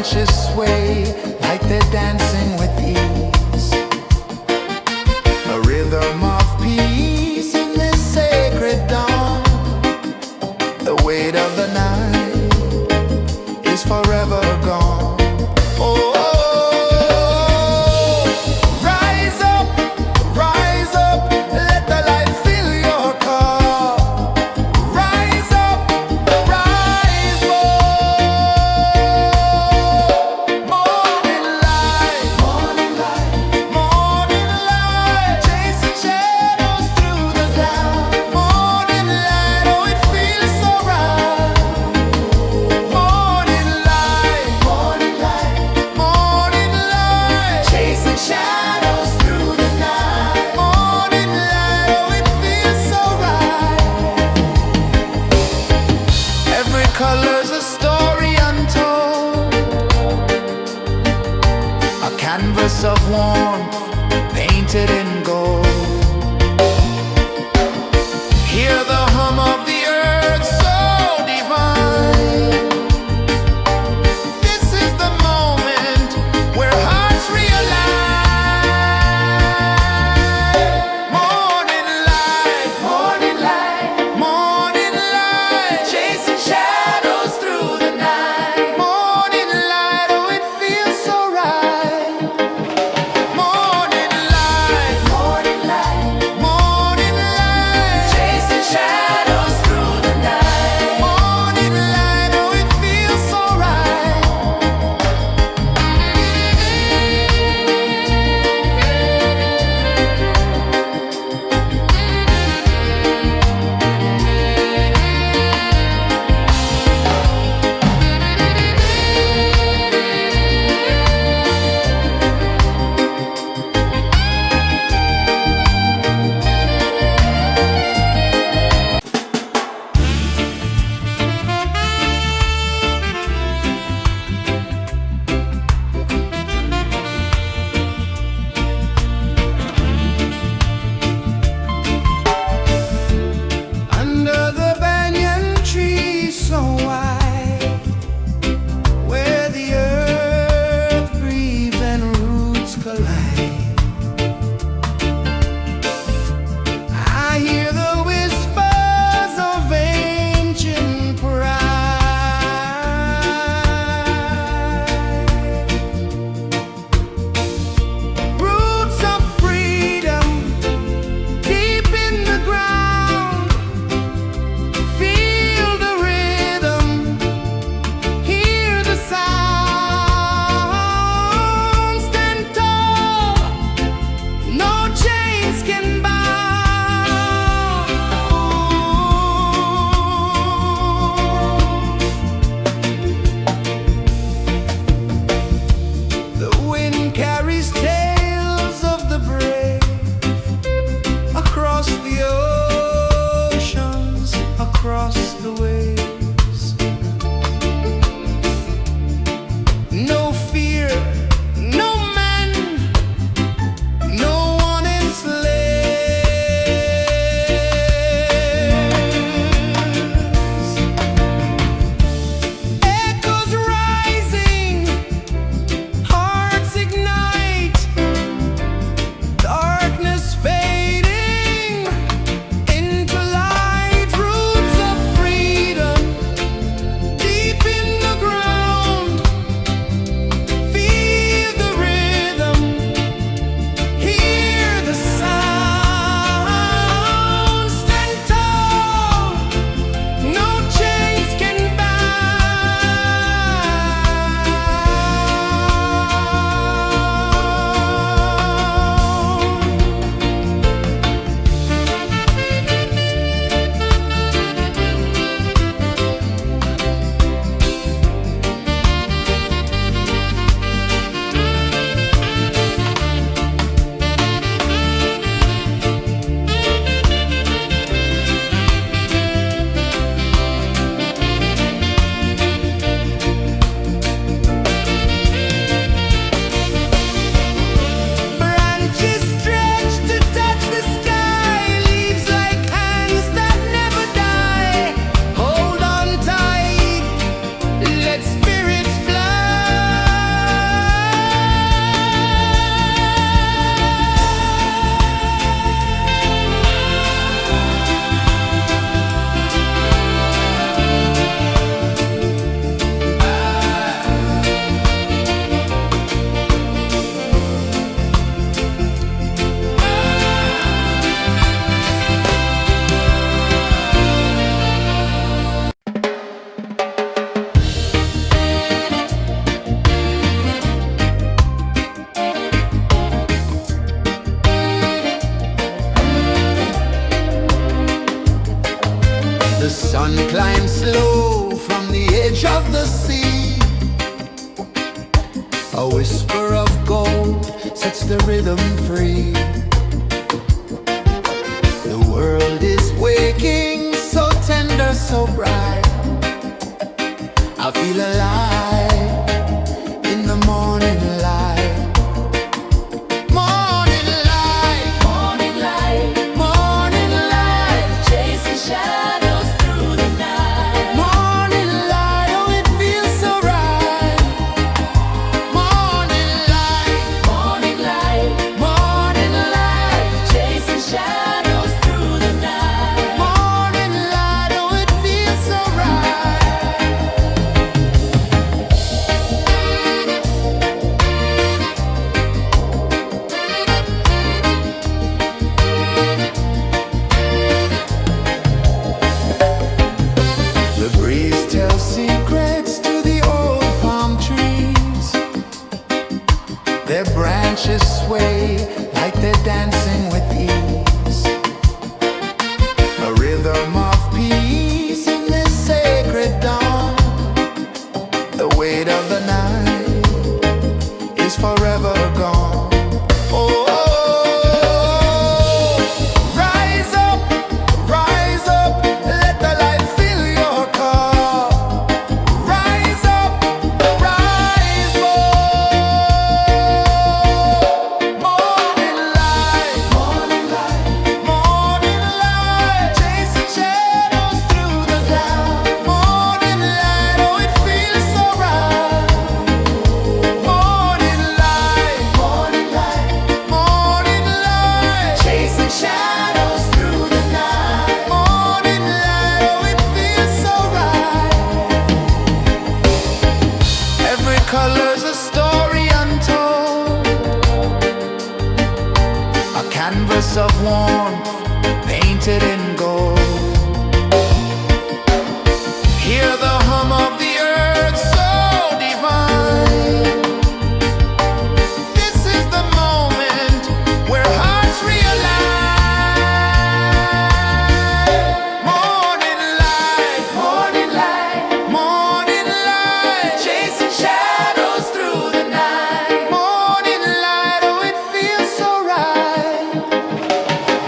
branches sway like they're dancing with ease. A rhythm of peace in this sacred dawn. The weight of the night is forever gone. Oh, rise up, let the light fill your cup. Rise up, rise up. Morning light, morning light, morning light, chasing shadows through the cloud. Morning light, oh it feels so right. Morning light, morning light, morning light, chasing shadows through the night. Morning light, oh it feels so right. Every color's a story untold, a canvas of warmth painted in gold. Hear the hum of the earth so divine. This is the moment where hearts realign. Morning light, morning light, morning light, chasing shadows through the night. Morning light, oh it feels so right. Morning Rising slow from the edge of the sea, a whisper of gold sets the rhythm free. The world is waking, so tender, so bright. I feel alive in the morning light. Morning light, morning light, morning light, chasing shadows through the night. Morning light, oh it feels so right. Morning light, morning light, morning light, chasing shadows through the night. Morning light, oh it feels so right. The breeze tells secrets to the old palm trees. Their branches sway like they're dancing with ease. A rhythm of peace in this sacred dawn. The weight of the night is forever gone. Oh, rise up, let the light fill your cup. Rise up, rise up. Morning light, morning light, morning light, chasing shadows through the cloud. Morning light, oh it feels so right. Morning light, morning light, morning light, chasing shadows through the night. Morning light, oh it feels so right. Every color's a story untold, a canvas of warmth painted in gold. Hear the hum of the earth so divine. This is the moment where hearts realign. Morning light, morning light, morning light, chasing shadows through the night. Morning light, oh it feels so right.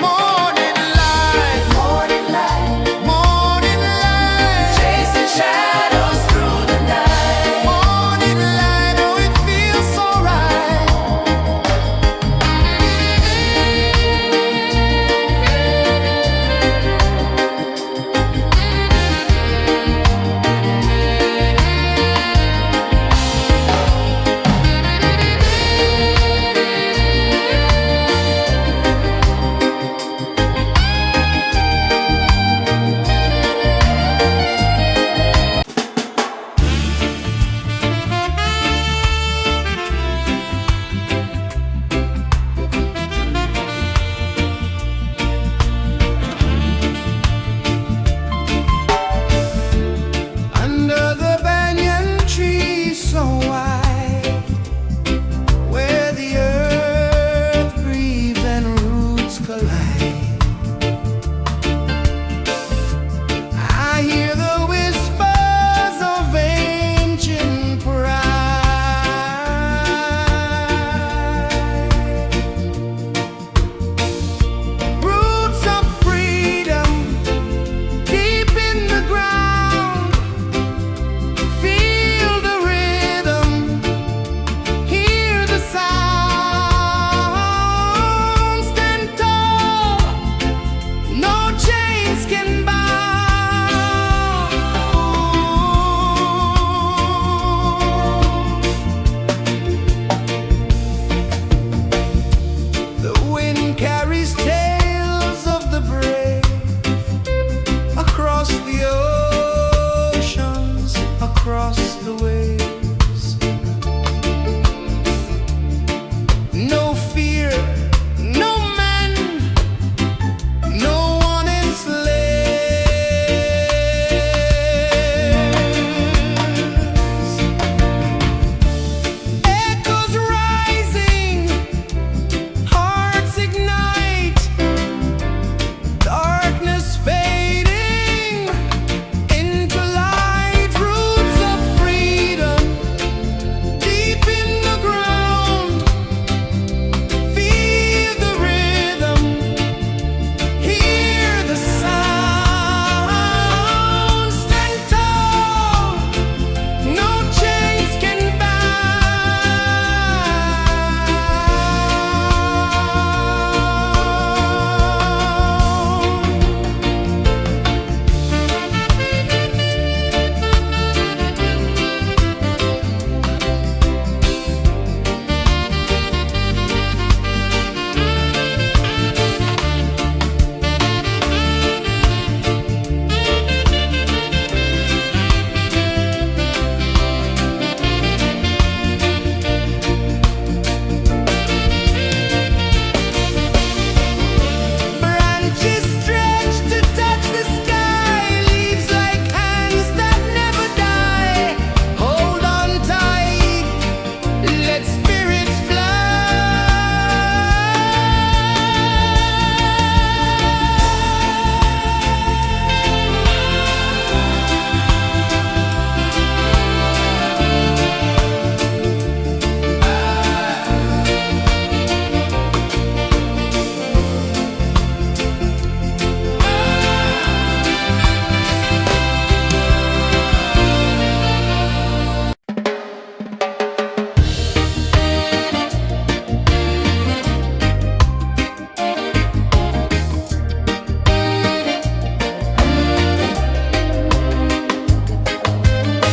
Morning light, morning light, morning light, chasing shadows.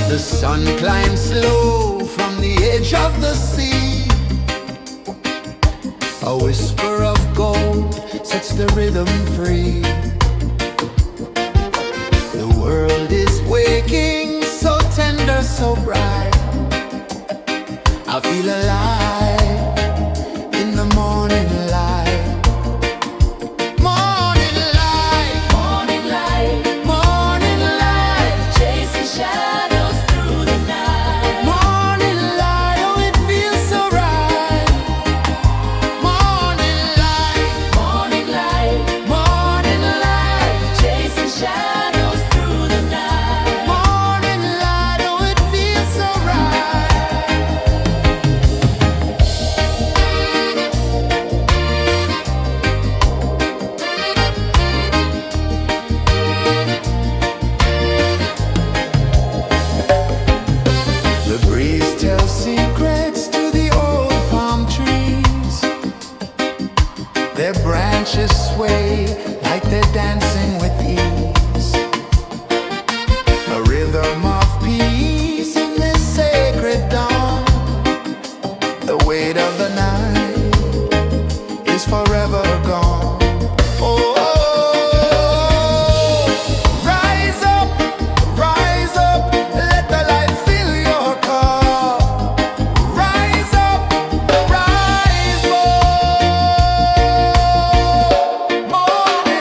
The sun climbs slow from the edge of the sea. A whisper of gold sets the rhythm free. The world is waking, so tender, so bright. I feel alive in the morning light. Morning light, Morning light, morning light, chasing shadows through the night. morning light, oh it feels so right. Morning light, Morning light, morning light, chasing shadows through the night. morning light, oh it feels so right. The breeze tells secrets to the old palm trees. Their branches sway like they're dancing with ease. A rhythm of peace in this sacred dawn. The weight of the night is forever gone. Oh, rise up, let the light fill your cup. Rise up, rise more. Morning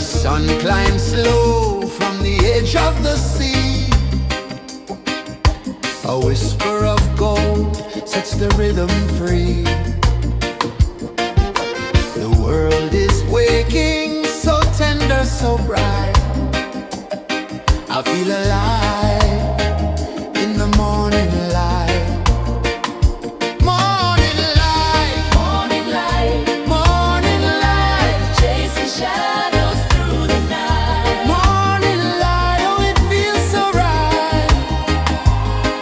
The sun climbs slow from the edge of the sea. A whisper of gold sets the rhythm free. The world is waking, so tender, so bright. I feel alive in the morning light. Morning light, Morning light, morning light, chasing shadows through the night. morning light, oh it feels so right.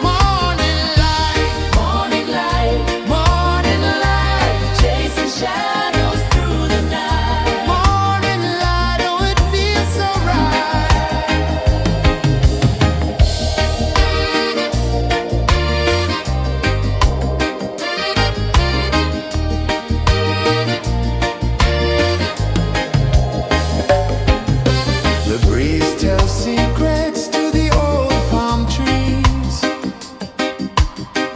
Morning light, Morning light, morning light, chasing shadows through the night. morning light, oh it feels so right. The breeze tells secrets to the old palm trees.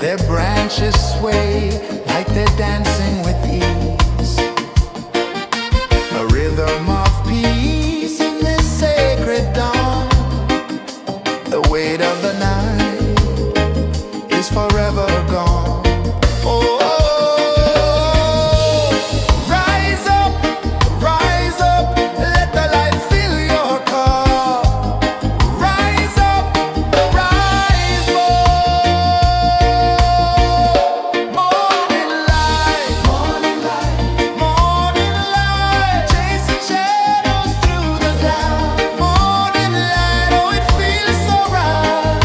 Their branches sway like they're dancing with ease. A rhythm of peace in this sacred dawn. The weight of the night is forever gone. Oh, rise up, let the light fill your cup. Rise up, rise up. Morning light, morning light, morning light, chasing shadows through the cloud. Morning light, oh it feels so right.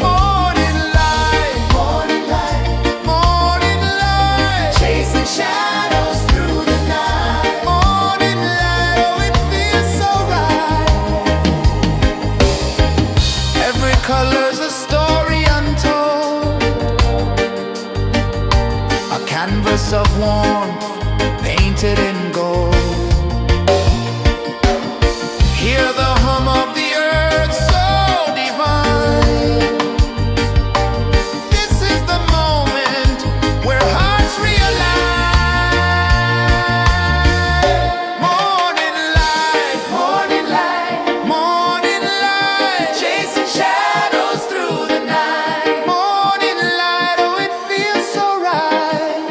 Morning light, morning light, morning light, chasing shadows through the night. Morning light, oh it feels so right. Every color's a story untold, a canvas of warmth painted in gold. Hear the hum of the earth so divine. This is the moment where hearts realign. Morning light, morning light, morning light, chasing shadows through the night. Morning light, oh it feels so right.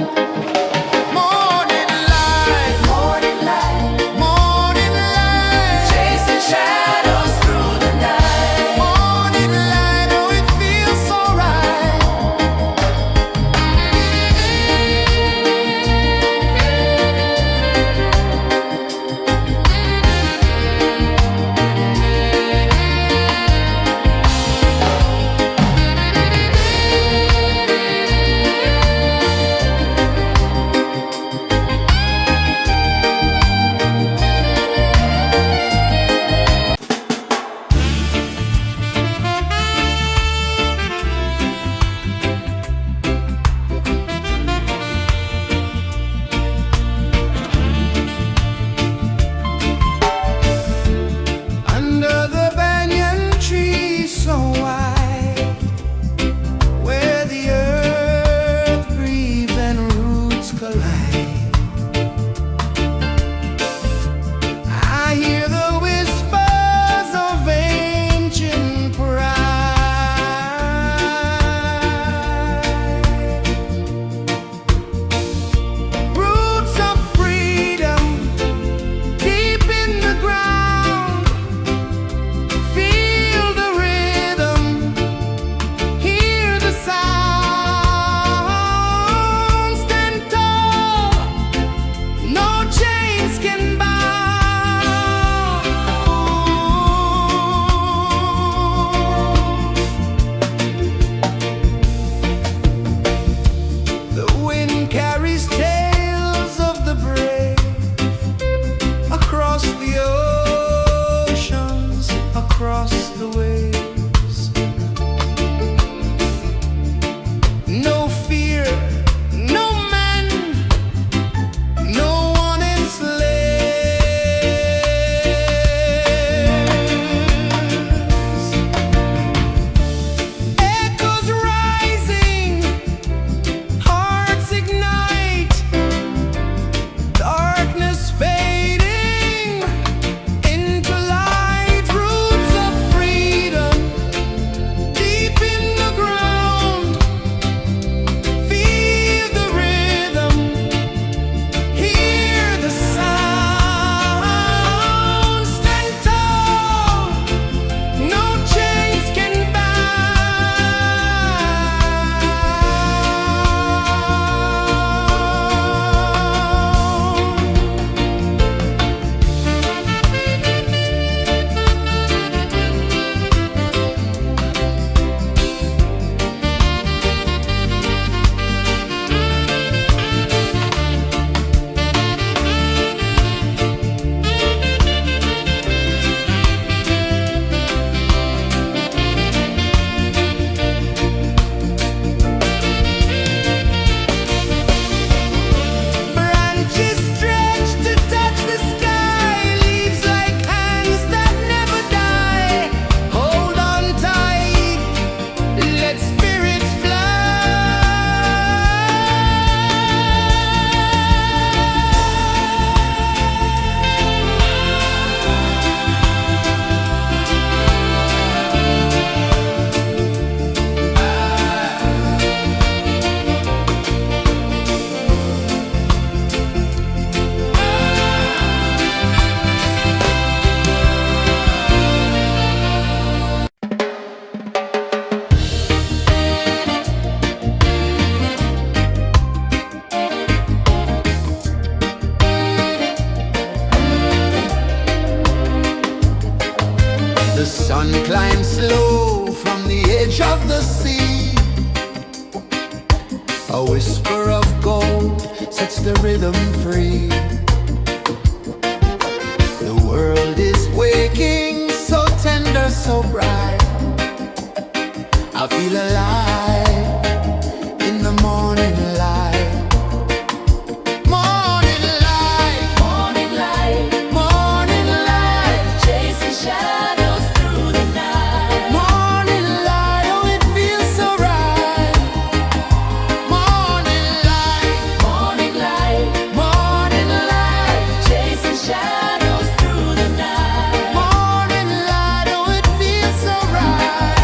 Sun climbs slow from the edge of the sea. A whisper of gold sets the rhythm free. The world is waking, so tender, so bright. I feel alive in the morning light. Morning light, Morning light, morning light, chasing shadows through the night. morning light, oh it feels so right. Morning light, Morning light, morning light, chasing shadows through the night. morning light, oh it feels so right.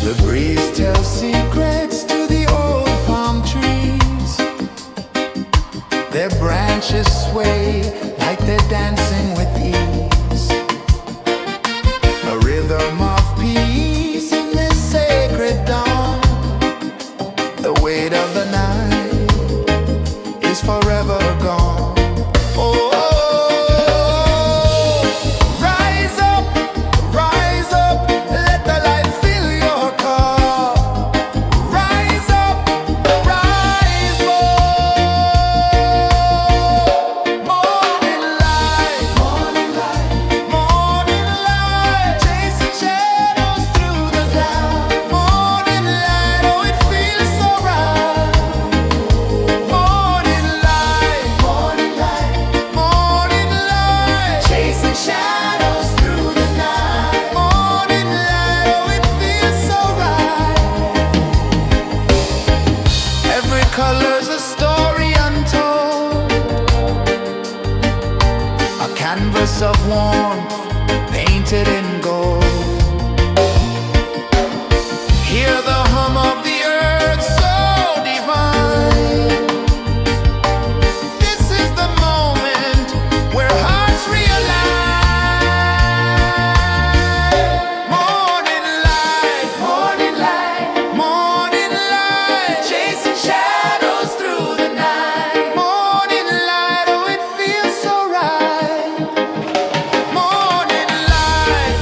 The breeze tells secrets to the old palm trees. Their branches sway like they're dancing with ease. A rhythm of peace in this sacred dawn. The weight of the night is forever gone. Oh, rise up, let the light fill your cup. Rise up, rise more. Morning light, morning light, chasing shadows through the cloud. Morning light, oh it feels so right. Morning light, morning light, chasing shadows through the night. Morning light, oh it feels so right. Every color's a story untold, a canvas of warmth painted in gold. Hear the hum of the earth so divine. This is the moment where hearts realign. Morning light, morning light, chasing shadows through the night. Morning light, oh it feels so right. Morning light,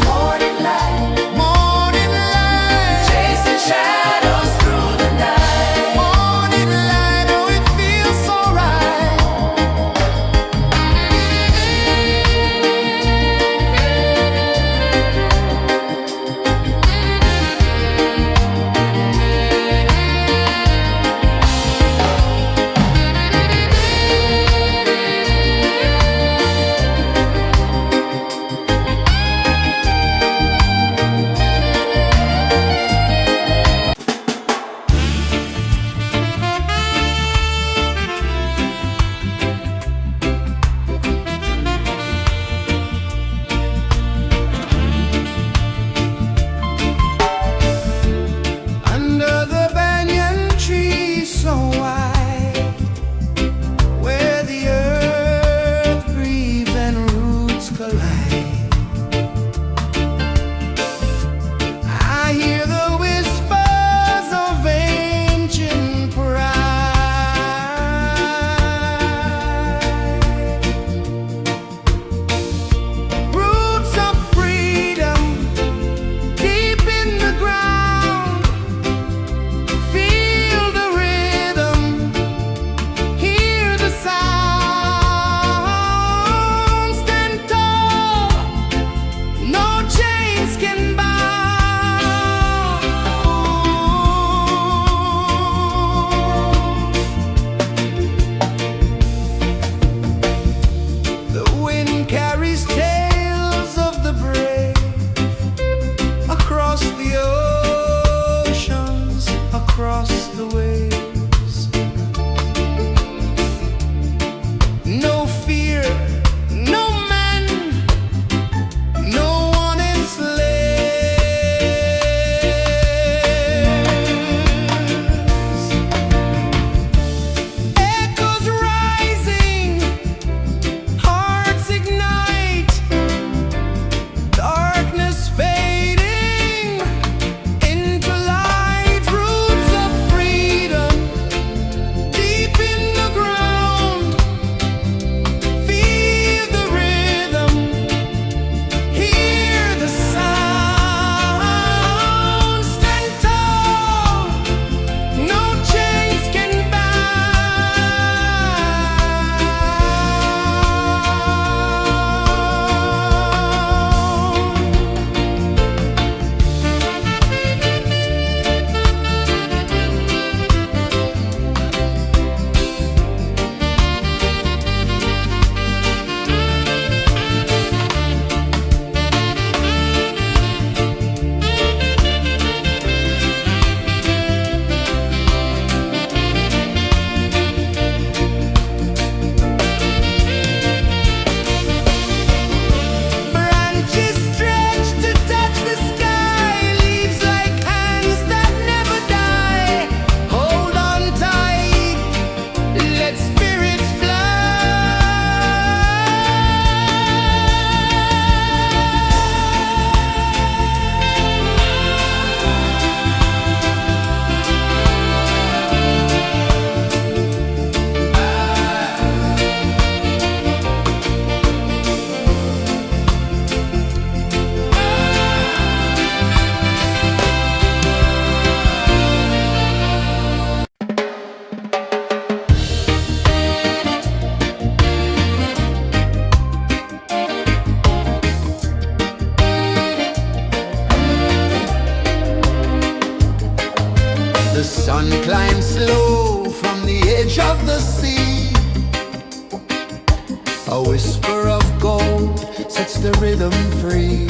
A whisper of gold sets the rhythm free.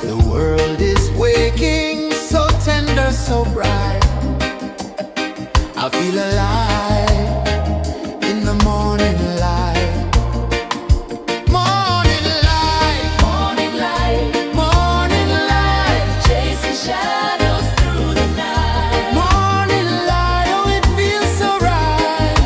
The world is waking, so tender, so bright. I feel alive in the morning light. Morning light, Morning light, morning light, chasing shadows through the night. morning light, oh it feels so right.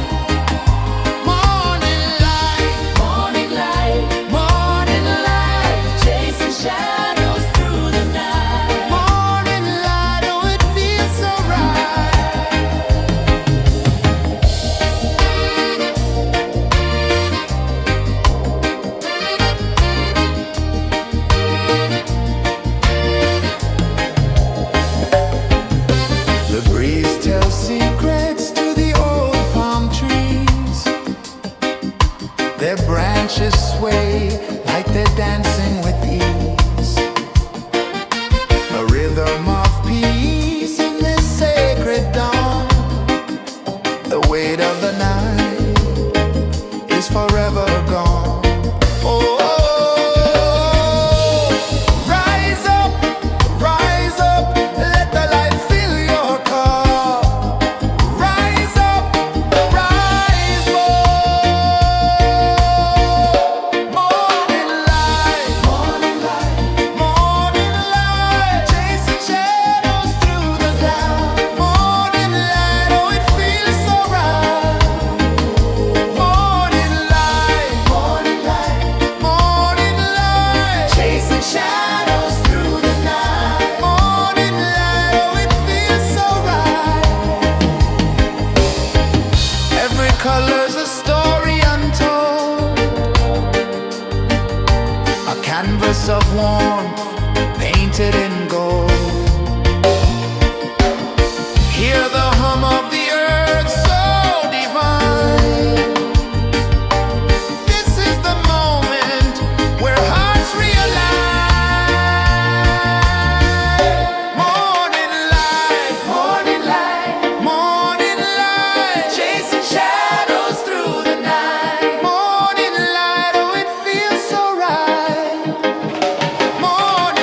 Morning light, Morning light, morning light, chasing shadows through the night. morning light, oh it feels so right. The breeze tells secrets to the old palm trees. Their branches sway like they're dancing with ease. A rhythm of peace in this sacred dawn. The weight of the night is forever gone. Oh, rise up, let the light fill your cup. Rise up, rise up. Morning light, morning light, chasing shadows through the cloud. Morning light, oh it feels so right. Morning light, morning light, chasing shadows through the night. Morning light, oh it feels so right. Every color's a story untold, a canvas of warmth painted in gold. Hear the hum of the earth so divine. This is the moment where hearts realign. Morning light, morning light, chasing shadows through the night. Morning light, oh it feels so right. Morning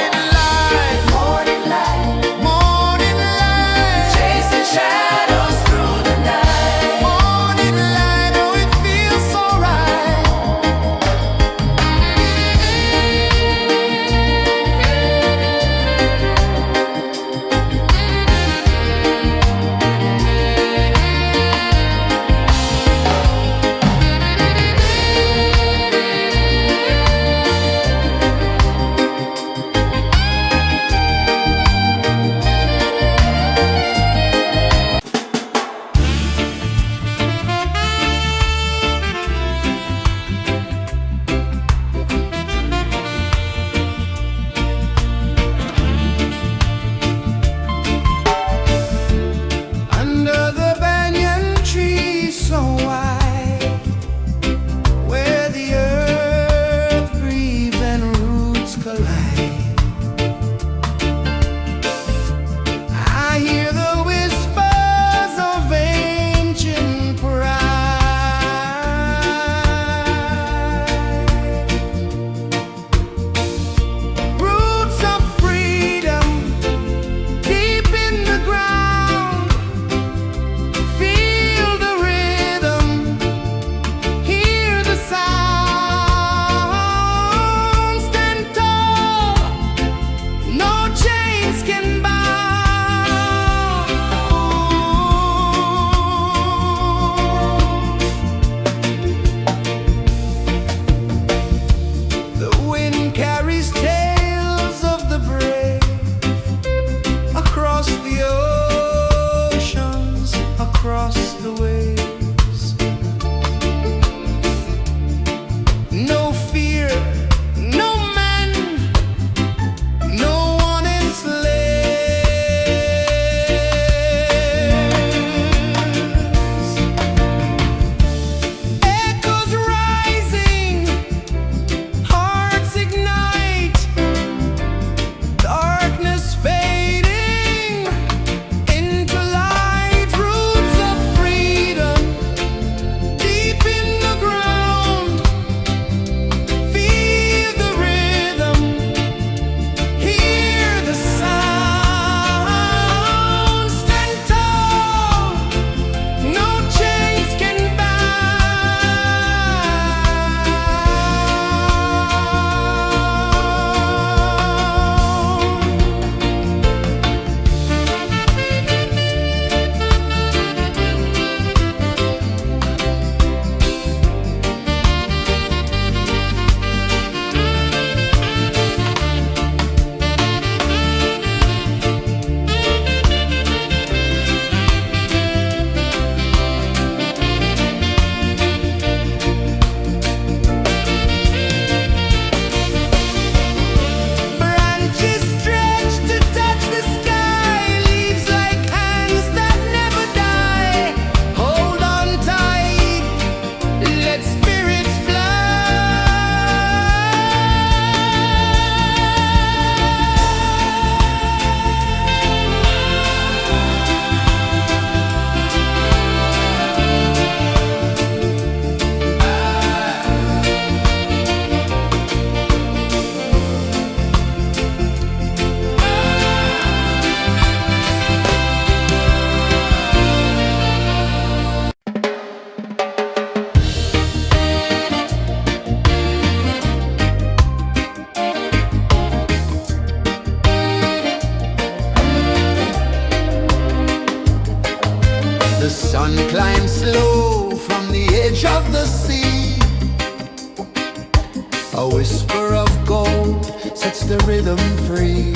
A whisper of gold sets the rhythm free.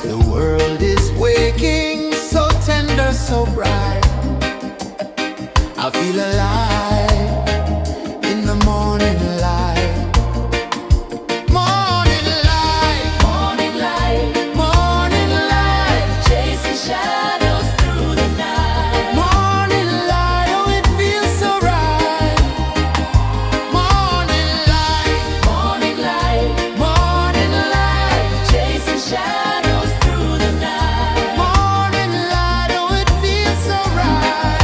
The world is waking, so tender, so bright. I feel alive in the morning light. Morning light, Morning light, morning light, chasing shadows through the night. morning light, oh it feels so right. Morning light, Morning light, morning light, chasing shadows through the night. morning light, oh it feels so right.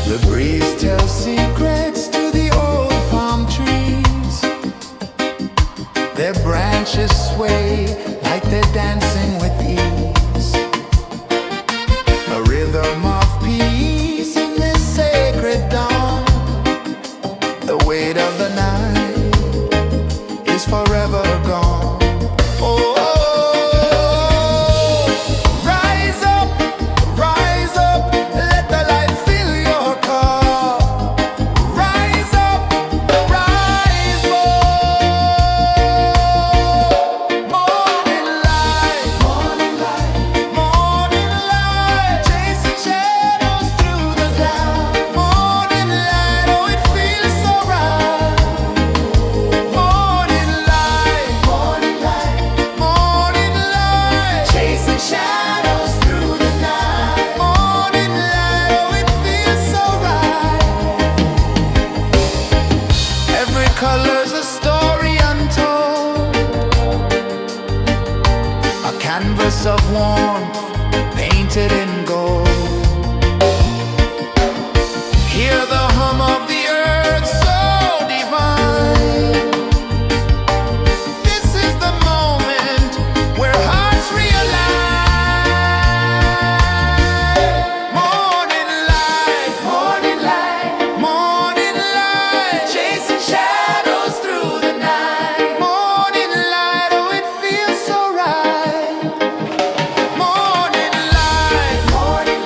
The breeze tells secrets to the old palm trees. Their branches sway like they're dancing with ease. A rhythm of peace in this sacred dawn. The weight of the night is forever gone. Oh, rise up, let the light fill your cup. Rise up, rise up. Morning light, morning light, morning light, chasing shadows through the cloud. Morning light, oh it feels so right. Morning light, morning light, morning light, chasing shadows through the night. Morning light, oh it feels so right. Every color's a story untold, a canvas of warmth painted in gold. Hear the hum of the earth so divine. This is the moment where hearts realign. Morning light, morning light, morning light, chasing shadows through the night. Morning light, oh it feels so right. Morning light, morning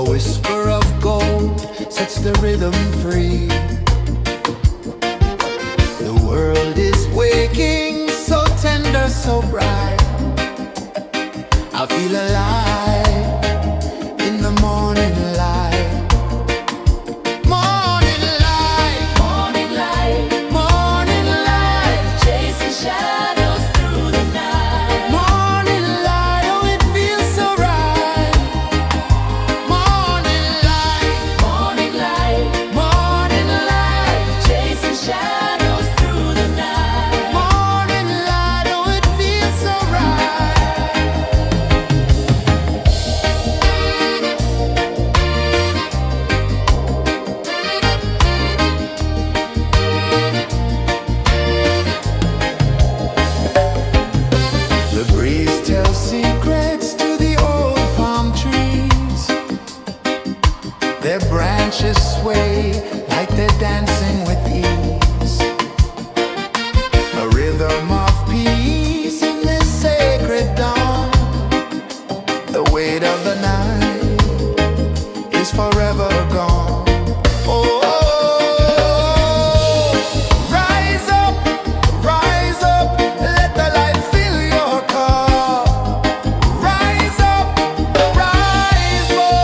A whisper of gold sets the rhythm free. The world is waking, so tender, so bright. I feel alive in the morning light. Morning light, Morning light, morning light, chasing shadows through the night. morning light, oh it feels so right. Morning light, Morning light, morning light, chasing shadows through the night. morning light, oh it feels so right. The breeze tells secrets to the old palm trees. Their branches sway like they're dancing with ease. A rhythm of peace in this sacred dawn. The weight of the night is forever gone. Oh, rise up, let the light fill your cup. Rise up, rise up.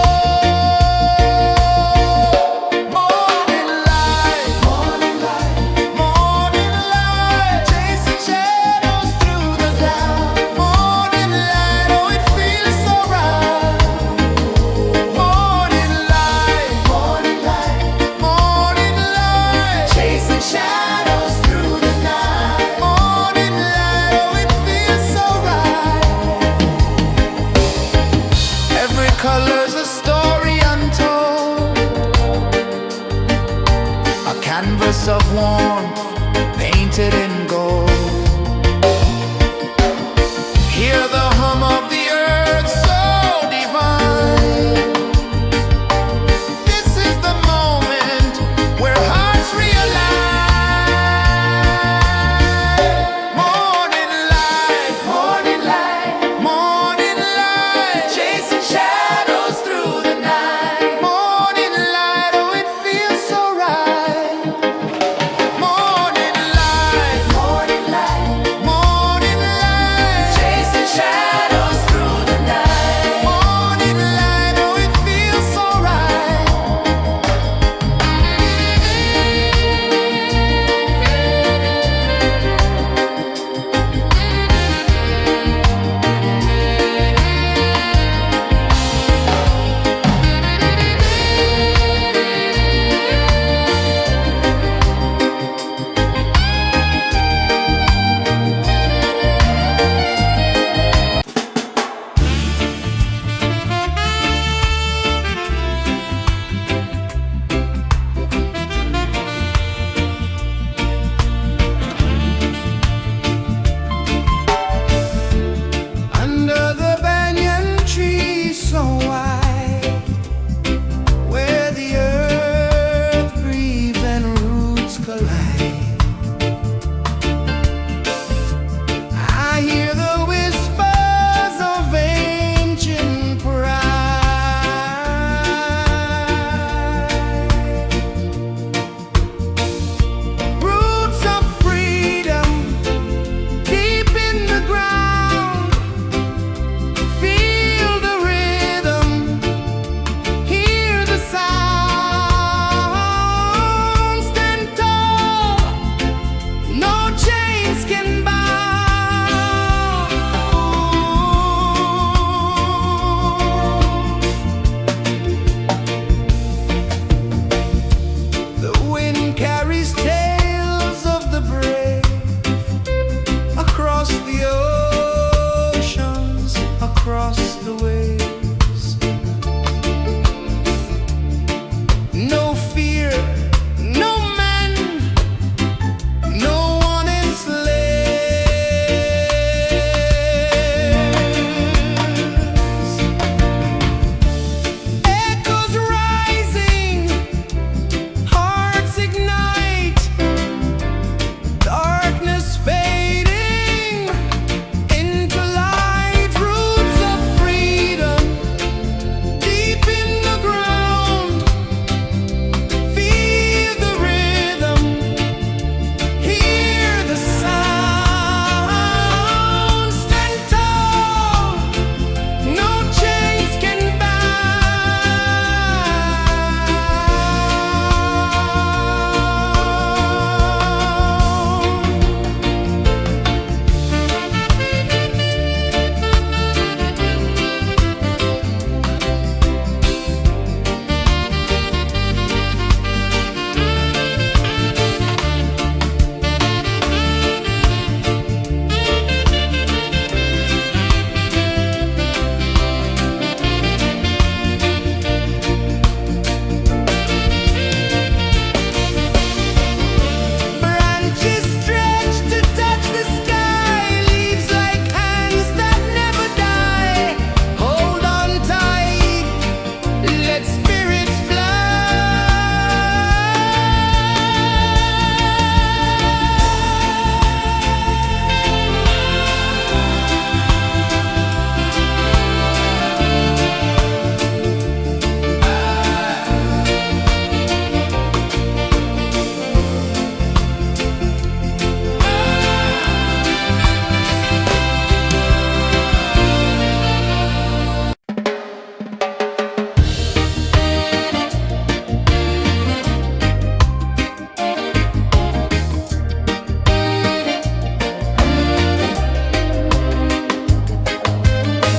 Morning light, morning light, morning light, chasing shadows through the cloud. Morning light, oh it feels so right. Morning light, morning light, morning light, chasing shadows through the night. Morning light, oh it feels so right. Every color's a story untold, a canvas of warmth painted in gold. Hear the hum of the earth so divine. This is the moment where hearts realign. Morning light, morning light, morning light, chasing shadows through the night. Morning light, oh it feels so right. Morning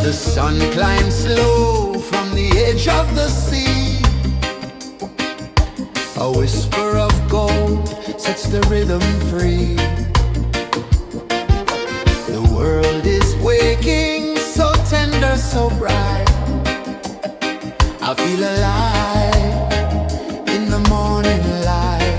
The sun climbs slow from the edge of the sea. A whisper of gold sets the rhythm free. The world is waking, so tender, so bright. I feel alive in the morning light.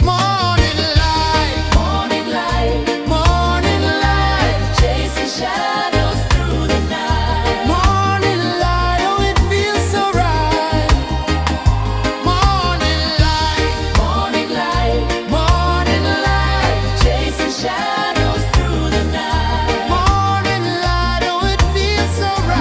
Morning light, Morning light, morning light, chasing shadows through the night. morning light, oh it feels so right. Morning light, Morning light, morning light, chasing shadows through the night. morning light, oh it feels so right.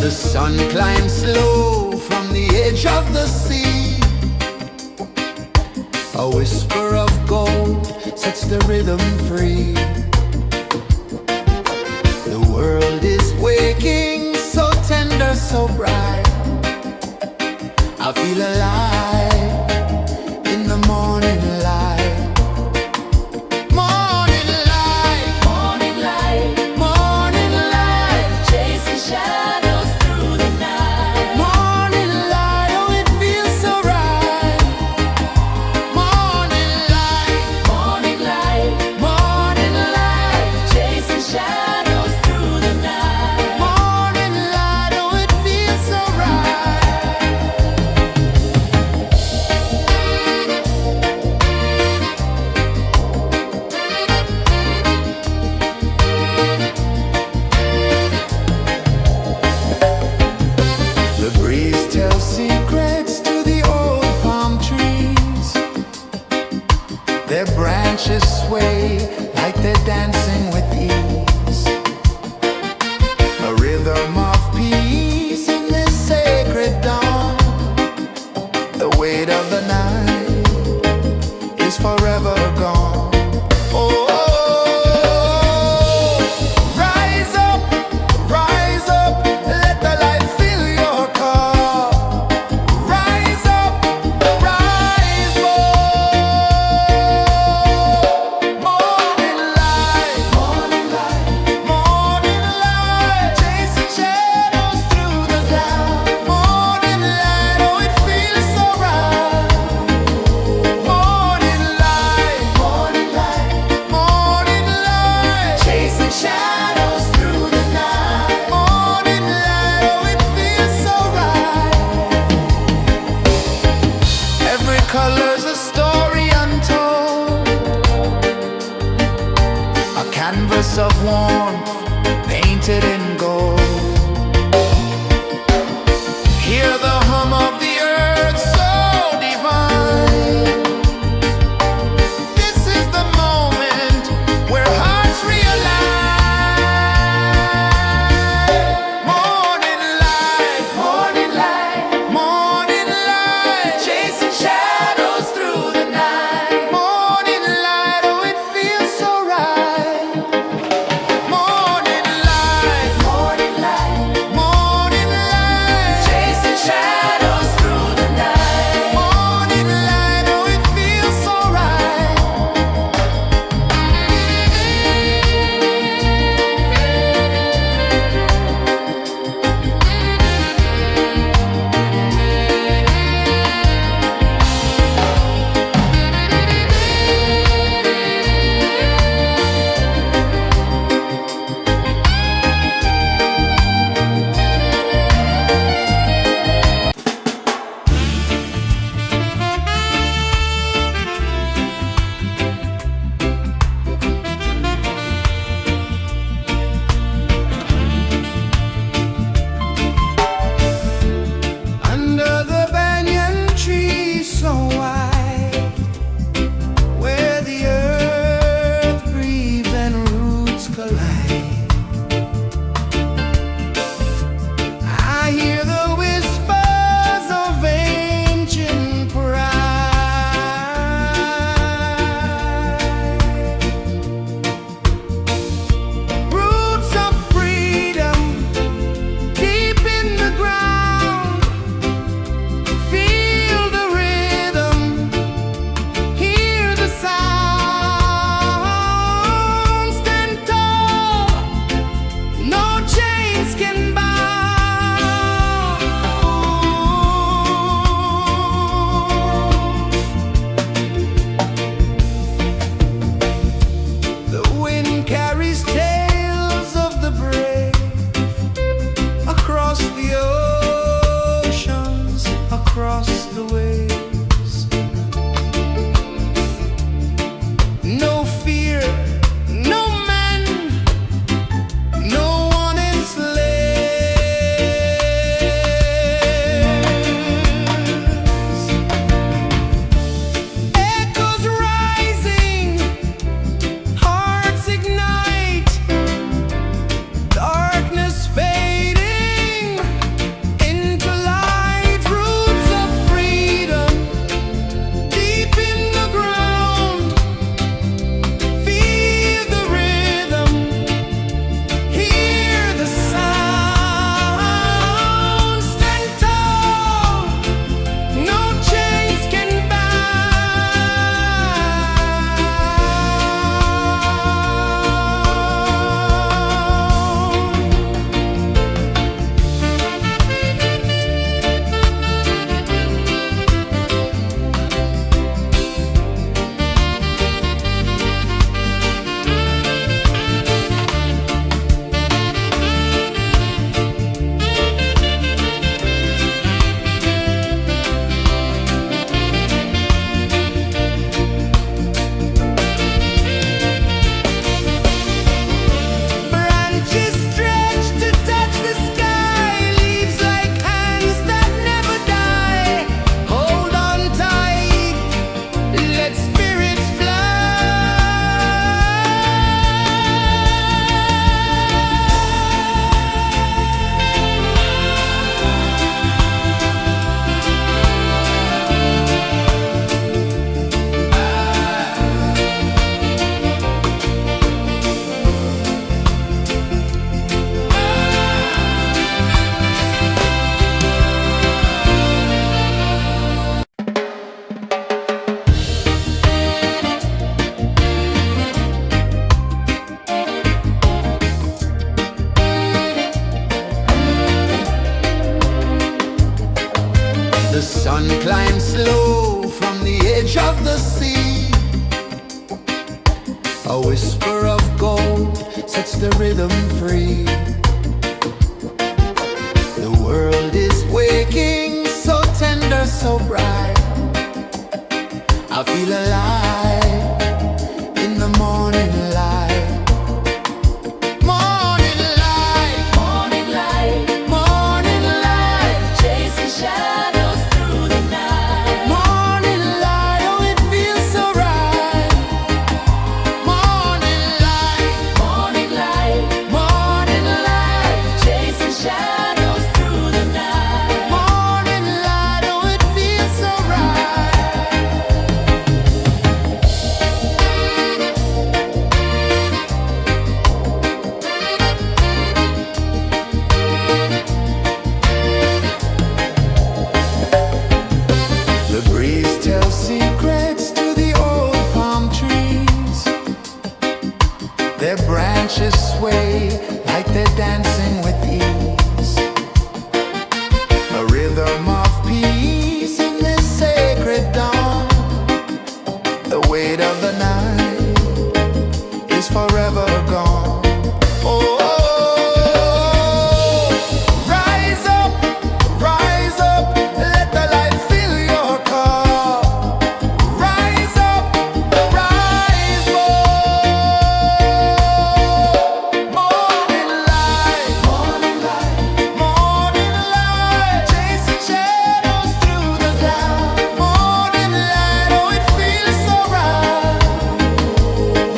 The sun climbs slow from the edge of the sea. A whisper of gold sets the rhythm free. The world is waking, so tender, so bright. I feel alive in the morning light. Morning light, Morning light, morning light, chasing shadows through the night. morning light, oh it feels so right. Morning light, Morning light, morning light, chasing shadows through the night. morning light, oh it feels so right. The breeze tells secrets to the old palm trees. Their branches sway like they're dancing with ease. A rhythm of peace in this sacred dawn. The weight of the night is forever gone. Oh, rise up, let the light fill your cup. Rise up, rise up. Morning light, morning light, morning light, chasing shadows through the cloud. Morning light, oh it feels so right. Morning light, morning light, morning light, chasing shadows through the night. Morning light, oh it feels so right. Every color's a story untold, a canvas of warmth painted in gold. Hear the hum of the earth so divine. This is the moment where hearts realign. Morning light, morning light, morning light, chasing shadows through the night. Morning light, oh it feels so right. Morning light, sun climbs slow from the edge of the sea. A whisper of gold sets the rhythm free. The world is waking, so tender, so bright. I feel alive in the morning light. Morning light, Morning light, morning light, chasing shadows through the night. morning light, oh it feels so right. Morning light, Morning light, morning light, chasing shadows through the night. morning light, oh it feels so right. The breeze tells secrets to the old palm trees. Their branches sway like they're dancing with ease. A rhythm of peace in this sacred dawn. The weight of the night is forever gone. Oh, rise up, let the light fill your cup. Rise up, rise more. Morning light, morning light, morning light, chasing shadows through the cloud. Morning light, oh it feels so right.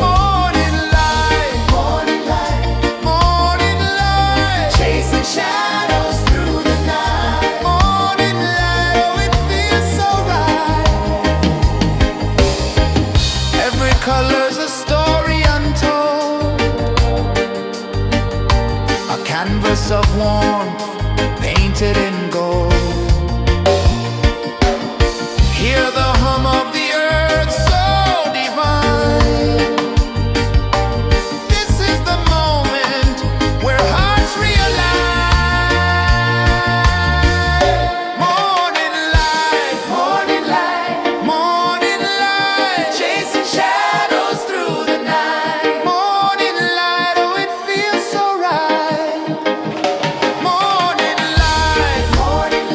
Morning light, morning light, morning light, chasing shadows through the night. Morning light, oh it feels so right. Every color's a story untold, a canvas of warmth painted in gold. Hear the hum of the earth so divine. This is the moment where hearts realign. Morning light, morning light, morning light, chasing shadows through the night. Morning light, oh it feels so right. Morning light, morning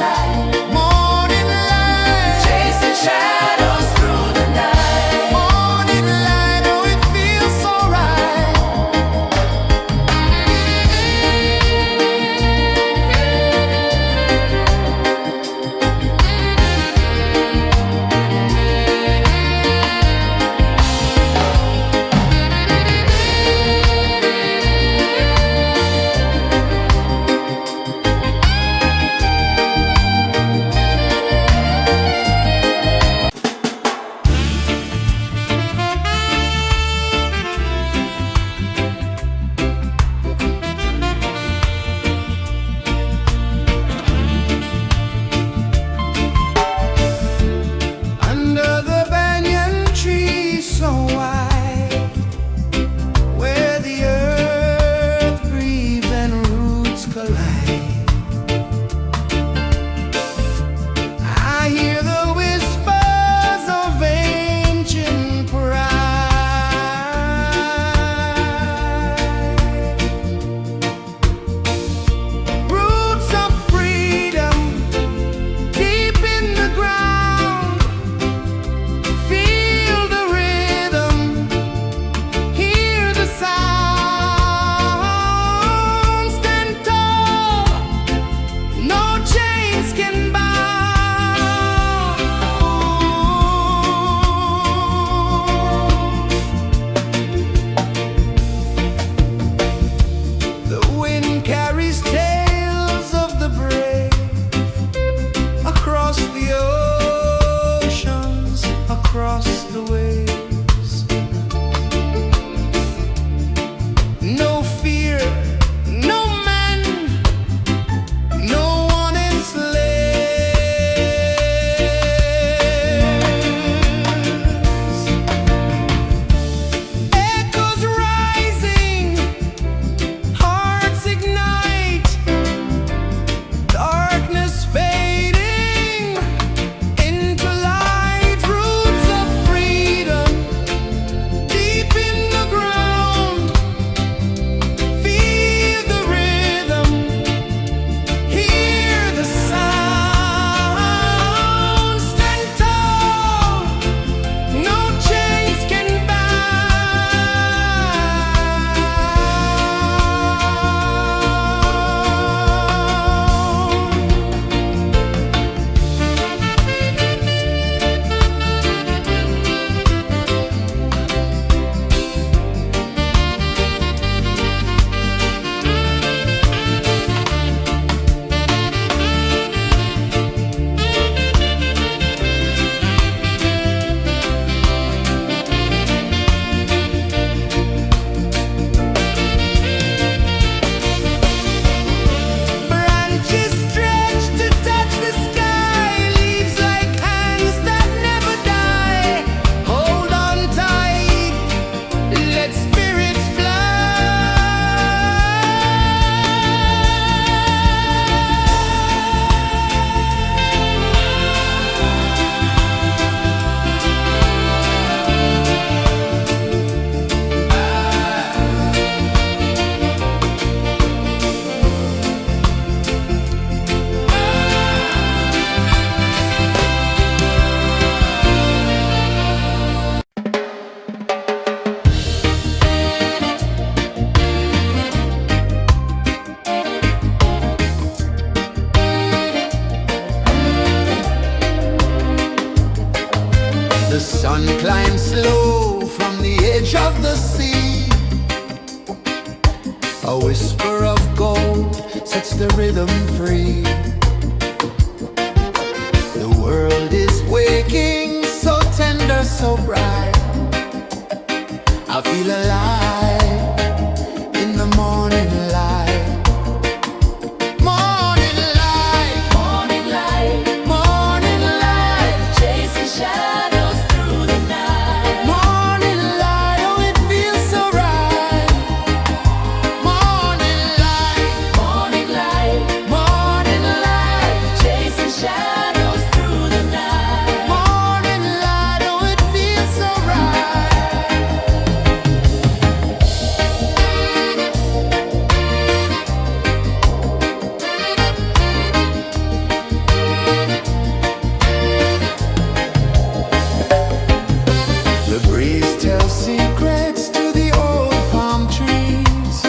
A whisper of gold sets the rhythm free. The world is waking, so tender, so bright. I feel alive in the morning light. Morning light, Morning light, morning light, chasing shadows through the night. morning light, oh it feels so right. Morning light, Morning light, morning light, chasing shadows through the night. morning light, oh it feels so right. The breeze tells secrets to the old palm trees.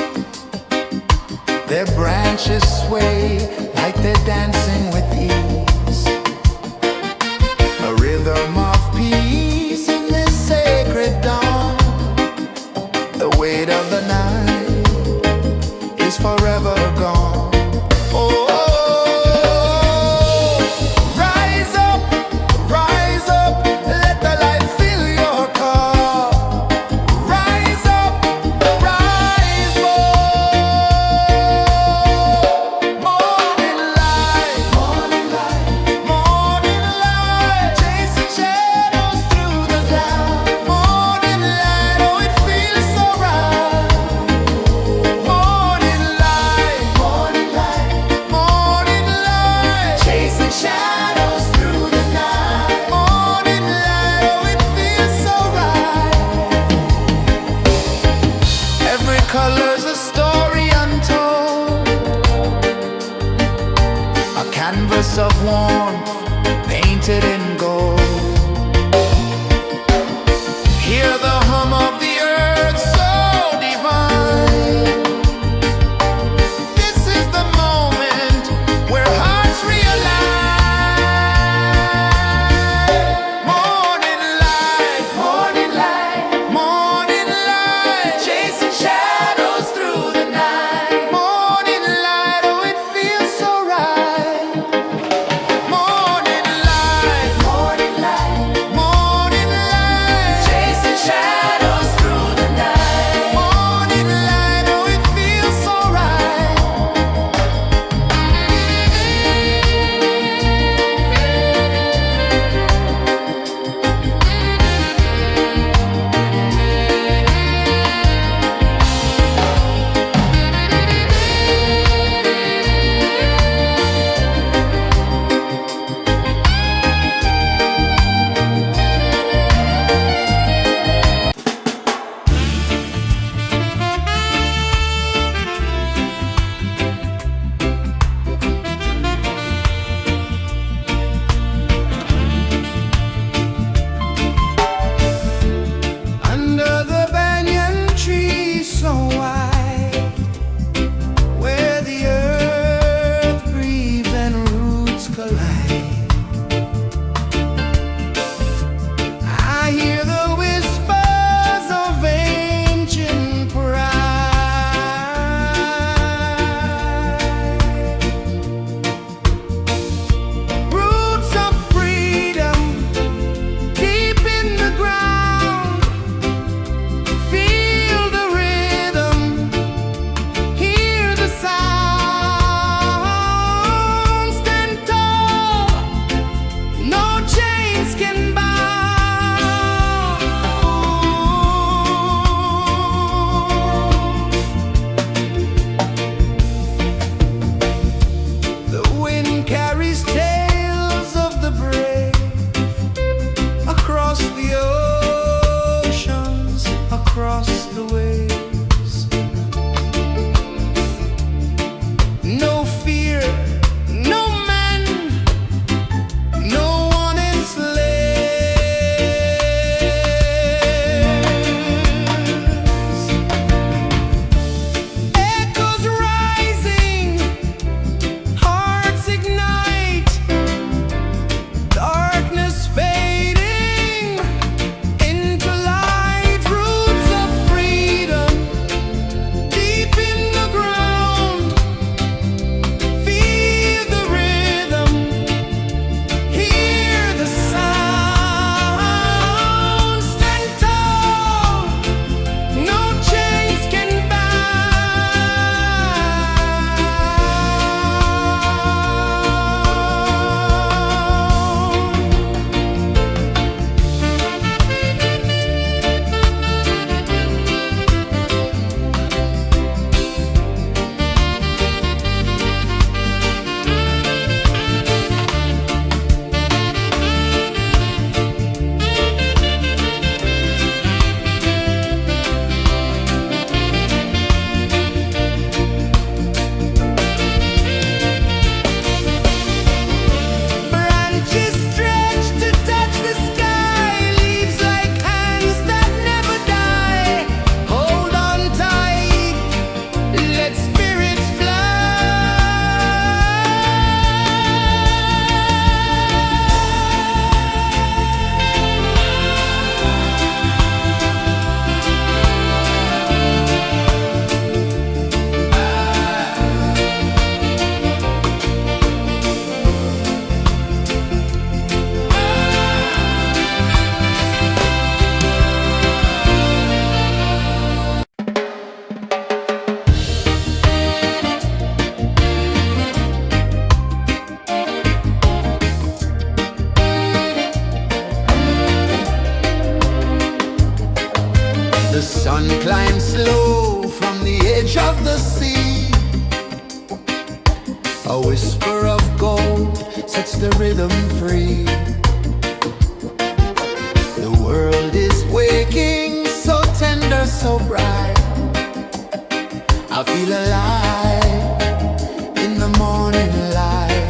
Their branches sway like they're dancing with ease. A rhythm of peace in this sacred dawn. The weight of the night is forever gone. Oh, rise up, let the light fill your cup. Rise up, rise more. Morning light, morning light, chasing shadows through the cloud. Morning light, oh it feels so right. Morning light, A whisper of gold sets the rhythm free. The world is waking, so tender, so bright. I feel alive in the morning light.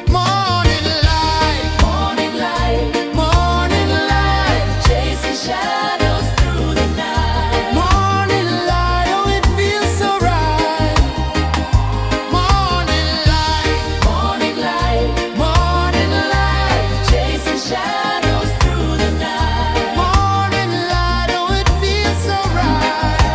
Morning light, Morning light, morning light, chasing shadows through the night. morning light, oh it feels so right. Morning light, Morning light, morning light, chasing shadows through the night. morning light, oh it feels so right.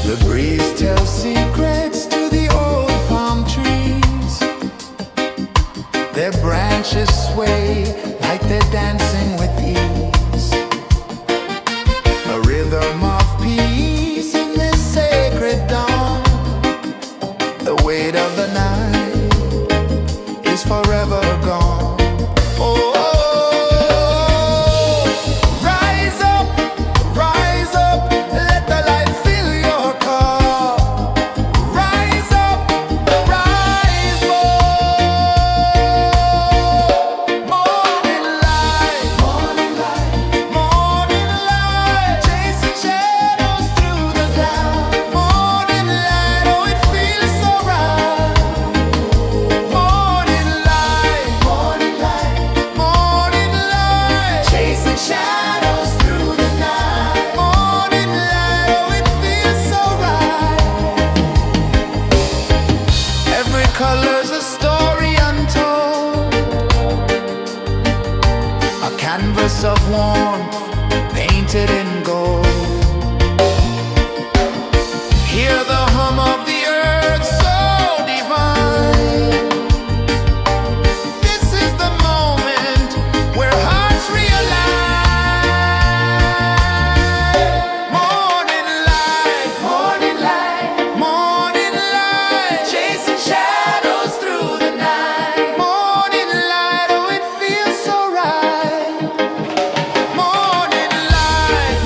The breeze tells secrets to the old palm trees. Their branches sway like they're dancing with ease. A rhythm of peace in this sacred dawn. The weight of the night is forever gone. Oh, rise up, let the light fill your cup. Rise up, rise up. Morning light, morning light, morning light, chasing shadows through the cloud. Morning light, oh it feels so right. Morning light, morning light, morning light, chasing shadows through the night. Morning light, oh it feels so right. Every color's a story untold, a canvas of warmth painted in gold. Hear the hum of the earth so divine. This is the moment where hearts realign. Morning light, morning light, morning light, chasing shadows through the night. Morning light, oh it feels so right. Morning light,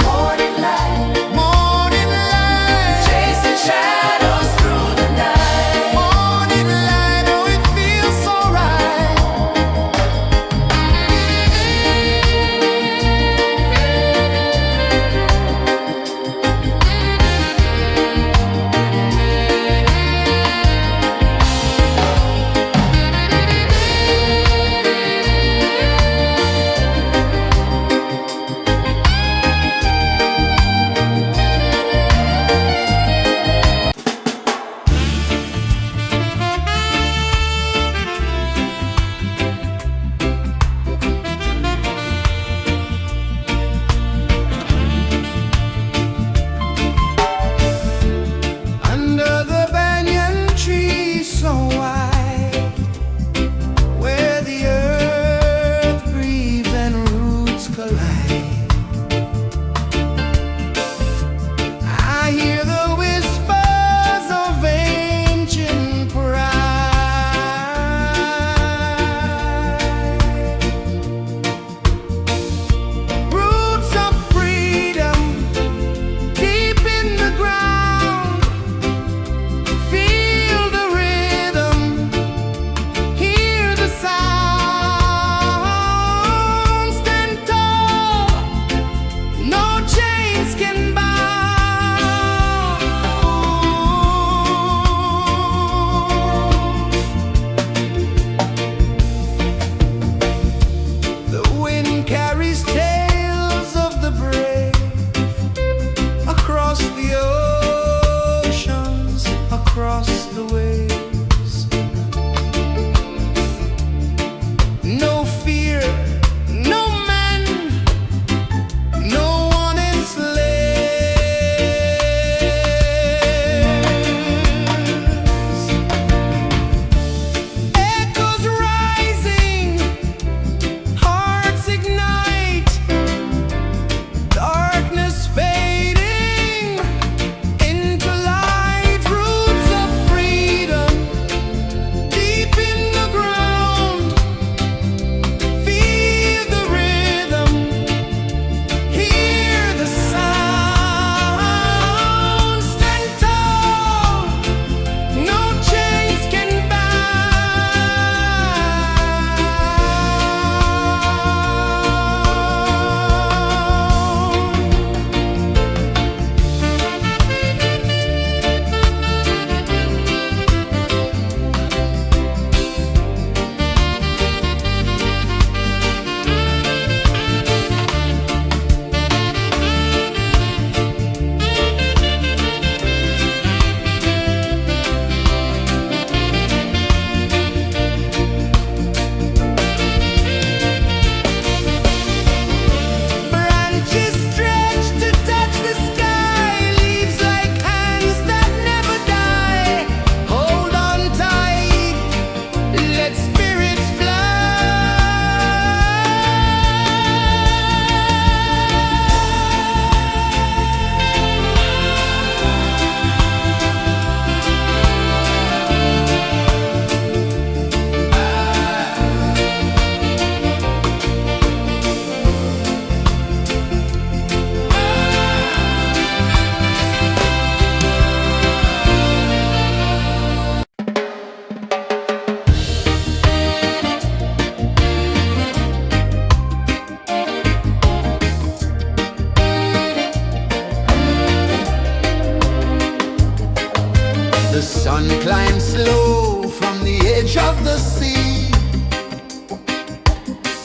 of the sea.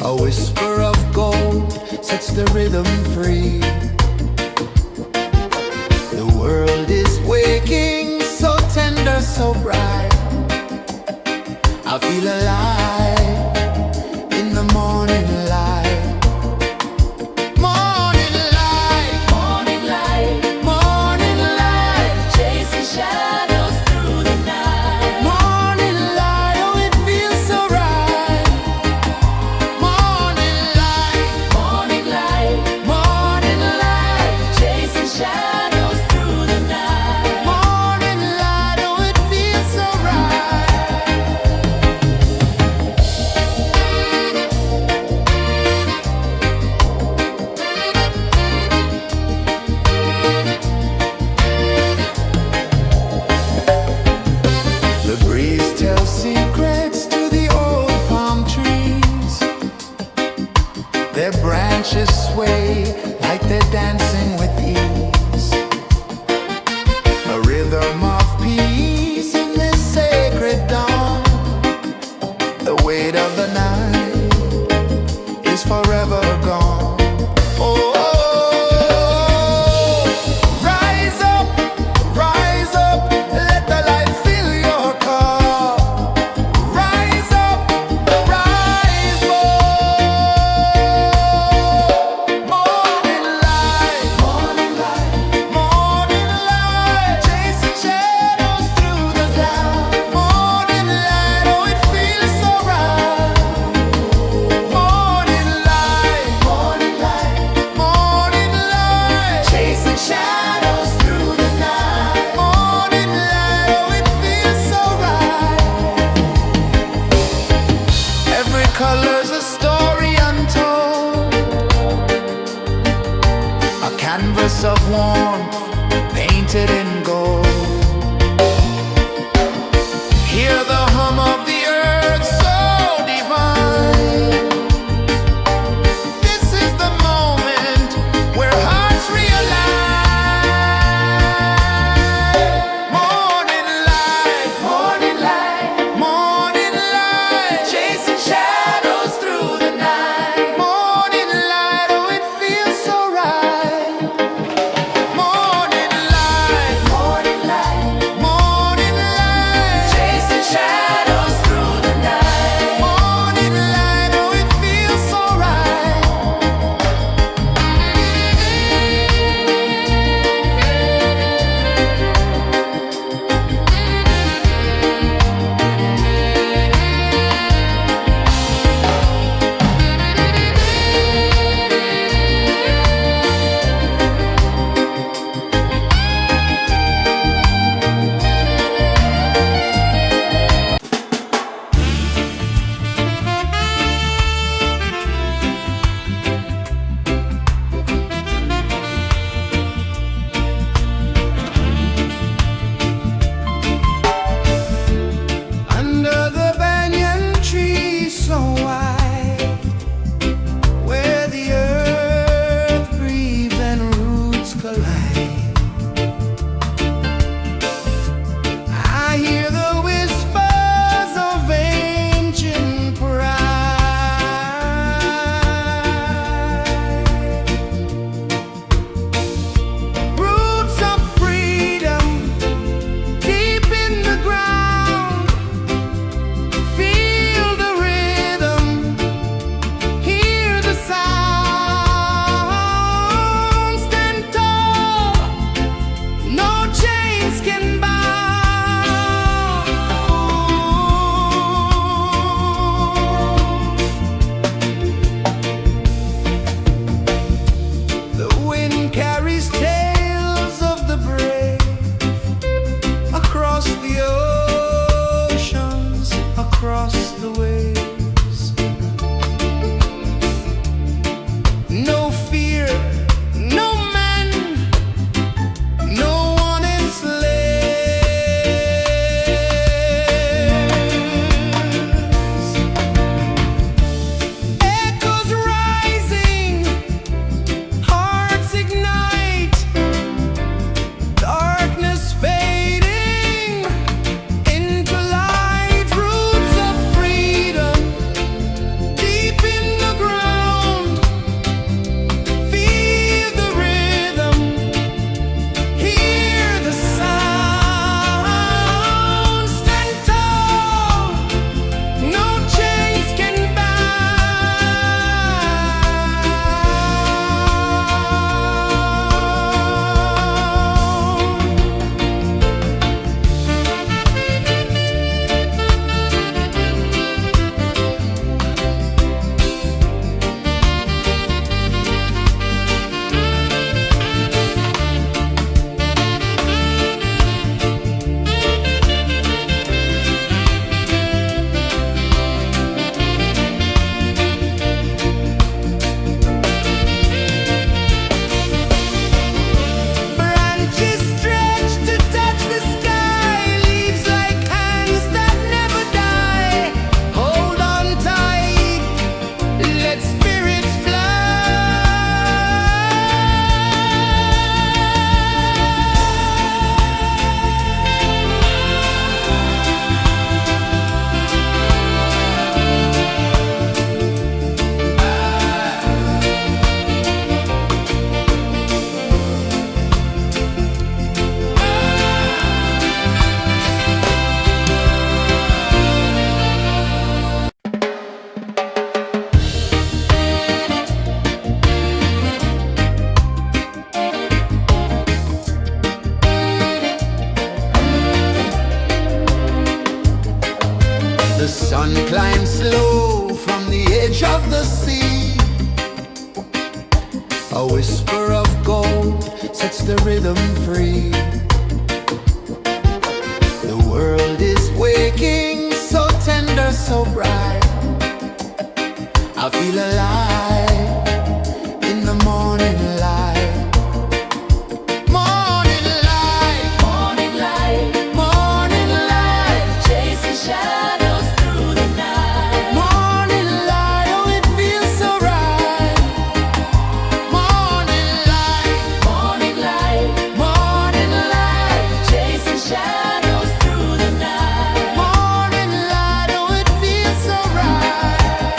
A whisper of gold sets the rhythm free. The world is waking, so tender, so bright. I feel alive in the morning light. Morning light, Morning light, morning light, chasing shadows through the night. morning light, oh it feels so right. Morning light, Morning light, morning light, chasing shadows through the night. morning light, oh it feels so right. The breeze tells secrets to the old palm trees. Their branches sway like they're dancing with ease. A rhythm of peace in this sacred dawn. The weight of the night is forever gone. Oh, rise up, let the light fill your cup. Rise up, rise up. Morning light, morning light, chasing shadows through the cloud. Morning light, oh it feels so right. Morning light, chasing shadows through the night. Morning light, oh it feels so right. Every color's a story untold, a canvas of warmth painted in gold. Hear the hum of the earth so divine. This is the moment where hearts realize. Morning light, morning light, chasing shadows through the night. Morning light, oh it feels so right. Morning light, chasing shadows through The sun climbs slow from the edge of the sea. A whisper of gold sets the rhythm free. The world is waking, so tender, so bright. I feel alive in the morning light. Morning light, Morning light, morning light, chasing shadows through the night. morning light, oh it feels so right. Morning light, Morning light, morning light, chasing shadows through the night. morning light, oh it feels so right.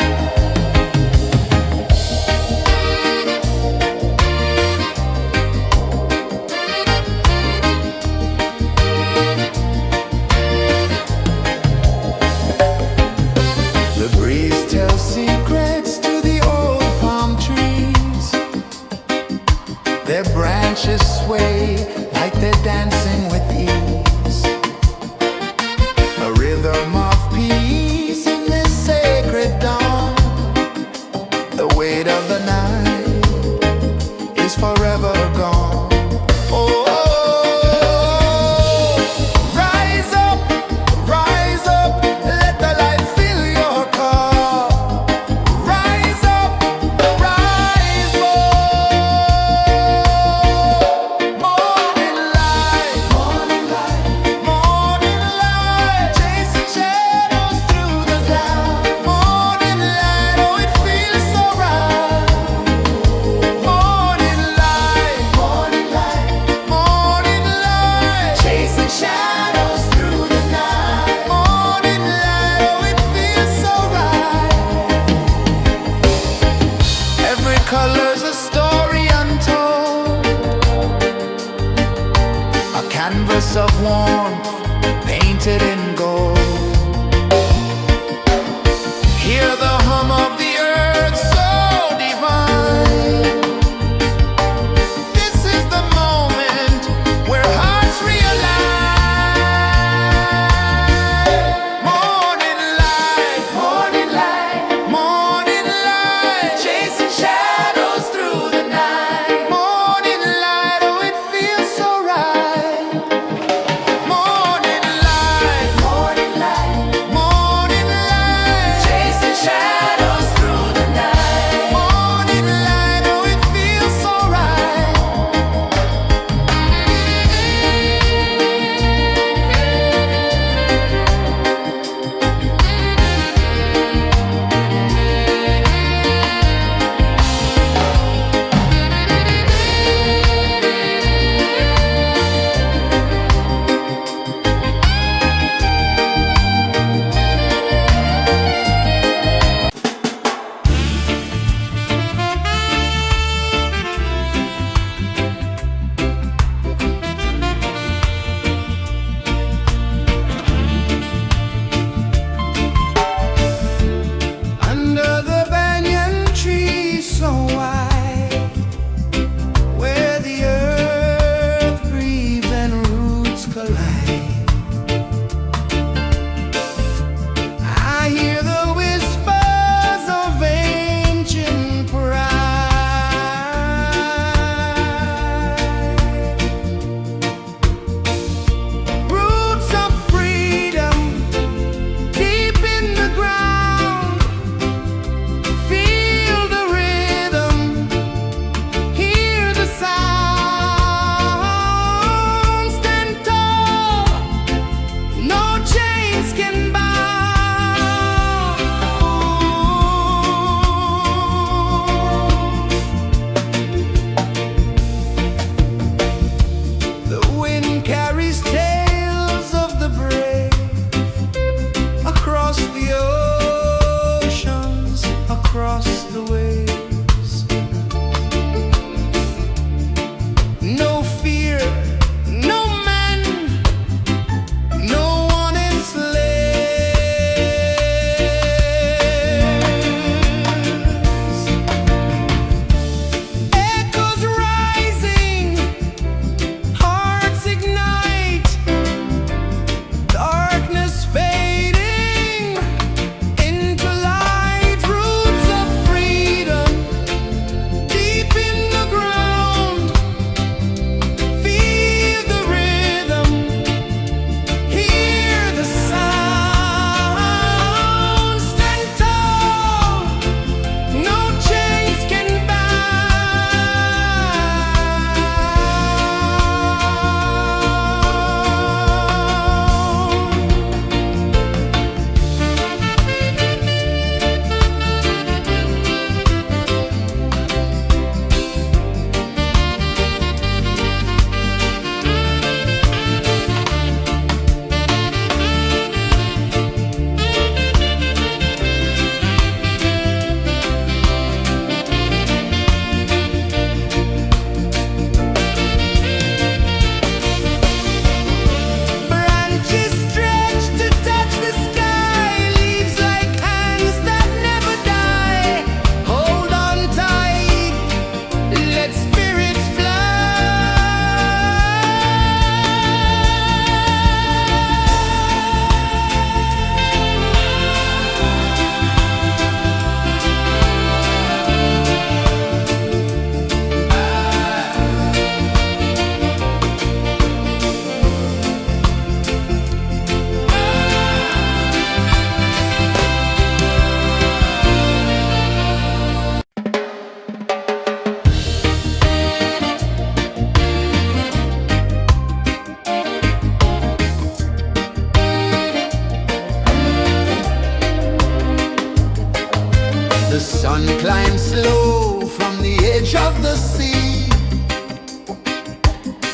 The sun climbs slow from the edge of the sea.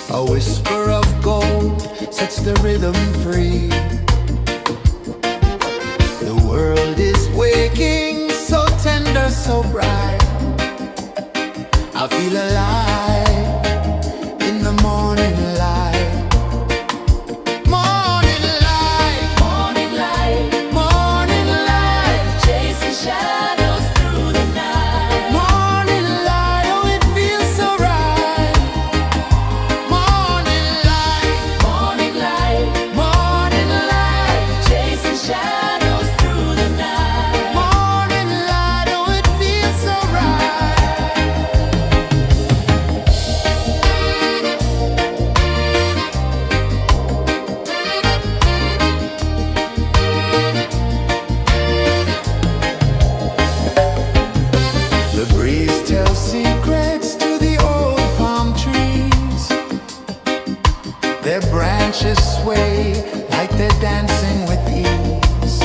A whisper of gold sets the rhythm free. The world is waking, so tender, so bright. I feel alive in the morning light. Morning light, Morning light, morning light, chasing shadows through the night. morning light, oh it feels so right. Morning light, Morning light, morning light, chasing shadows through the night. morning light, oh it feels so right. The breeze tells secrets to the old palm trees. Their branches sway like they're dancing with ease.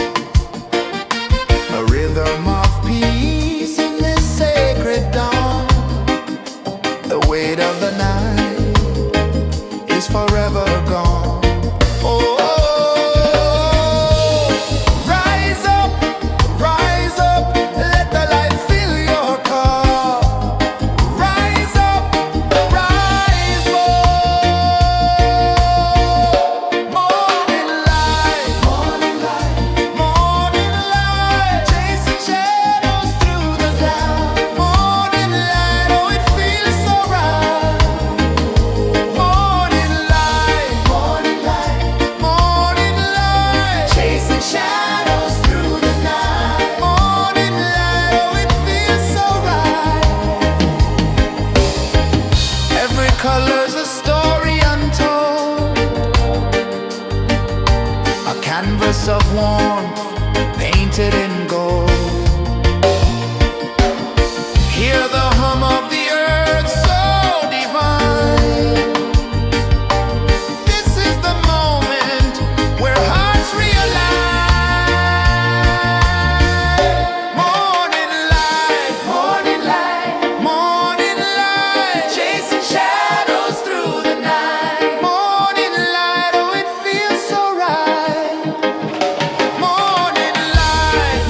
A rhythm of peace in this sacred dawn. The weight of the night is forever gone. Oh, rise up, let the light fill your cup. Rise up, rise up. Morning light, morning light, morning light, chasing shadows through the cloud. Morning light, oh it feels so right. Morning light, morning light, morning light, chasing shadows through the night. Morning light, oh it feels so right. Every color's a story untold, a canvas of warmth painted in gold. Hear the hum of the earth so divine. This is the moment where hearts realign. Morning light, morning light, morning light, chasing shadows through the night. Morning light, oh it feels so right. Morning light,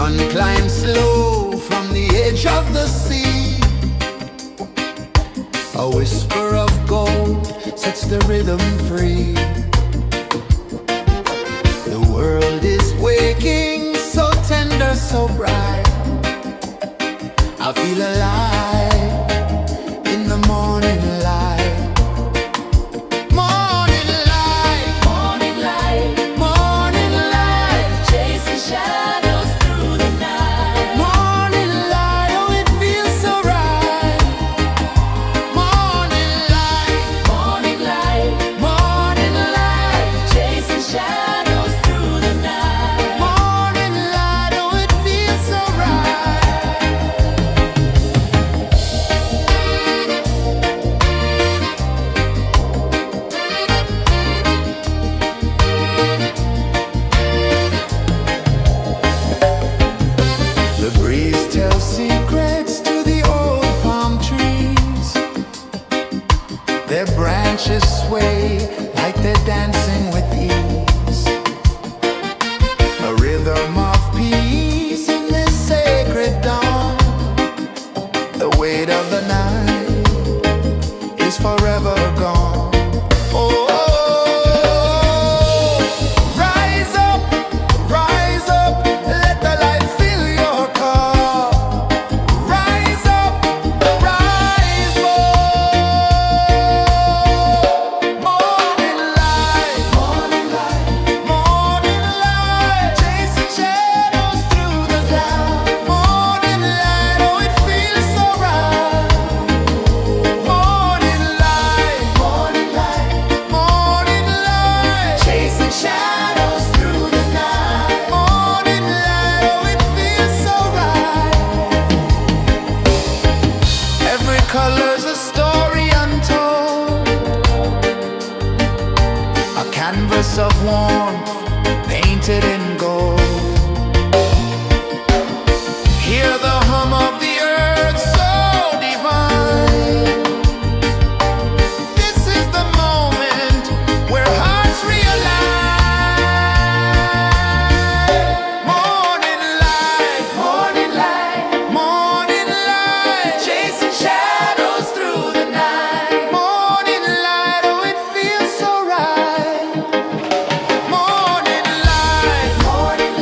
sun climbs slow from the edge of the sea. A whisper of gold sets the rhythm free. The world is waking, so tender, so bright. I feel alive in the morning light. Morning light, Morning light, morning light, chasing shadows through the night. morning light, oh it feels so right. Morning light, Morning light, morning light, chasing shadows through the night. morning light, oh it feels so right. The breeze tells secrets to the old palm trees. Their branches sway like they're dancing with ease. A rhythm of peace in this sacred dawn. The weight of the night is forever gone. Oh, rise up, let the light fill your cup. Rise up, rise up. Morning light, morning light, morning light, chasing shadows through the cloud. Morning light, oh it feels so right. Morning light, morning light, morning light, chasing shadows through the night. Morning light, oh it feels so right. Every color's a story untold, a canvas of warmth painted in gold. Hear the hum of the earth so divine. This is the moment where hearts realign. Morning light, morning light, morning light, chasing shadows through the night. Morning light, oh it feels so right. Morning light, morning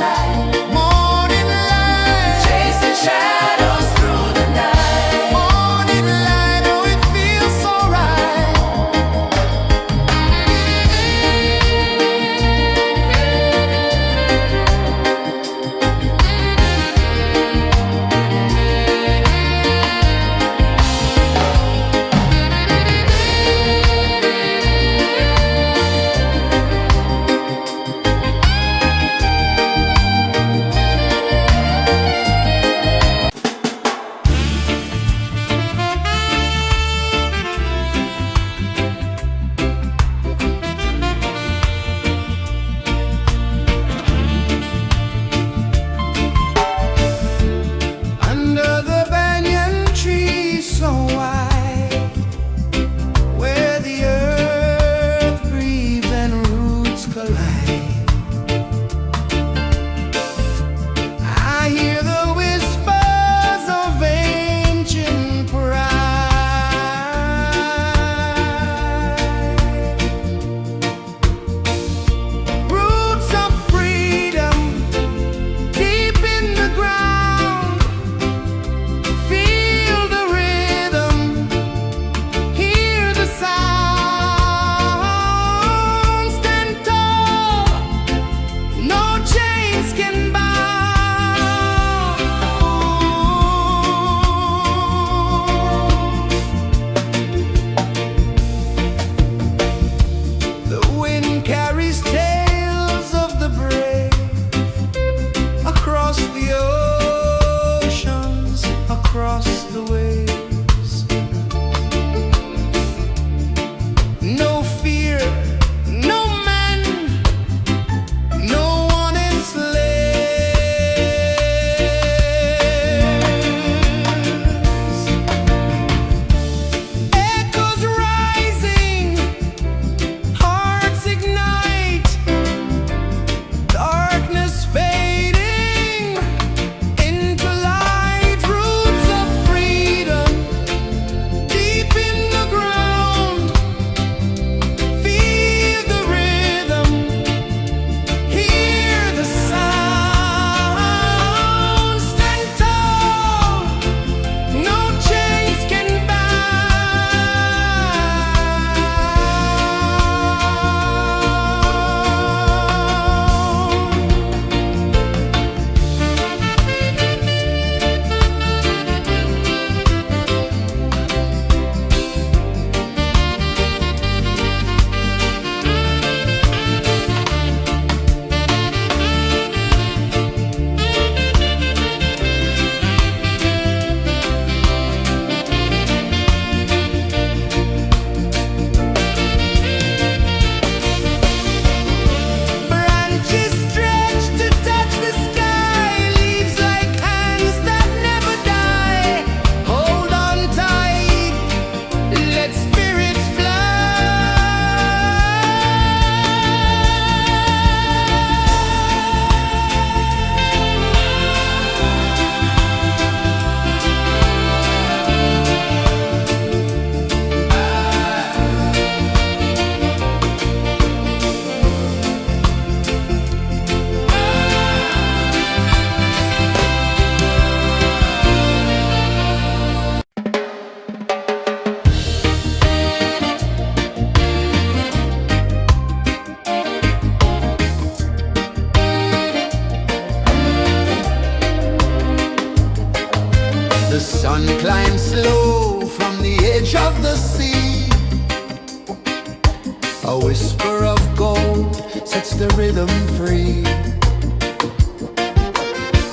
whisper of gold sets the rhythm free.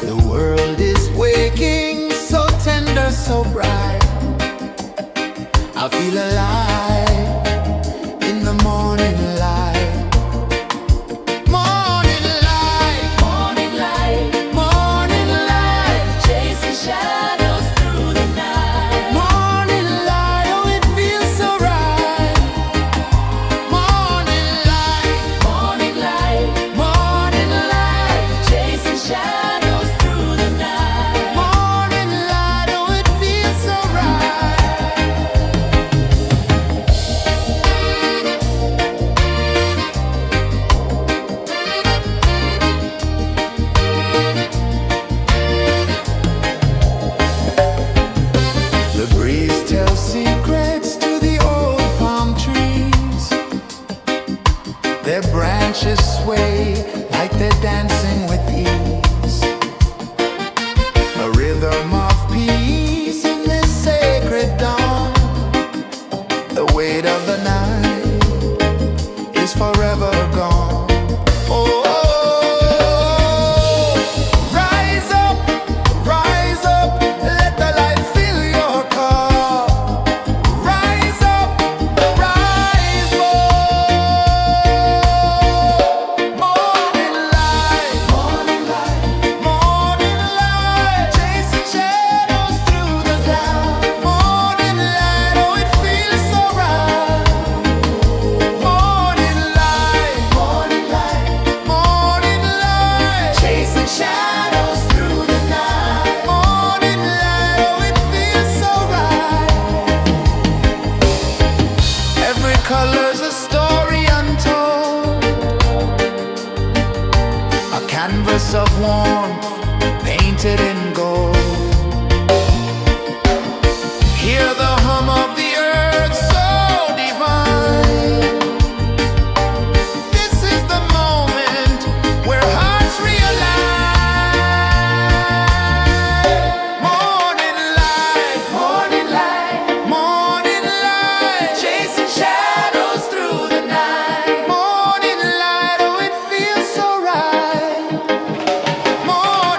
The world is waking, so tender, so bright. I feel alive in the morning light. Morning light, Morning light, morning light, chasing shadows through the night. morning light, oh it feels so right. Morning light, Morning light, morning light, chasing shadows through the night. morning light, oh it feels so right. The breeze tells secrets to the old palm trees. Their branches sway like they're dancing with ease. A rhythm of peace in this sacred dawn. The weight of the night is forever gone. Oh, rise up, let the light fill your cup. Rise up, rise up. Morning light, morning light, morning light, chasing shadows through the cloud. Morning light, oh it feels so right. Morning light, morning light, morning light, chasing shadows through the night. Morning light, oh it feels so right. Every color's a story untold, a canvas of warmth painted in gold. Hear the hum of the earth so divine. This is the moment where hearts realign. Morning light, morning light, morning light, chasing shadows through the night. Morning light, oh it feels so right. Morning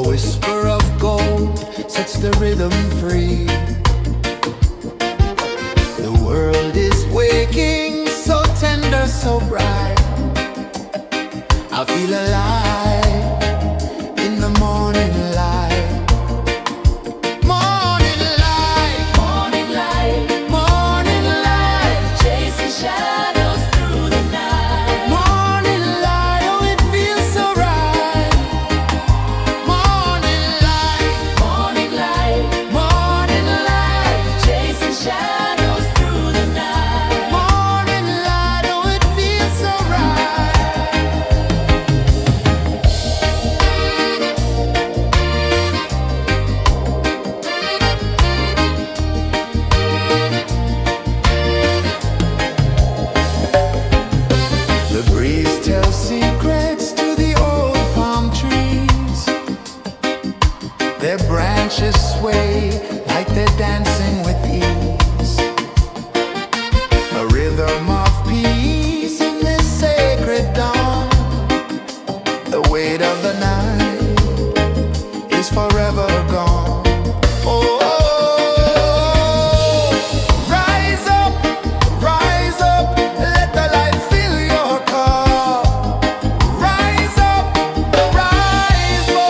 whisper of gold sets the rhythm free. The world is waking, so tender, so bright. I feel alive in the morning light. Morning light, Morning light, morning light, chasing shadows through the night. morning light, oh it feels so right. Morning light, Morning light, morning light, chasing shadows through the night. morning light, oh it feels so right. The breeze tells secrets to the old palm trees. Their branches sway like they're dancing with ease. A rhythm of peace in this sacred dawn. The weight of the night is forever gone. Oh, rise up, let the light fill your cup. Rise up, rise up.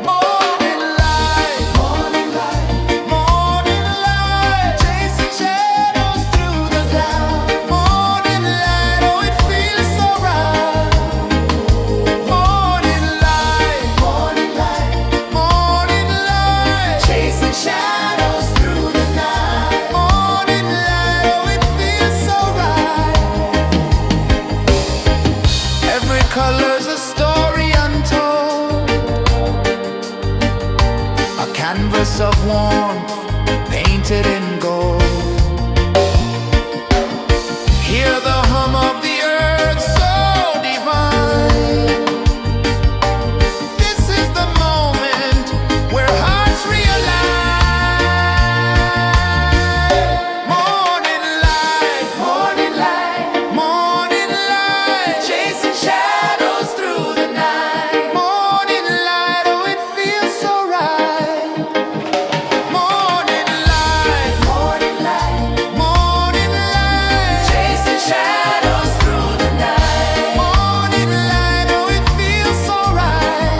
Morning light, morning light, morning light, chasing shadows through the cloud. Morning light, oh it feels so right. Morning light, morning light, morning light, chasing shadows through the night. Morning light, oh it feels so right. Every color's a story untold, a canvas of warmth painted in gold. Hear the hum of the earth so divine. This is the moment where hearts realign. Morning light, morning light, morning light, chasing shadows through the night. Morning light, oh it feels so right. Morning light, morning light, morning light, chasing shadows through the night. Morning light, oh it feels so right.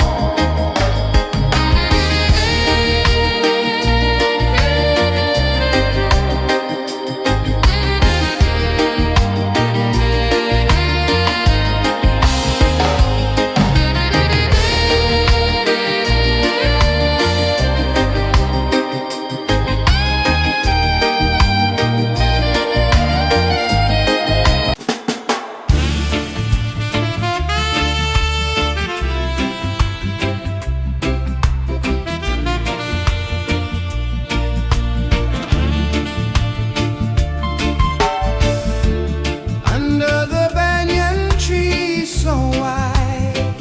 Under the banyan tree so wide,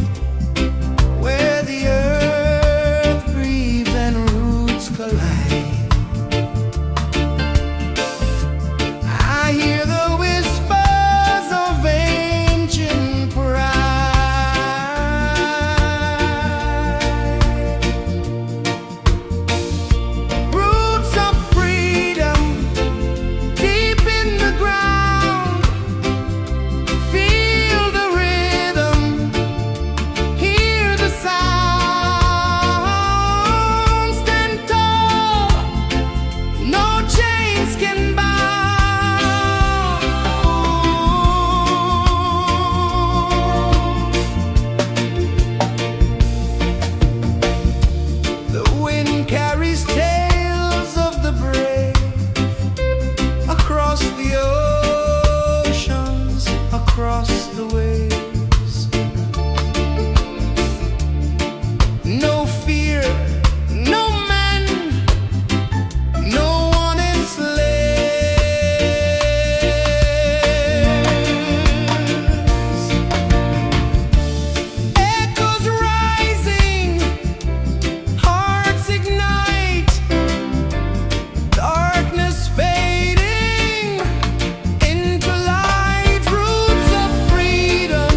where the earth breathes and roots collide, I hear the whispers of ancient pride. Roots of freedom deep in the ground. Feel the rhythm, hear the sound. Stand tall, no chains can bound. The wind carries tales of the brave across the oceans, across the waves. No fear, no man, no one enslaves. Echoes rising, hearts ignite, darkness fading into light. Roots of freedom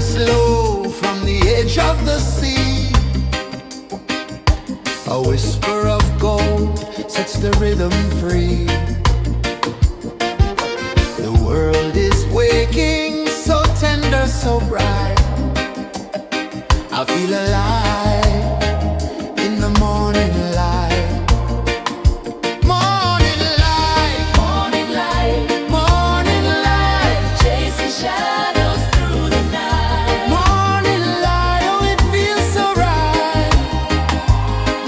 slow from the edge of the sea. A whisper of gold sets the rhythm free. The world is waking, so tender, so bright. I feel alive in the morning light. Morning light, Morning light, morning light, chasing shadows through the night. morning light, oh it feels so right.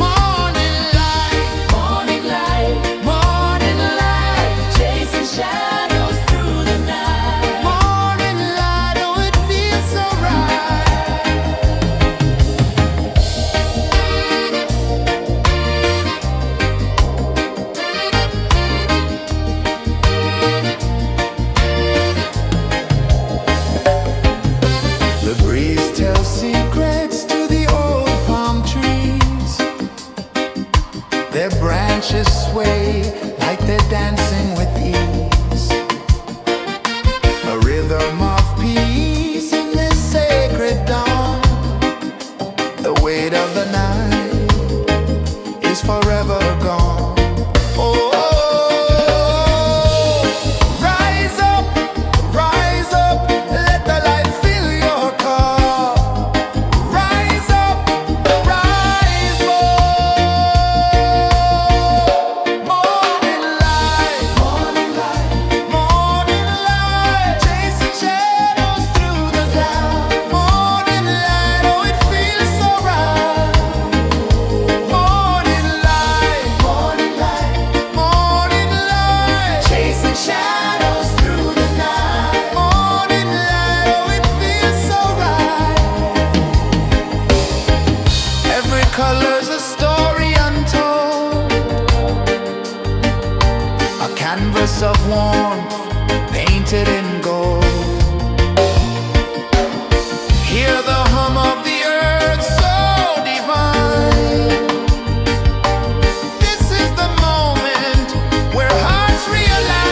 Morning light, Morning light, morning light, chasing shadows through the night. morning light, oh it feels so right. The breeze tells secrets to the old palm trees. Their branches sway like they're dancing with ease. A rhythm of peace in this sacred dawn. The weight of the night is forever gone. Oh, rise up, let the light fill your cup. Rise up, rise up. Morning light, morning light, morning light, chasing shadows through the cloud. Morning light, oh it feels so right. Morning light, morning light, morning light, chasing shadows through the night. Morning light, oh it feels so right. Every color's a story untold, a canvas of warmth painted in gold. Hear the hum of the earth so divine. This is the moment where hearts realign.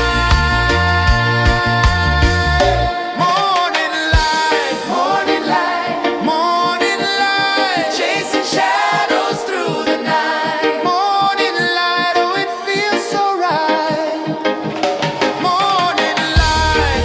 Morning light, morning light, morning light, chasing shadows through the night. Morning light, oh it feels so right. Morning light,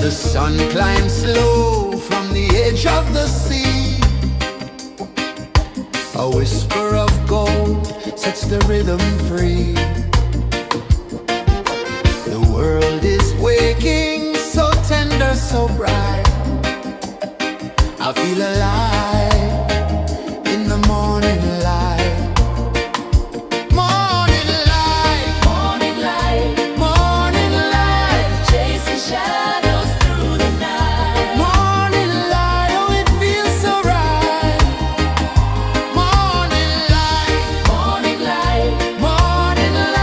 The sun climbs slow from the edge of the sea. A whisper of gold sets the rhythm free. The world is waking, so tender, so bright. I feel alive in the morning light. Morning light, Morning light, morning light, chasing shadows through the night. morning light, oh it feels so right. Morning light, Morning light, morning light.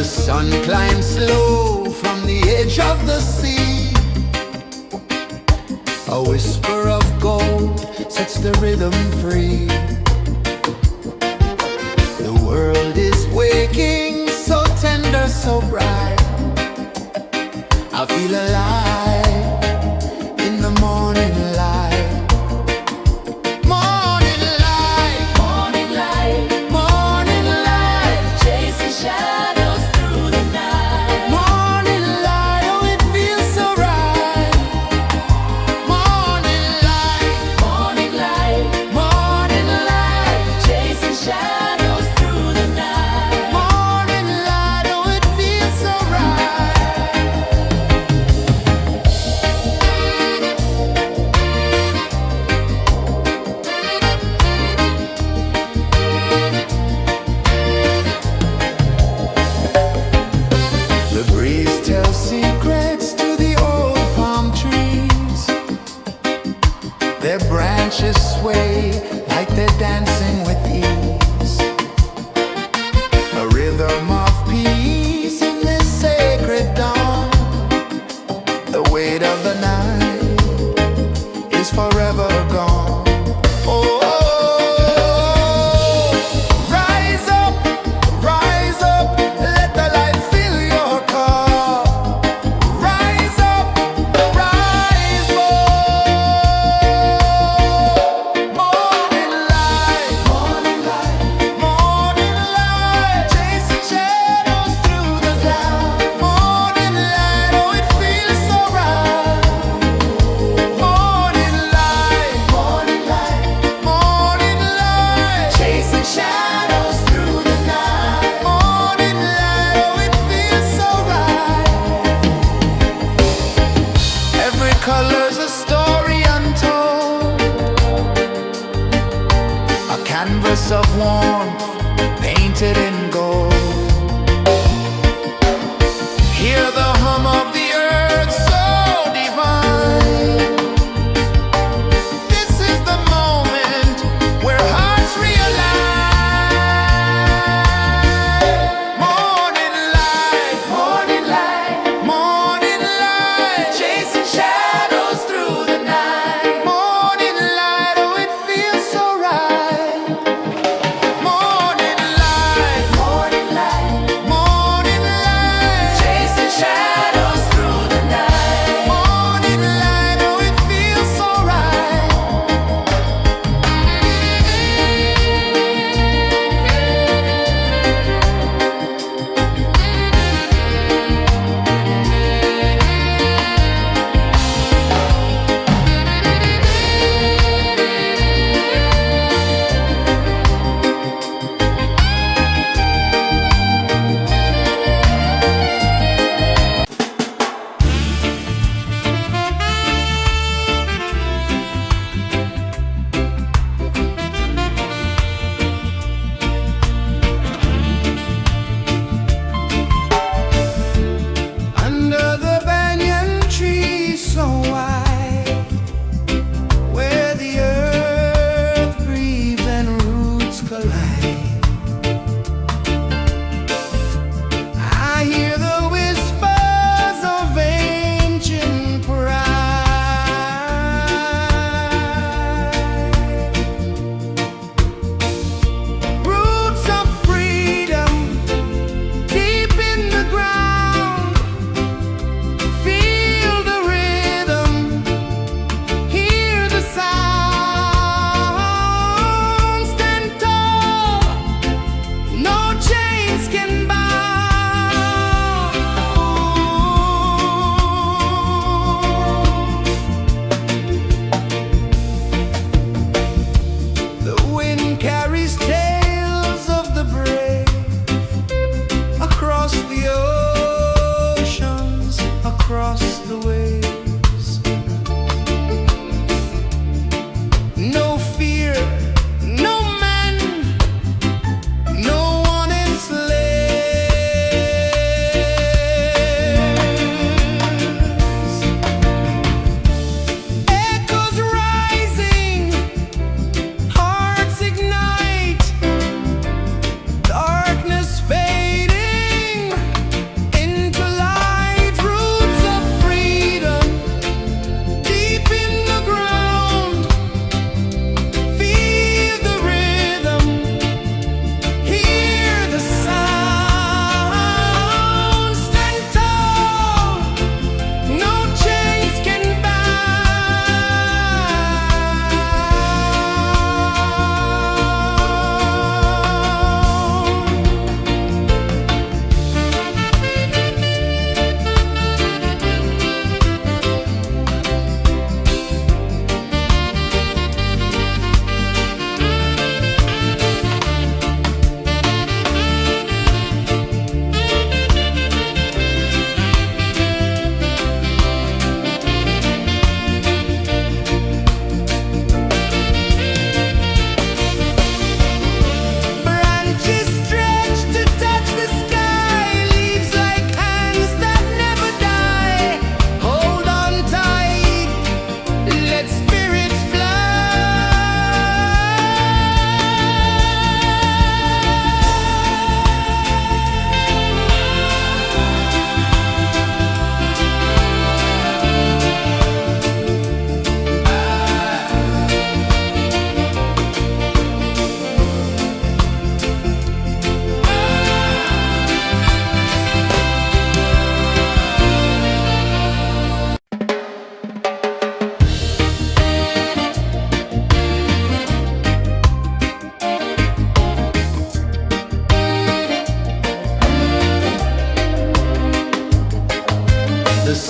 sun climbs slow from the edge of the sea. A whisper of gold sets the rhythm free. The world is waking, so tender, so bright. I feel alive in the morning light. Morning light, Morning light, morning light, chasing shadows through the night. morning light, oh it feels so right. Morning light, Morning light, morning light, chasing shadows through the night. morning light, oh it feels so right. The breeze tells secrets to the old palm trees. Their branches sway like they're dancing with ease. A rhythm of peace in this sacred dawn. The weight of the night is forever gone. Oh, rise up, let the light fill your cup. Rise up, rise more. Morning light, morning light, morning light, chasing shadows through the cloud. Morning light, oh it feels so right. Morning light, morning light, morning light, chasing shadows through the night. Morning light, oh it feels so right. Every color's a story untold, a canvas of warmth painted in gold. Hear the hum of the earth so divine. This is the moment where hearts realign. Morning light, morning light, morning light, chasing shadows through the night. Morning light, oh it feels so right. Morning light,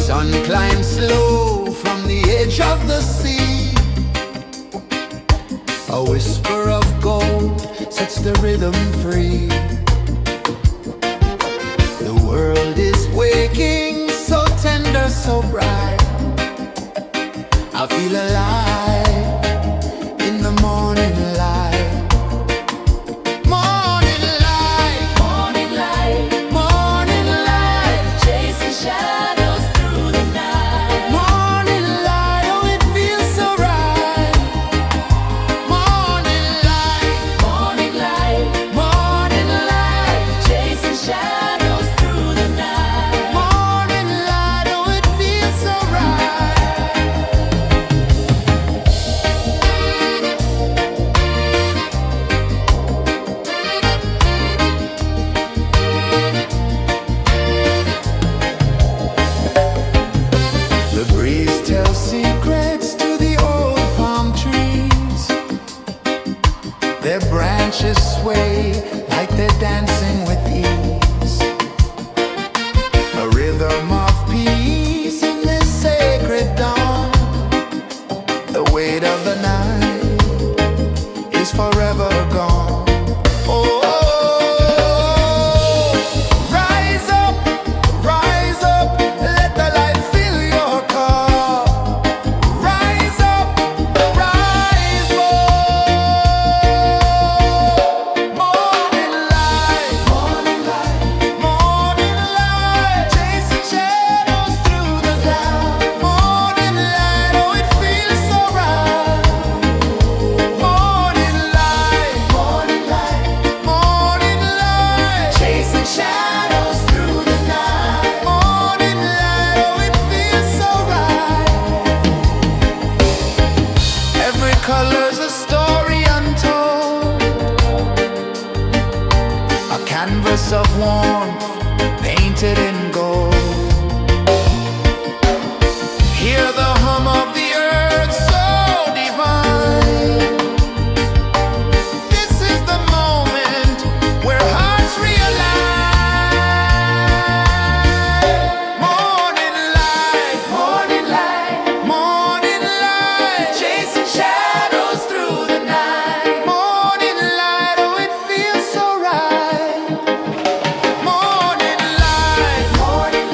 Sun climbs slow from the edge of the sea. A whisper of gold sets the rhythm free. The world is waking, so tender, so bright. I feel alive in the morning light. Morning light, Morning light, morning light, chasing shadows through the night. morning light, oh it feels so right. Morning light, Morning light, morning light, chasing shadows through the night. morning light, oh it feels so right. The breeze tells secrets to the old palm trees. Their branches sway like they're dancing with ease. A rhythm of peace in this sacred dawn. The weight of the night is forever gone. Oh, rise up, let the light fill your cup. Rise up, rise up. Morning light, morning light, morning light, chasing shadows through the cloud. Morning light, oh it feels so right. Morning light, morning light, morning light, chasing shadows through the night. Morning light, oh it feels so right. Every color's a story untold, a canvas of warmth painted in gold. Hear the hum of the earth so divine. This is the moment where hearts realign. Morning light, morning light, morning light, chasing shadows through the night. Morning light, oh it feels so right. Morning light, morning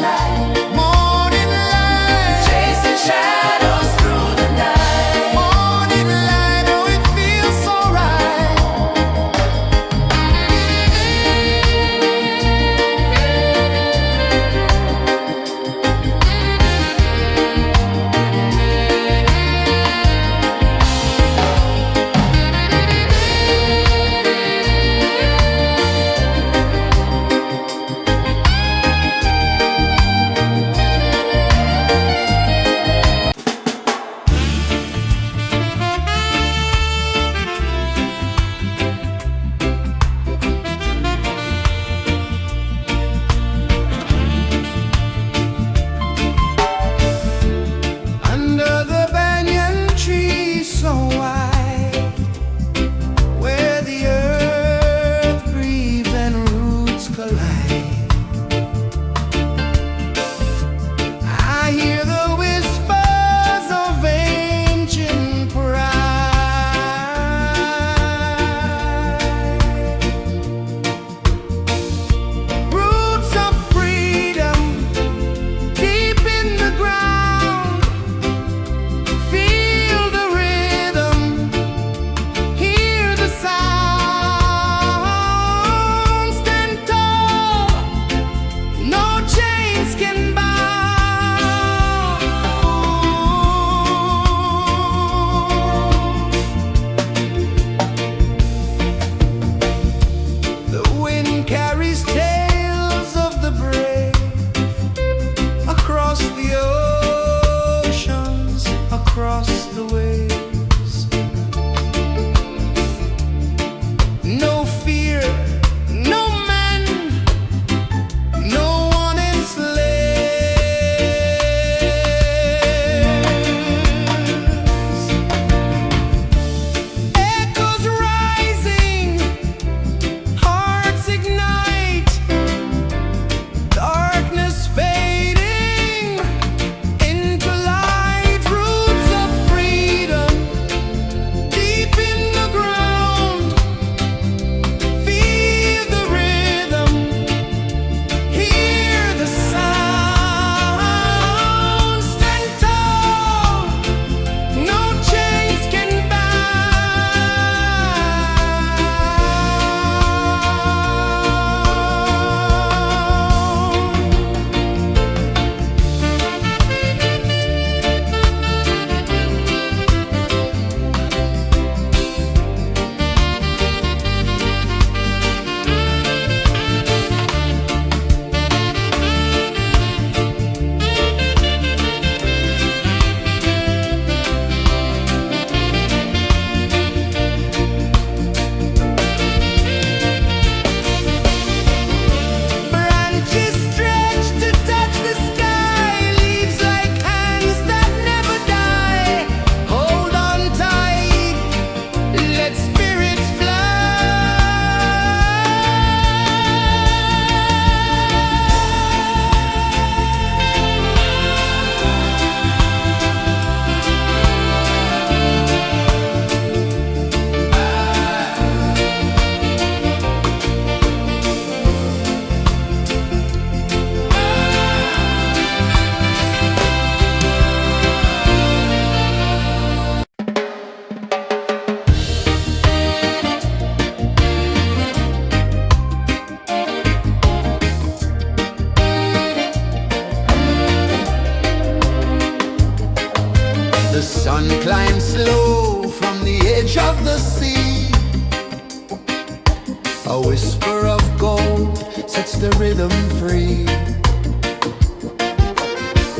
whisper of gold sets the rhythm free.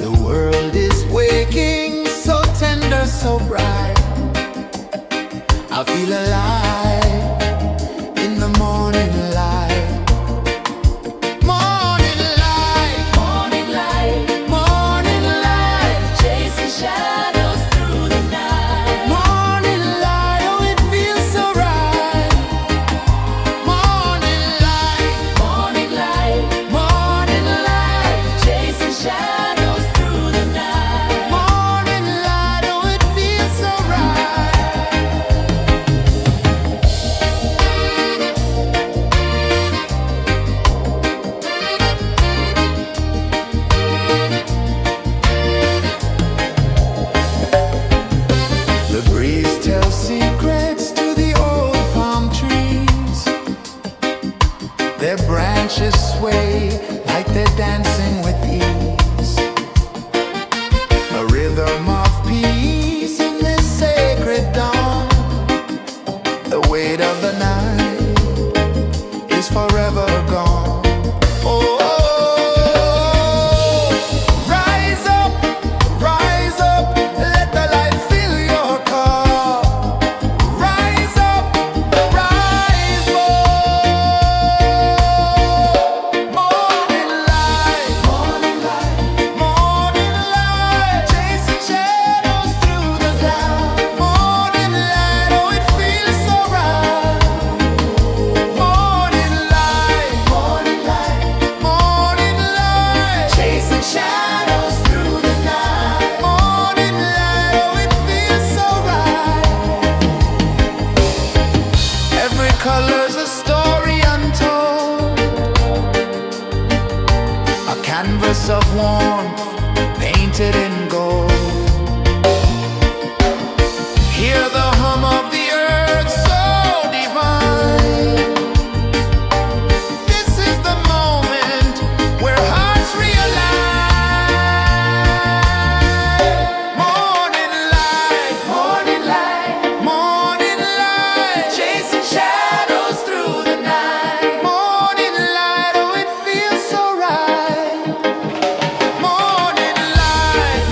The world is waking, so tender, so bright. I feel alive in the morning light. Morning light, Morning light, morning light, chasing shadows through the night. morning light. Oh, it feels so right. Morning light, Morning light, morning light, chasing shadows through the night. morning light. Oh, it feels so right. The breeze tells secrets to the old palm trees. Their branches sway like they're dancing with ease. A rhythm of peace in this sacred dawn. The weight of the night is forever gone. Oh, rise up, let the light fill your cup. Rise up, rise up. Morning light, morning light, chasing shadows through the cloud. Morning light, oh, it feels so right. Morning light, chasing shadows through the night. Morning light, oh, it feels so right. Every color's a story untold, a canvas of warmth painted in gold. Hear the hum of the earth so divine. This is the moment where hearts realign. Morning light, morning light, chasing shadows through the night. Morning light, oh, it feels so right. Morning light,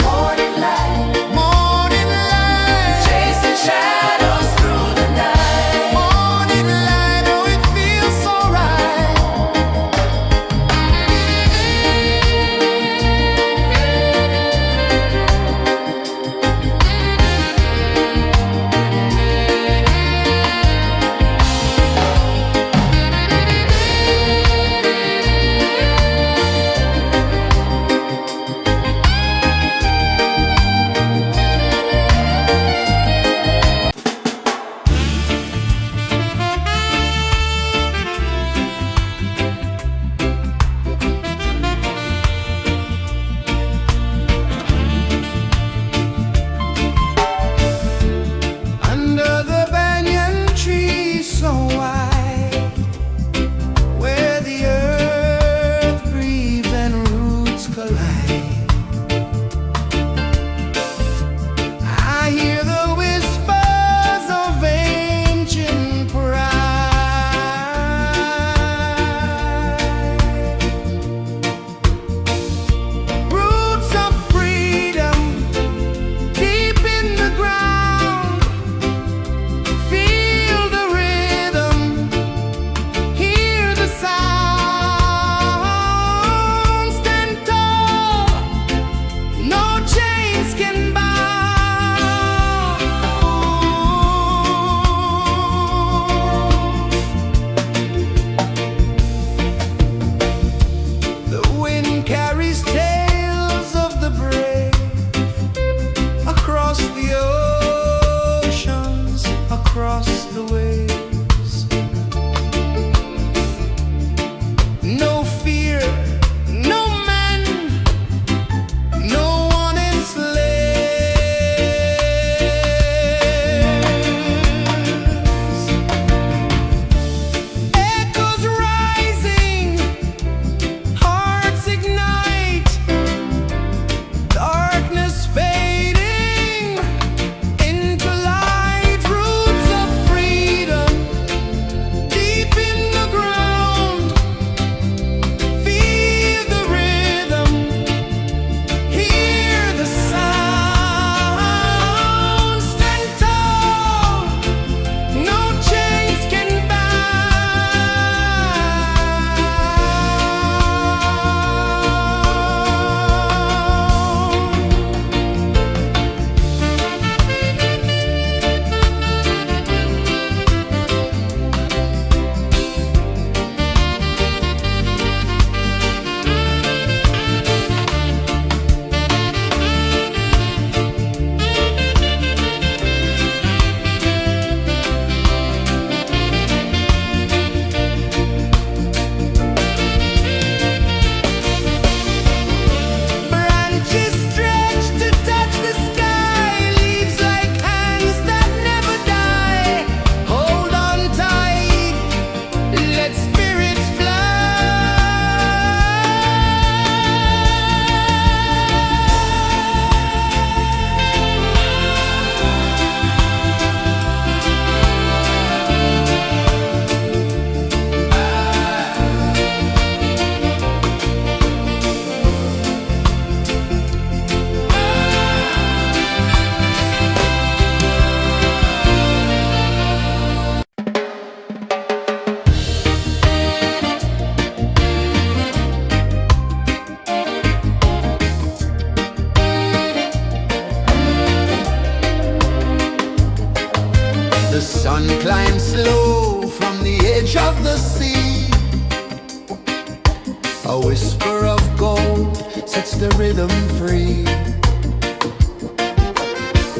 the rhythm free.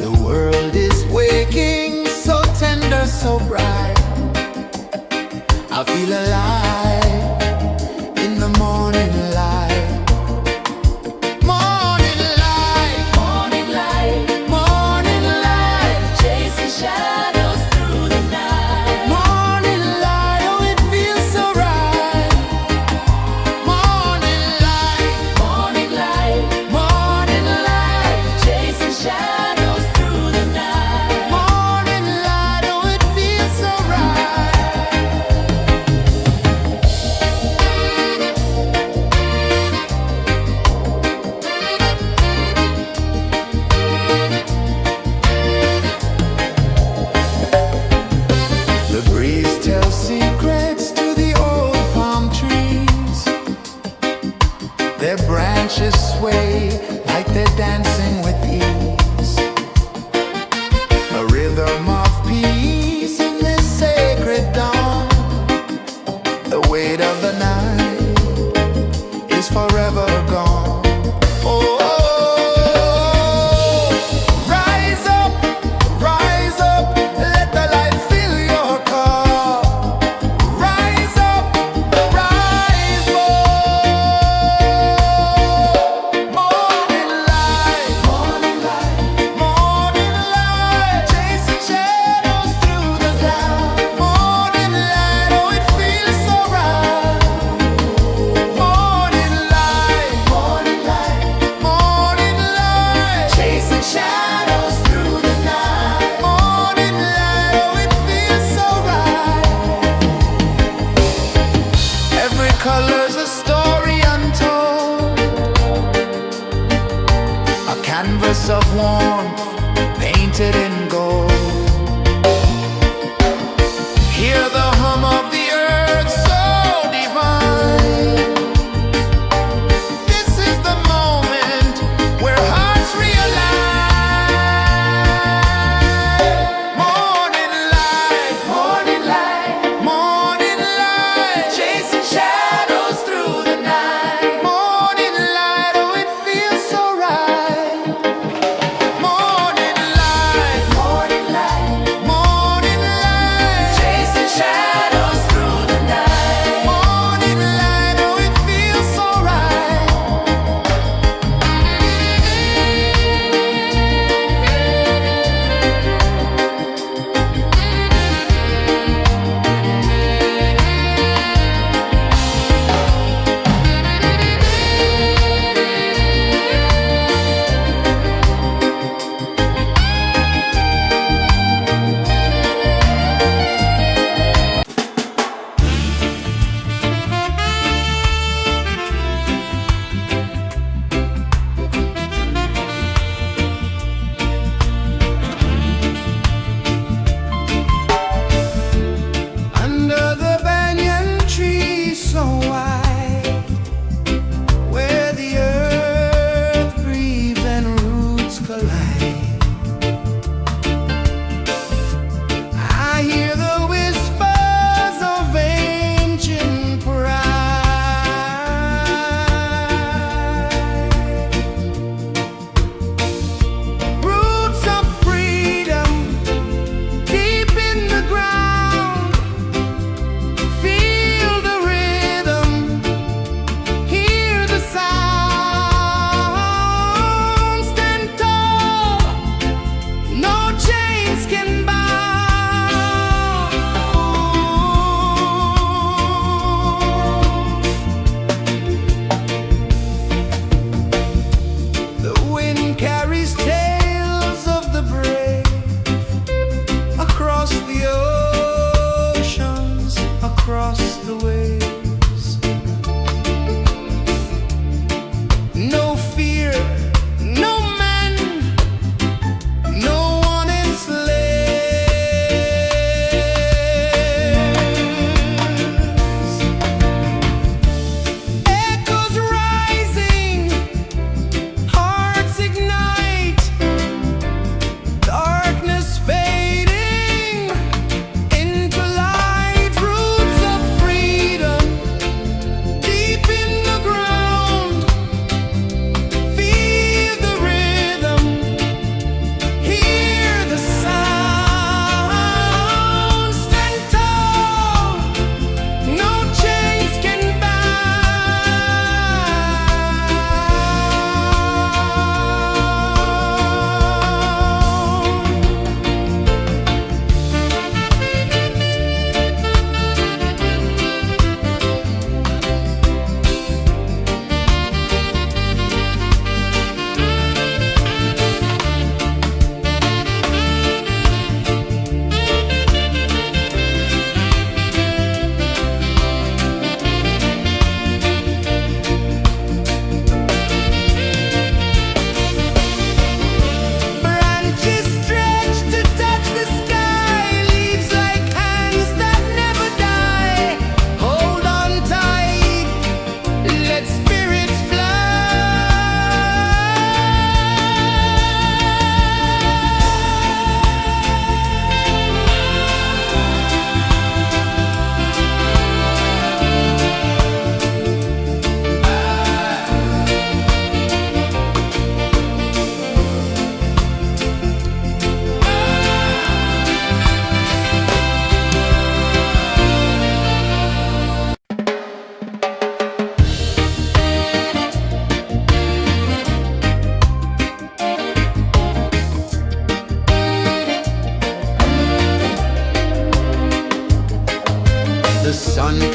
The world is waking, so tender, so bright. I feel alive in the morning light. Morning light, Morning light, morning light, chasing shadows through the night. morning light. Oh, it feels so right. Morning light, Morning light, morning light, chasing shadows through the night. morning light. Oh, it feels so right. The breeze tells secrets to the old palm trees. Their branches sway like they're dancing with ease. A rhythm of peace in this sacred dawn. The weight of the night is forever gone. Oh, rise up, let the light fill your cup. Rise up, rise up. Morning light, morning light, chasing shadows through the cloud. Morning light, oh, it feels so right. Morning light, morning light, chasing shadows through the night. Morning light, oh, it feels so right. Every color's a story untold, a canvas of warmth painted in gold. Hear the hum of the earth so divine. This is the moment where hearts realign. Morning light, morning light, chasing shadows through the night. Morning light, oh, it feels so right. Morning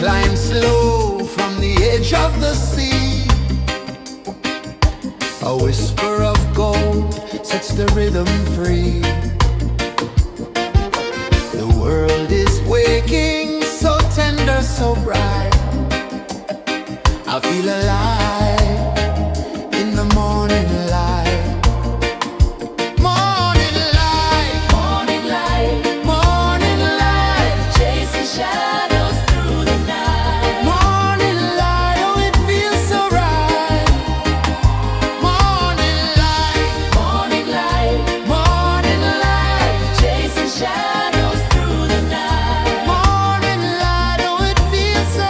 climb slow from the edge of the sea. A whisper of gold sets the rhythm free. The world is waking, so tender, so bright. I feel alive in the morning light. Morning light, Morning light, morning light, chasing shadows through the night. morning light, oh it feels so right. Morning light, Morning light, morning light, chasing shadows through the night. morning light, oh it feels so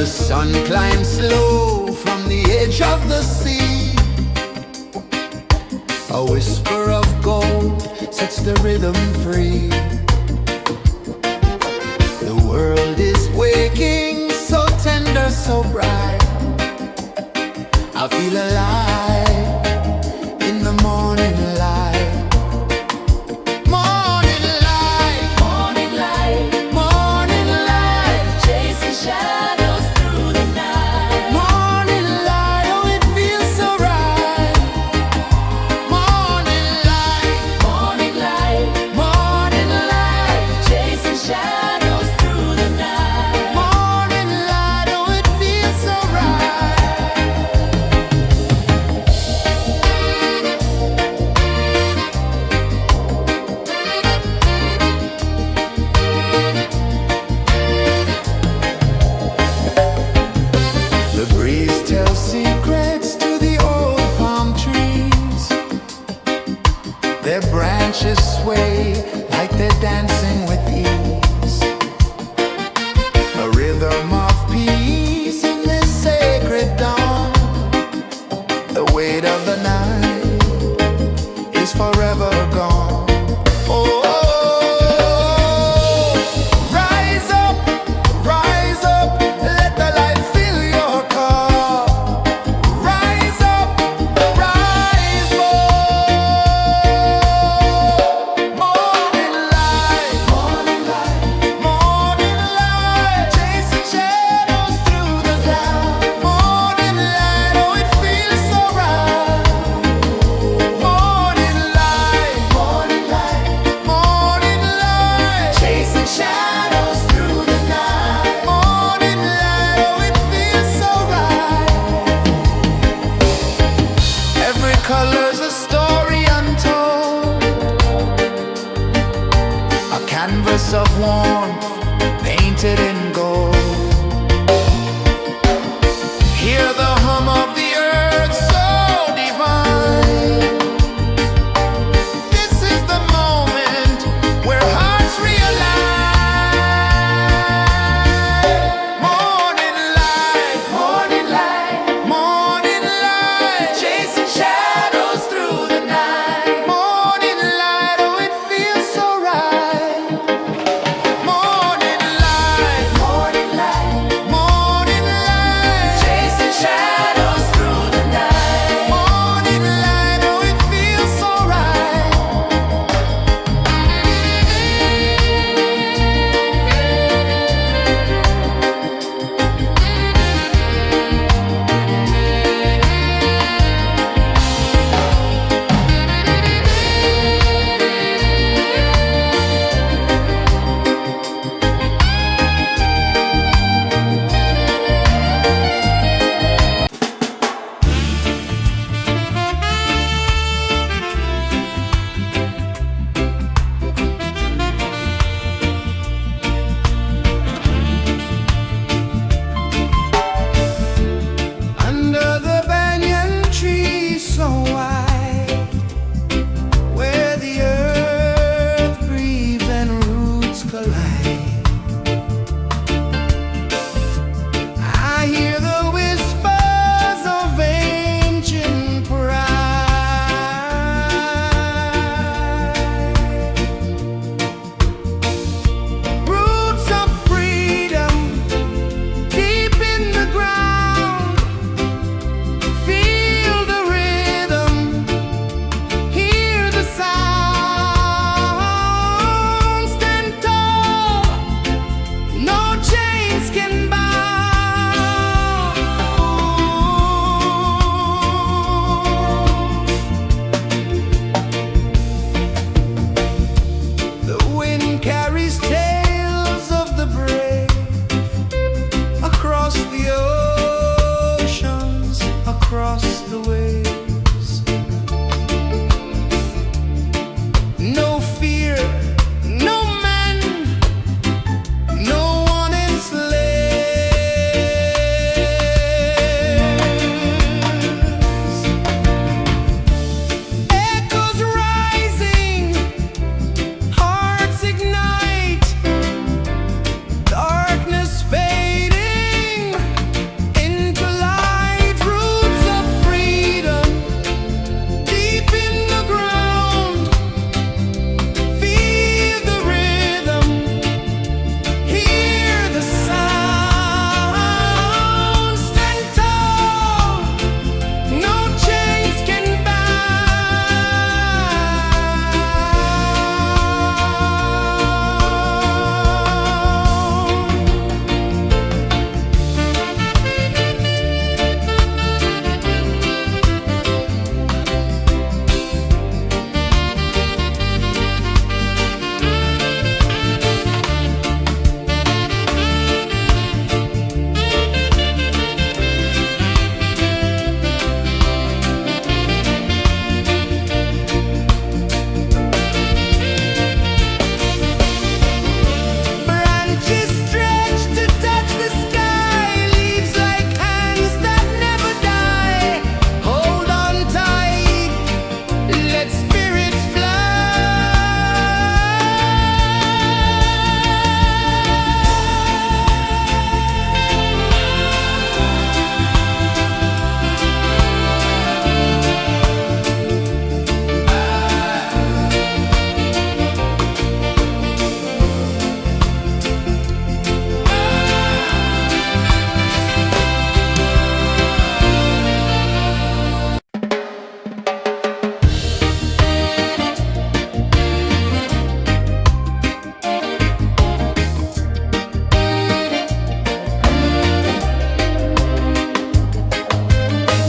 The sun climbs slow from the edge of the sea. A whisper of gold sets the rhythm free. The world is waking, so tender, so bright. I feel alive in the morning light. Morning light, Morning light, morning light, chasing shadows through the night. morning light, oh it feels so right. Morning light, Morning light, morning light, chasing shadows through the night. morning light, oh it feels so right. The breeze tells secrets to the old palm trees. Their branches sway like they're dancing with ease. A rhythm of peace in this sacred dawn. The weight of the night is forever gone. Oh, rise up, let the light fill your car. Rise up, rise up. Morning light, morning light, morning light, chasing shadows through the cloud. Morning light, oh it feels so right. Morning light, morning light, morning light, chasing shadows through the night. Morning light, oh it feels so right. Every color's a story untold, a canvas of warmth painted in gold. Hear the hum of the earth so divine. This is the moment where hearts realign. Morning light, morning light, morning light, chasing shadows through the night. Morning light, oh it feels so right. Morning light,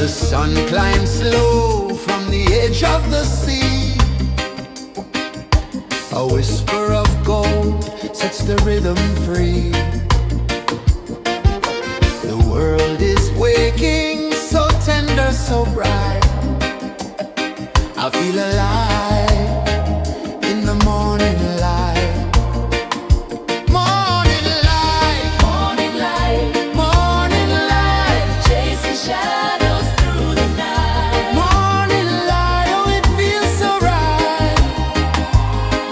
The sun climbs slow from the edge of the sea. A whisper of gold sets the rhythm free. The world is waking, so tender, so bright. I feel alive in the morning light. Morning light, Morning light, morning light, chasing shadows through the night. morning light, oh it feels so right.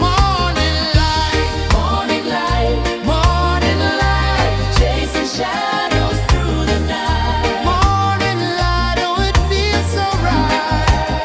Morning light, Morning light, morning light, chasing shadows through the night. morning light, oh it feels so right.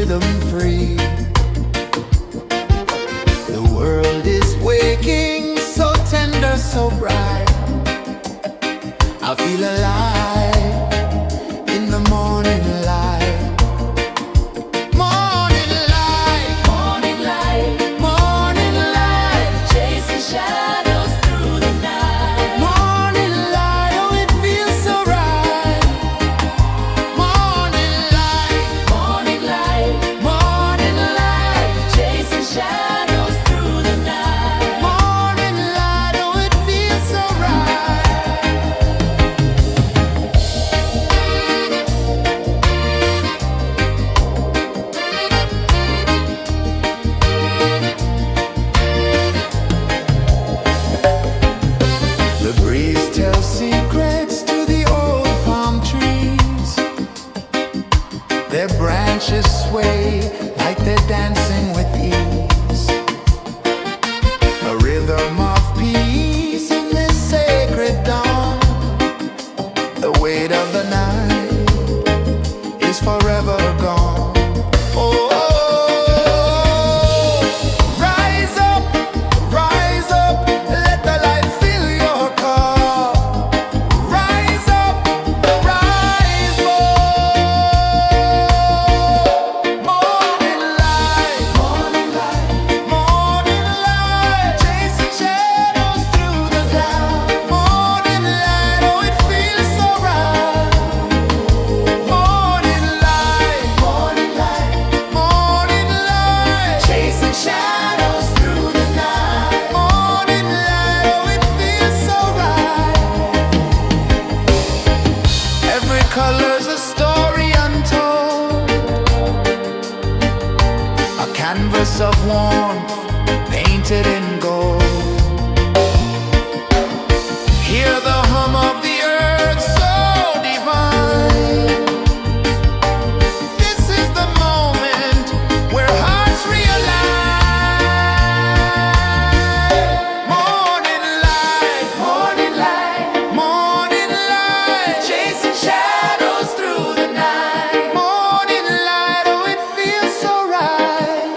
rhythm free. The world is waking, so tender, so bright. I feel alive in the morning light. Morning light, Morning light, morning light, chasing shadows through the night. morning light. Oh, it feels so right. Morning light, Morning light, morning light, chasing shadows through the night. morning light. Oh, it feels so right. The breeze tells secrets to the old palm trees. Their branches sway like they're dancing with ease. A rhythm of peace in this sacred dawn. The weight of the night is forever gone. Oh, rise up, let the light fill your car. Rise up, rise up. Morning light, morning light, morning light, chasing shadows through the cloud. Morning light, oh, it feels so right. Morning light, morning light, morning light, chasing shadows through the night. Morning light, oh, it feels so right. Every color's a story untold, a canvas of warmth painted in gold. Hear the hum of the earth so divine. This is the moment where hearts realign. Morning light, morning light, morning light, chasing shadows through the night. Morning light, oh, it feels so right.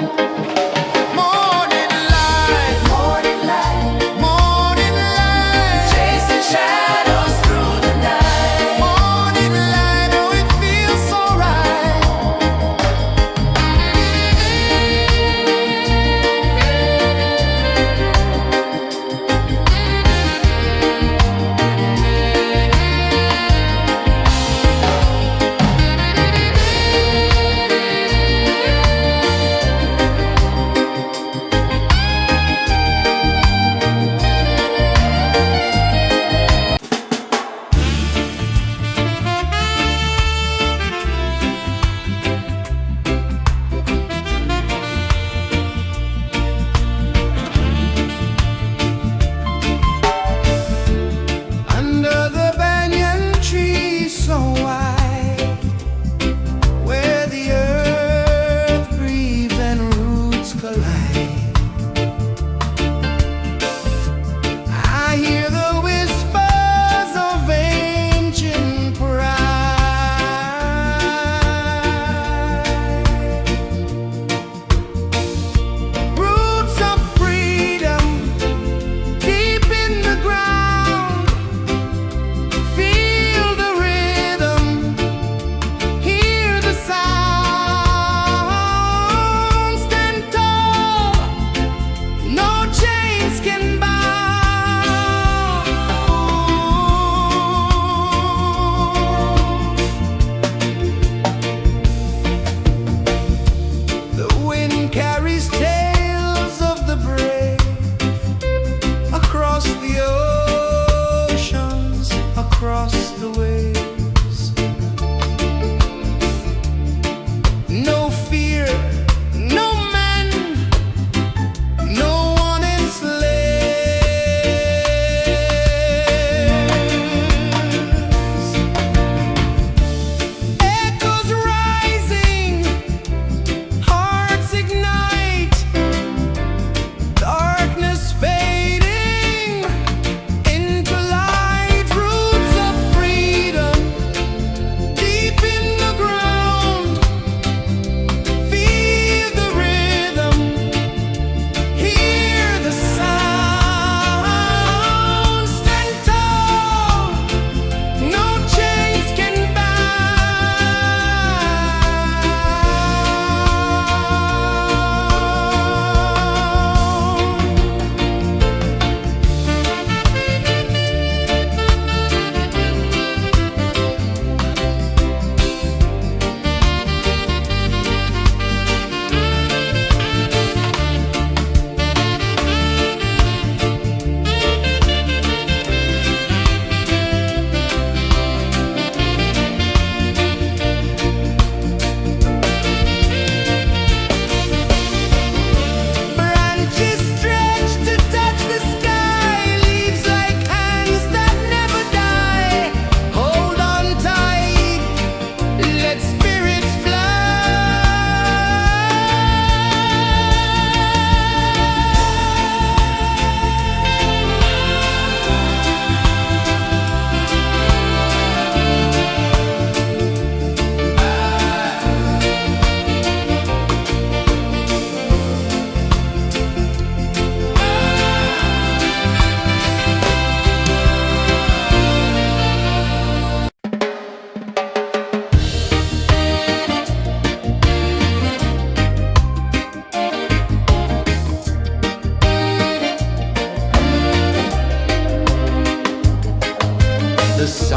Morning light, morning light, morning light, chasing shadows through the night. Morning light, oh, it feels so right. Under the banyan tree so wide, where the earth breathes and roots collide, I hear the whispers of ancient pride. Roots of freedom deep in the ground. Feel the rhythm, hear the sound. Stand tall, no chains can bound. The wind carries tales of the brave across the oceans, across the waves. No fear, no man, no one enslaves. Echoes rising, hearts ignite.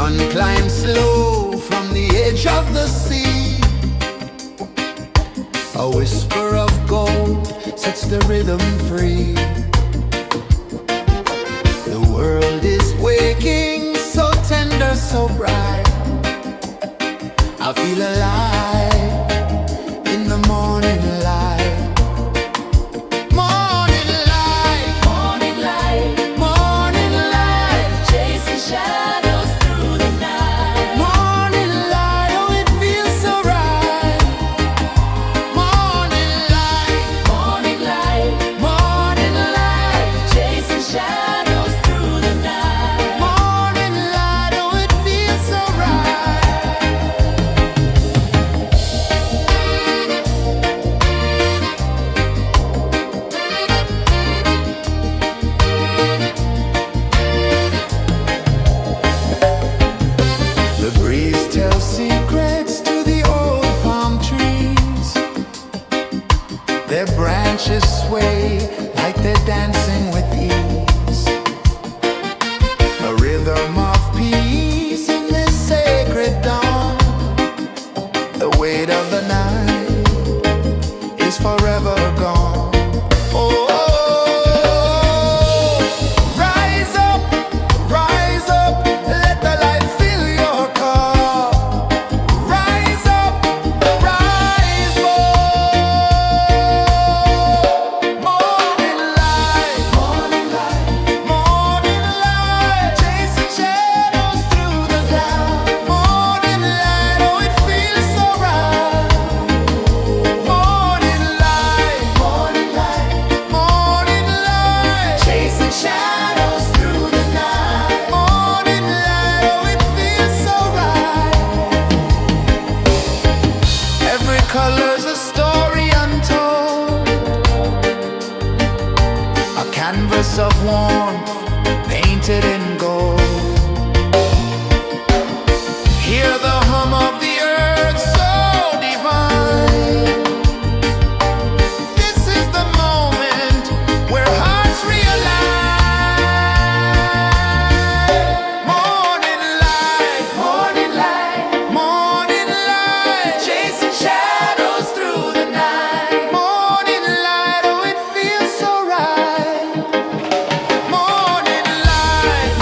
sun climbs slow from the edge of the sea. A whisper of gold sets the rhythm free. The world is waking, so tender, so bright. I feel alive in the morning light. Morning light, Morning light, morning light, chasing shadows through the night. morning light, oh it feels so right. Morning light, Morning light, morning light, chasing shadows through the night. morning light, oh it feels so right. The breeze tells secrets to the old palm trees. Their branches sway like they're dancing with ease. A rhythm of peace in this sacred dawn. The weight of the night is forever gone. Oh, rise up, let the light fill your cup. Rise up, rise up. Morning light, morning light, morning light, chasing shadows through the cloud. Morning light, oh it feels so right. Morning light, morning light, morning light, chasing shadows through the night. Morning light, oh it feels so right. Every color's a story untold, a canvas of warmth painted in gold. Hear the hum of the earth so divine. This is the moment where hearts realign. Morning light, morning light, morning light, chasing shadows through the night. Morning light, oh it feels so right. Morning light,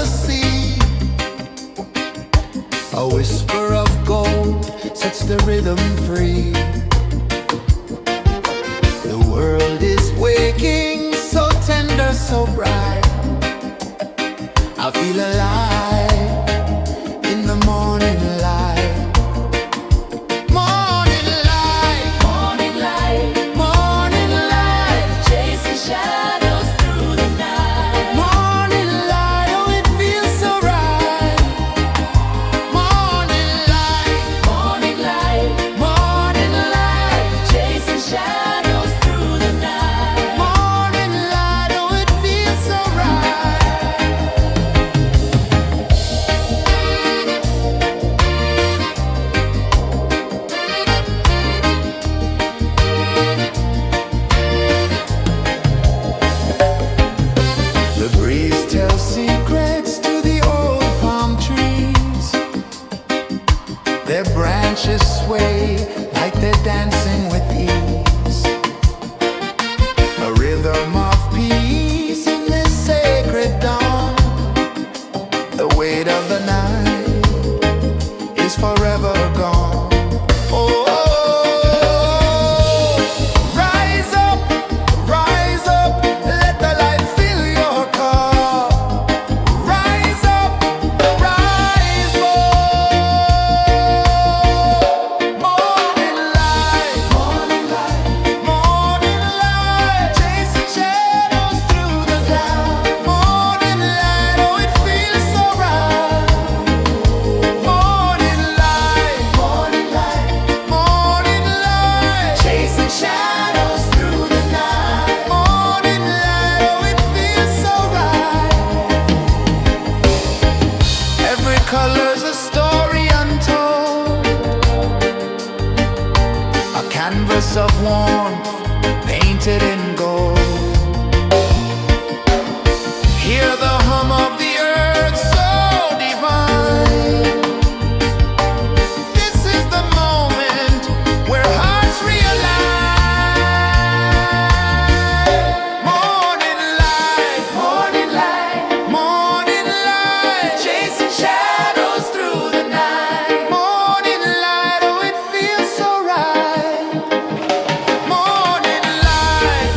the sea. A whisper of gold sets the rhythm free. The world is waking, so tender, so bright. I feel alive in the morning light. Morning light, Morning light, morning light, chasing shadows through the night. morning light, oh it feels so right. Morning light, Morning light, morning light, chasing shadows through the night. morning light, oh it feels so right. The breeze tells secrets to the old palm trees. Their branches sway like they're dancing with ease. A rhythm of peace in this sacred dawn. The weight of the night is forever gone. Oh, rise up, let the light fill your cup. Rise up, rise up. Morning light, morning light, morning light, chasing shadows through the cloud. Morning light, oh it feels so right. Morning light, morning light, morning light, chasing shadows through the night. Morning light, oh it feels so right. Every color's a story untold, a canvas of warmth painted in gold. Hear the hum of the earth so divine. This is the moment where hearts realign. Morning light, morning light, morning light, chasing shadows through the night. Morning light, oh it feels so right. Morning light,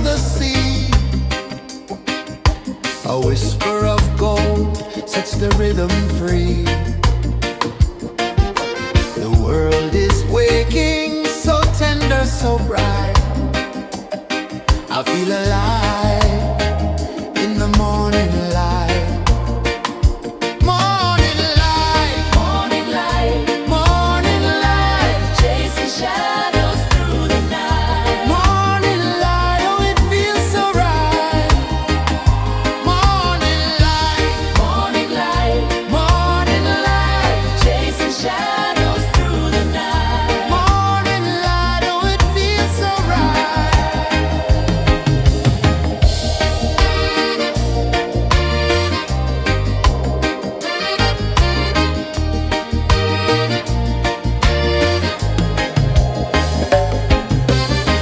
the sea. A whisper of gold sets the rhythm free. The world is waking, so tender, so bright. I feel alive in the morning light. Morning light, Morning light, morning light, chasing shadows through the night. morning light, oh it feels so right. Morning light, Morning light, morning light, chasing shadows through the night. morning light, oh it feels so right.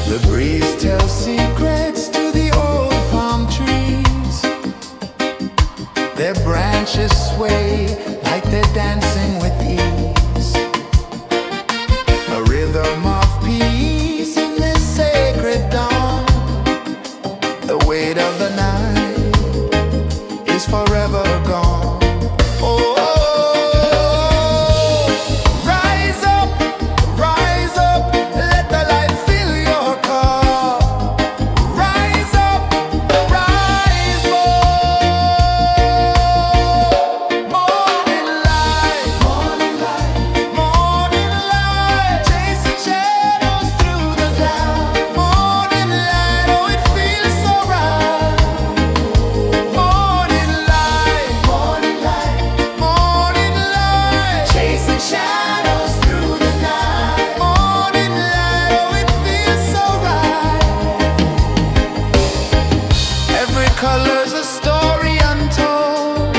The breeze tells secrets to the old palm trees. Their branches sway like they're dancing with ease. A rhythm of peace in this sacred dawn. The weight of the night is forever gone. Oh, rise up, let the light fill your cup. Rise up, rise more. Morning light, morning light, chasing shadows through the cloud. Morning light, oh it feels so right. Morning light, morning light, chasing shadows through the night. Morning light, oh it feels so right. Every color's a story untold,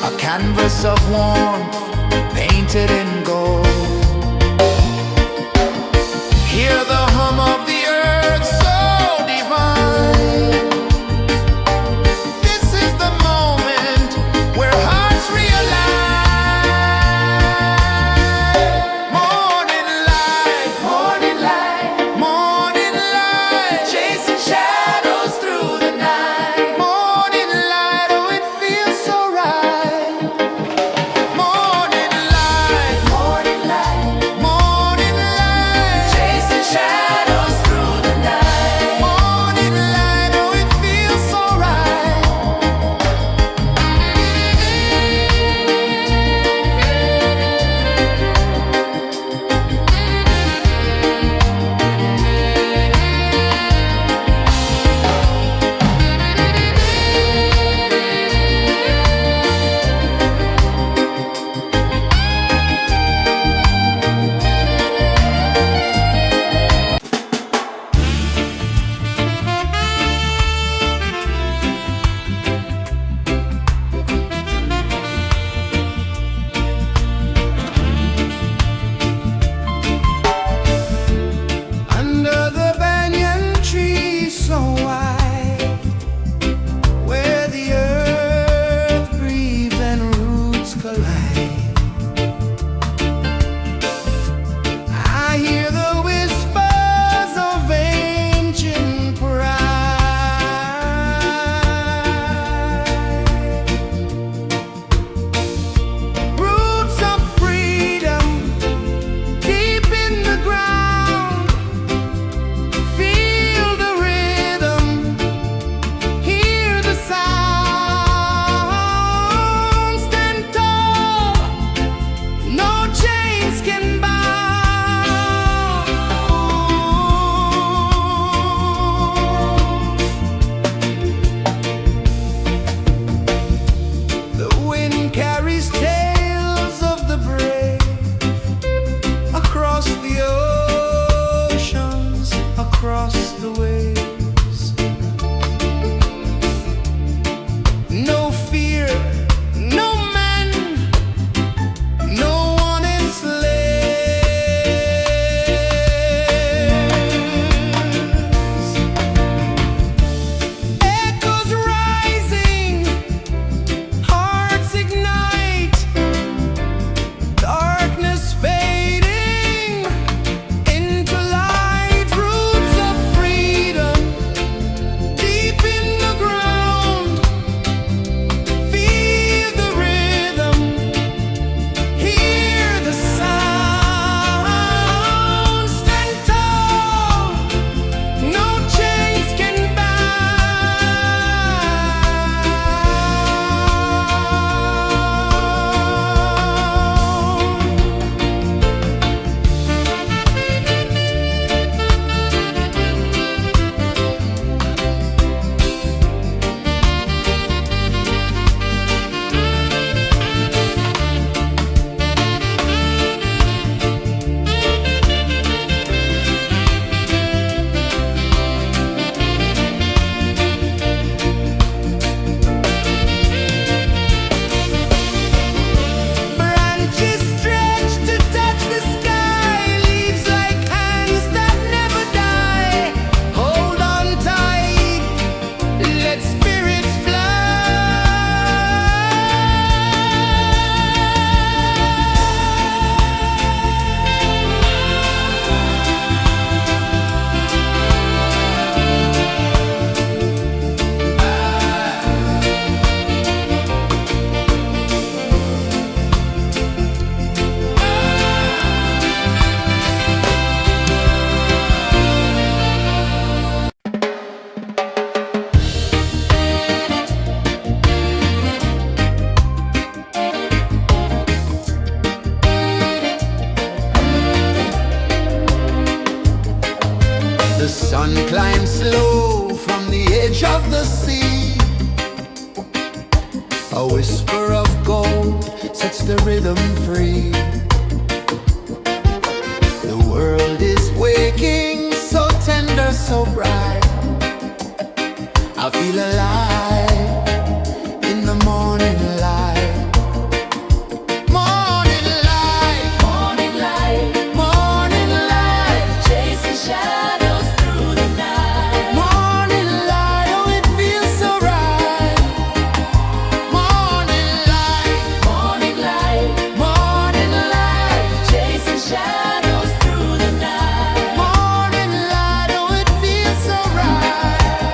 a canvas of warmth painted in gold. Hear the hum of the earth so divine. This is the moment where hearts realign. Morning light, morning light, chasing shadows through the night. Morning light, oh it feels so right. Morning The sun climbs slow from the edge of the sea. A whisper of gold sets the rhythm free. The world is waking, so tender, so bright. I feel alive in the morning light. Morning light, Morning light, morning light, chasing shadows through the night. morning light, oh it feels so right. Morning light, Morning light, morning light, chasing shadows through the night. morning light, oh it feels so right.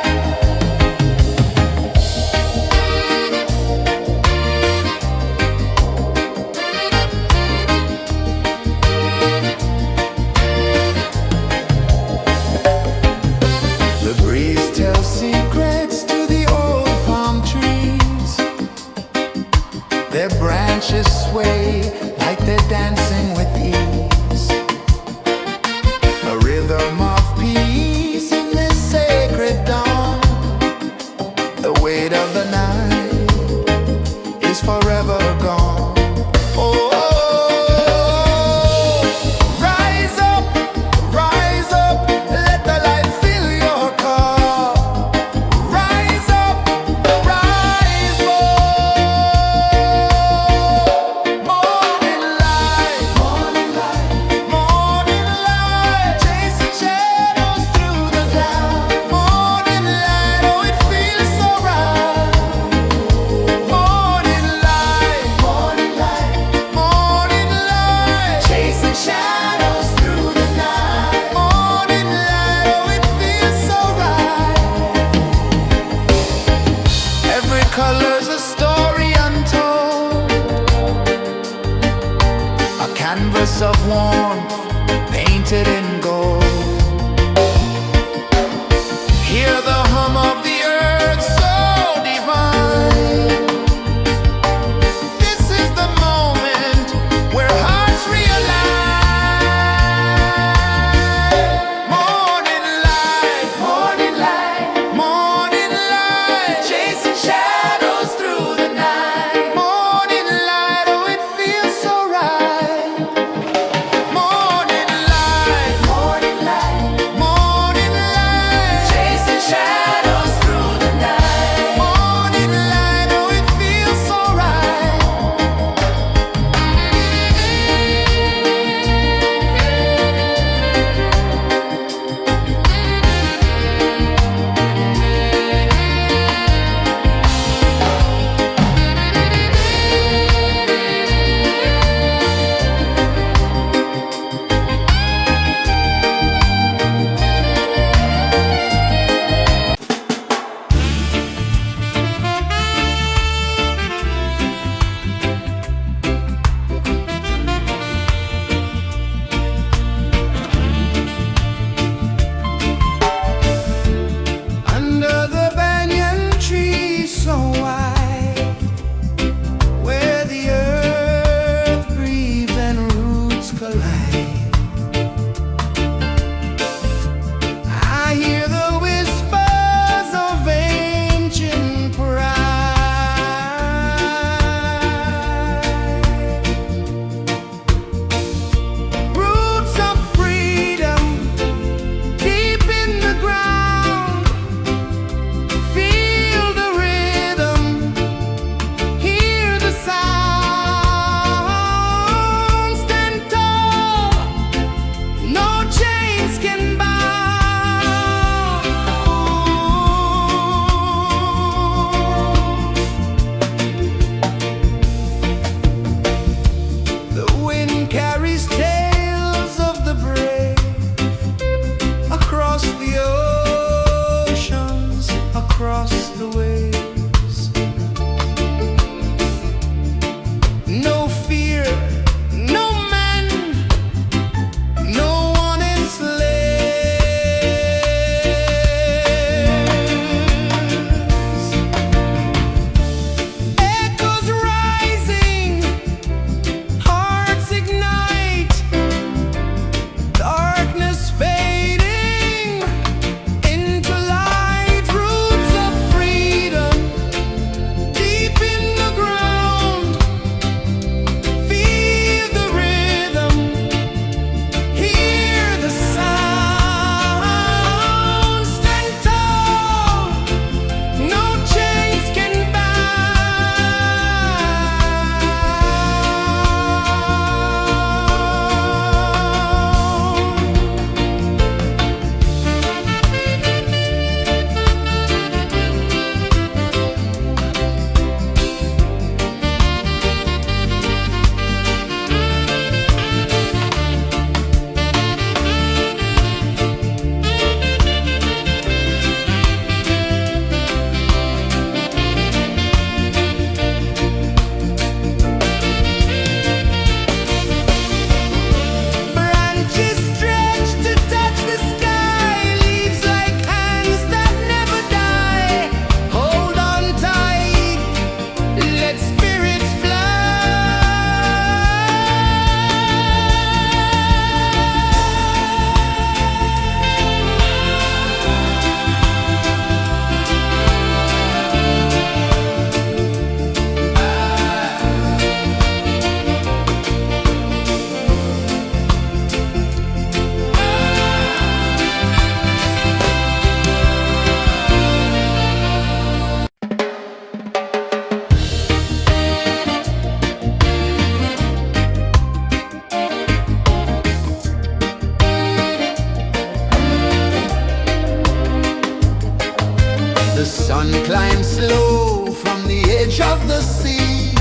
Sun climbs slow from the edge of the sea.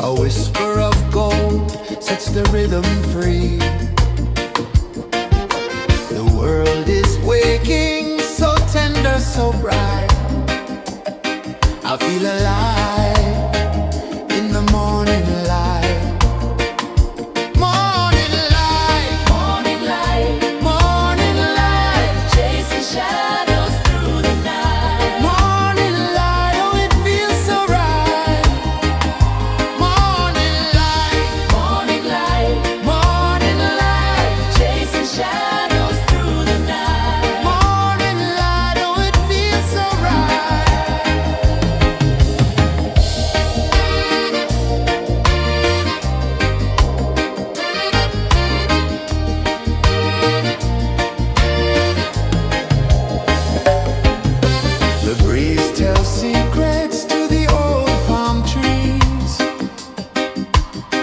A whisper of gold sets the rhythm free. The world is waking, so tender, so bright. I feel alive in the morning light. Morning light, Morning light, morning light, chasing shadows through the night. morning light, oh it feels so right. Morning light, Morning light, morning light, chasing shadows through the night. morning light, oh it feels so right. The breeze tells secrets to the old palm trees.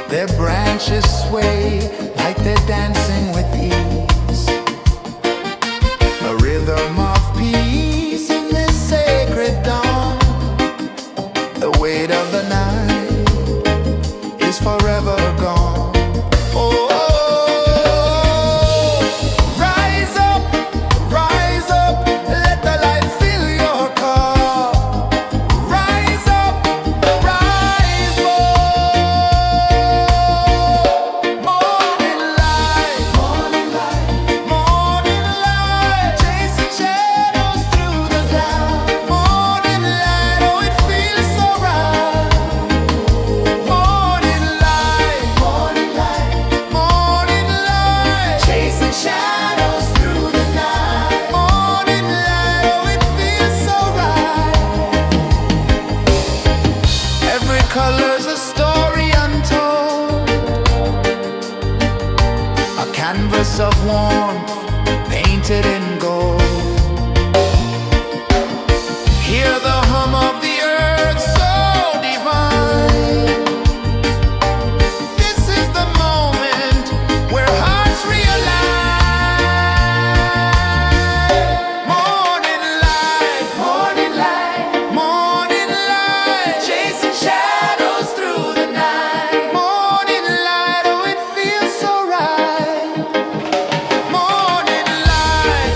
Their branches sway like they're dancing with ease. A rhythm of peace in this sacred dawn. The weight of the night is forever gone. Oh, rise up, let the light fill your cup. Rise up, rise up. Morning light, morning light, chasing shadows through the cloud. Morning light, oh it feels so right. Morning light, morning light, chasing shadows through the night. Morning light, oh it feels so right. Every color's a story untold, a canvas of warmth painted in gold. Hear the hum of the earth so divine. This is the moment where hearts realign. Morning light, morning light, chasing shadows through the night. Morning light, oh it feels so right. Morning light,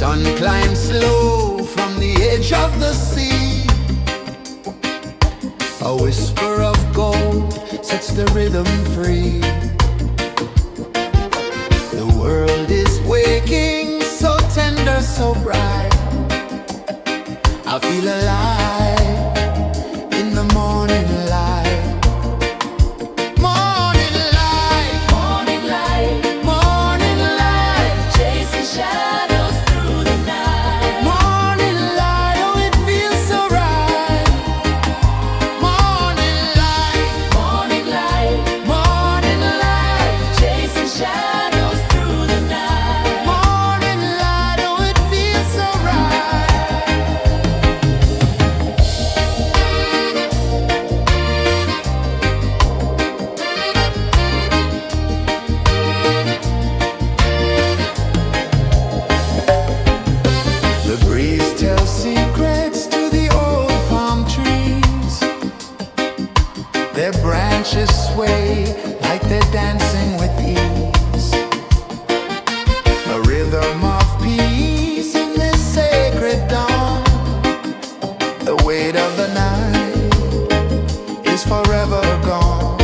sun climbs slow from the edge of the sea. A whisper of gold sets the rhythm free. The world is waking, so tender, so bright. I feel alive in the morning light. Morning light, Morning light, morning light, chasing shadows through the night. morning light, oh it feels so right. Morning light, Morning light, morning light, chasing shadows through the night. morning light, oh it feels so right. The breeze tells secrets to the old palm trees. Their branches sway like they're dancing with ease. A rhythm of peace in this sacred dawn. The weight of the night is forever gone.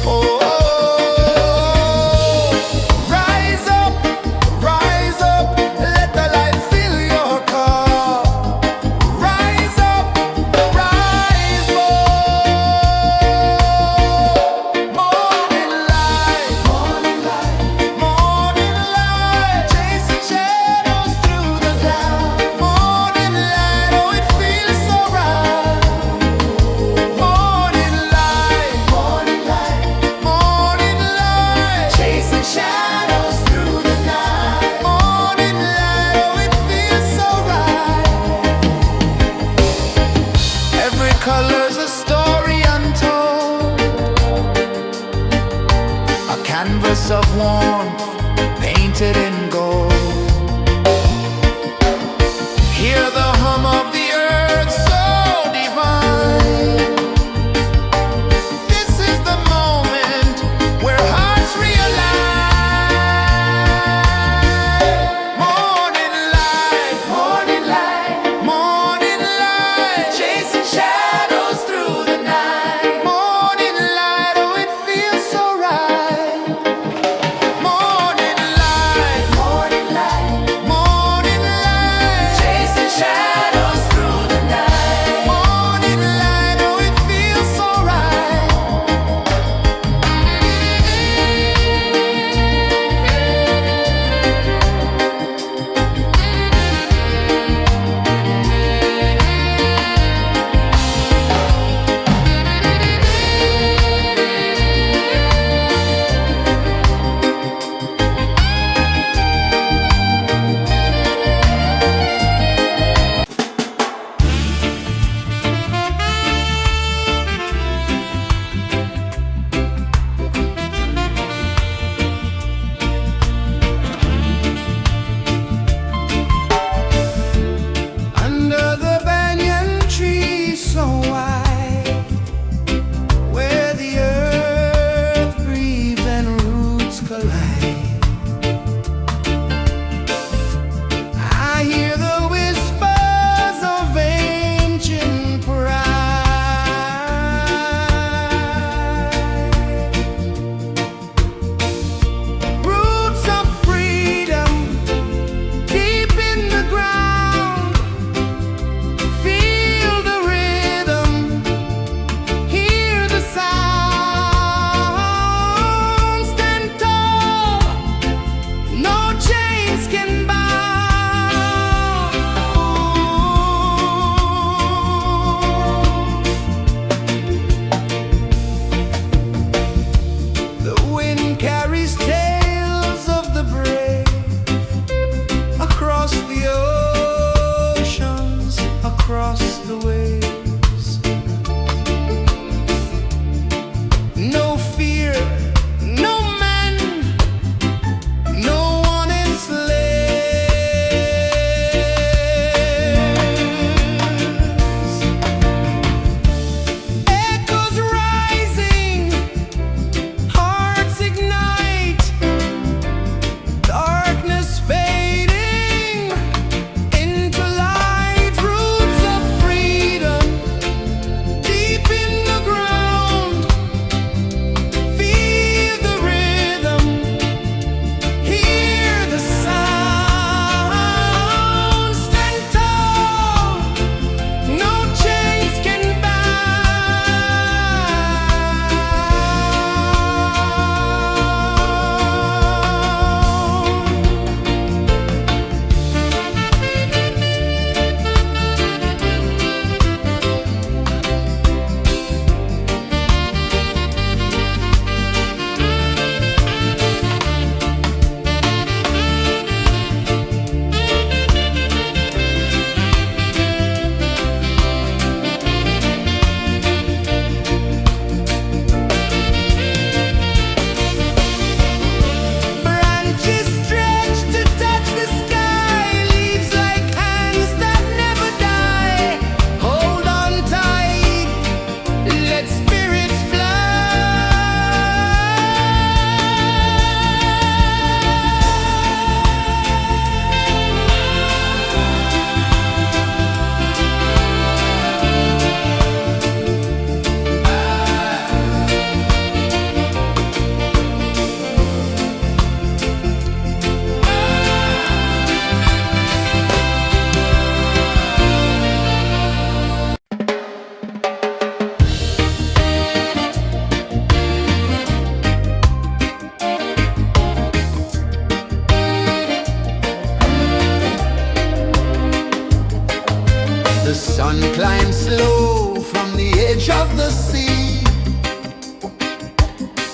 Oh, rise up, let the light fill your cup. Rise up, rise more. Morning light, morning light, chasing shadows through the cloud. Morning light, oh it feels so right. Morning light, morning light, chasing shadows through the night. Morning light, oh it feels so right. Every color's a story untold, a canvas of warmth painted in gold. Hear the hum of the earth so divine. This is the moment where hearts realign. Morning light, morning light, chasing shadows through the night. Morning light, oh it feels so right. Morning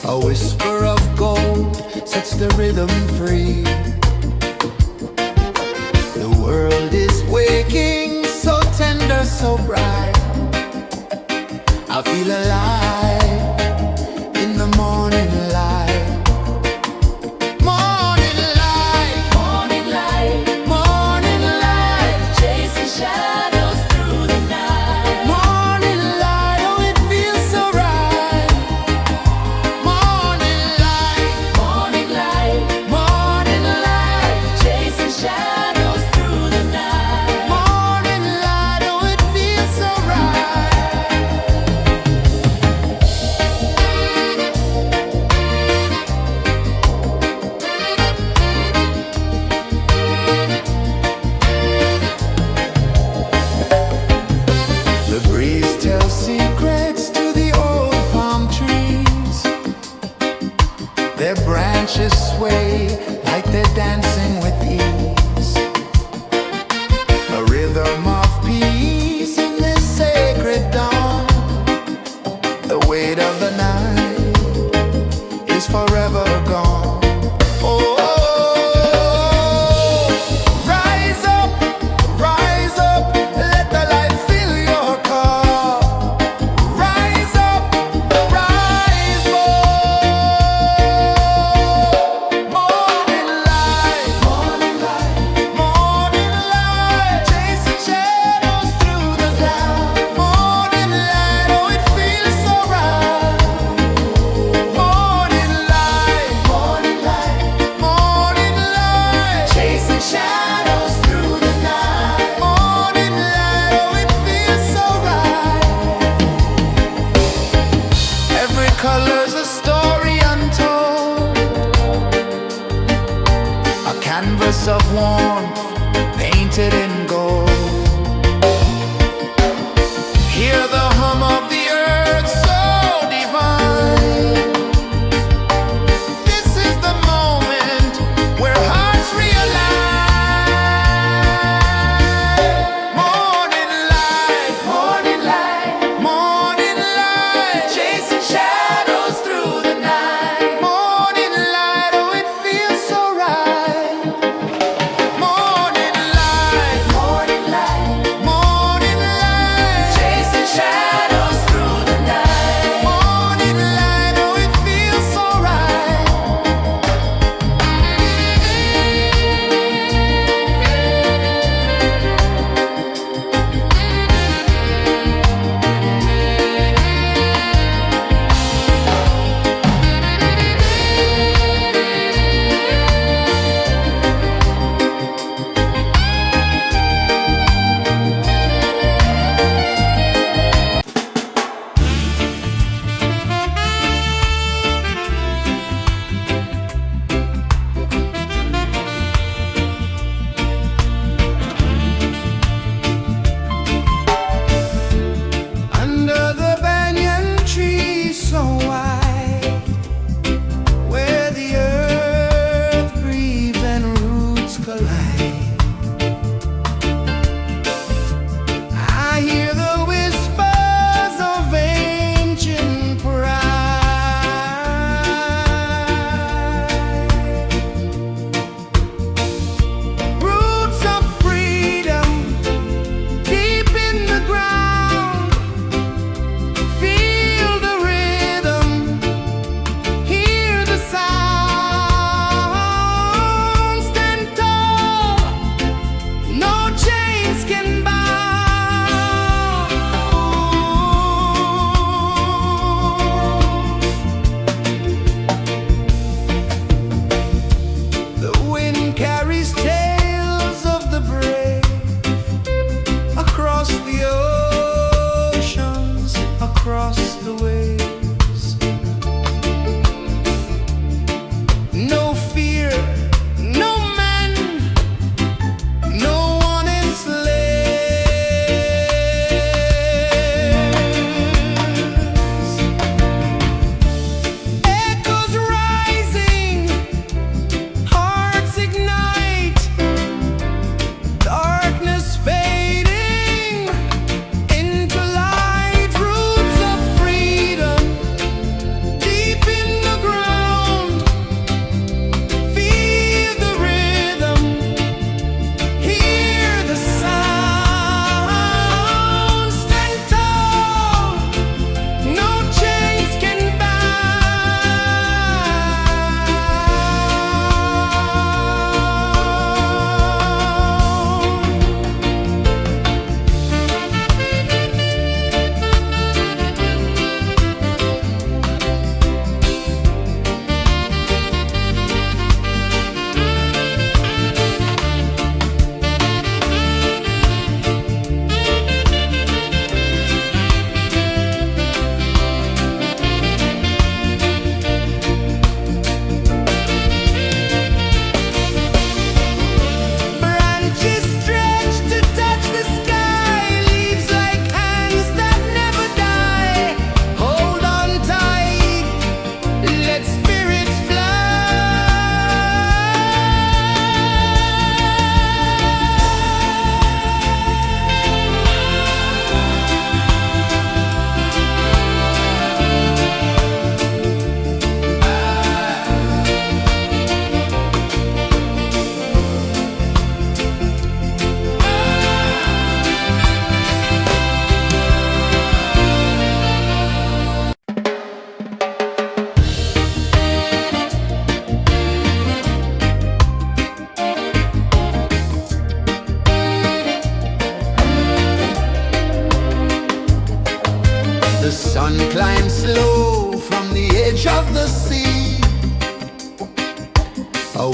A whisper of gold sets the rhythm free. The world is waking, so tender, so bright. I feel alive in the morning light. Morning light, Morning light, morning light, chasing shadows through the night. morning light, oh it feels so right. Morning light, Morning light, morning light, chasing shadows through the night. morning light, oh it feels so right. The breeze tells secrets to the old palm trees. Their branches sway like they're dancing with ease. A rhythm of peace in this sacred dawn. The weight of the night is forever gone. Oh, rise up, let the light fill your cup. Rise up, rise up. Morning light, morning light, morning light, chasing shadows through the cloud. Morning light, oh it feels so right. Morning light, morning light, morning light, chasing shadows through the night. Morning light, oh it feels so right. Every color's a story untold, a canvas of warmth painted in gold. Hear the hum of the earth so divine. This is the moment where hearts realign. Morning light, morning light, morning light, chasing shadows through the night. Morning light, oh it feels so right. Morning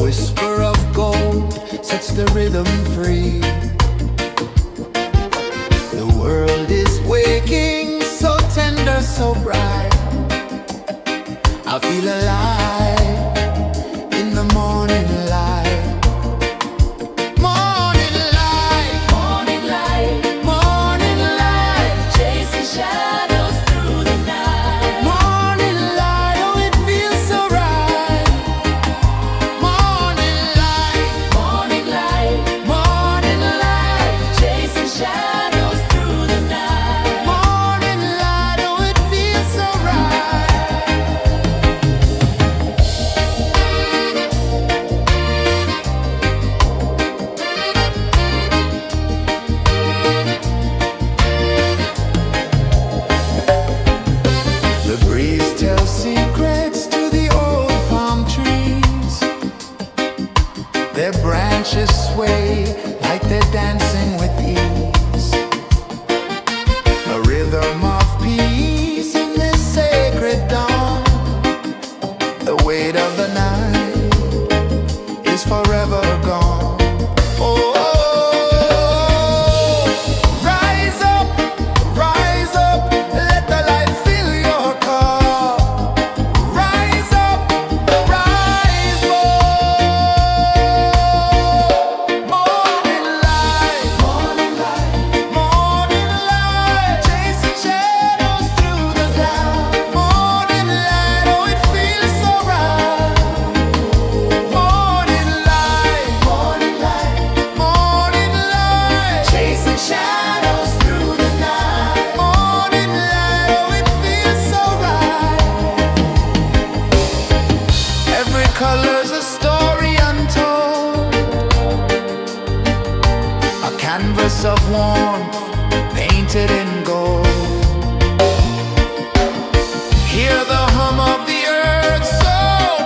whisper of gold sets the rhythm free. The world is waking, so tender, so bright. I feel alive in the morning light. Morning light, Morning light, morning light, chasing shadows through the night. morning light, oh it feels so right. Morning light, Morning light, morning light, chasing shadows through the night. morning light, oh it feels so right. The breeze tells secrets to the old palm trees. Their branches sway like they're dancing with ease. A rhythm of peace in this sacred dawn. The weight of the night is forever gone. Oh, rise up, let the light fill your car. Rise up, rise up. Morning light, morning light, morning light, chasing shadows through the cloud. Morning light, oh it feels so right. Morning light, morning light, morning light, chasing shadows through the night. Morning light, oh it feels so right. Every color's a story untold, a canvas of warmth painted in gold. Hear the hum of the earth so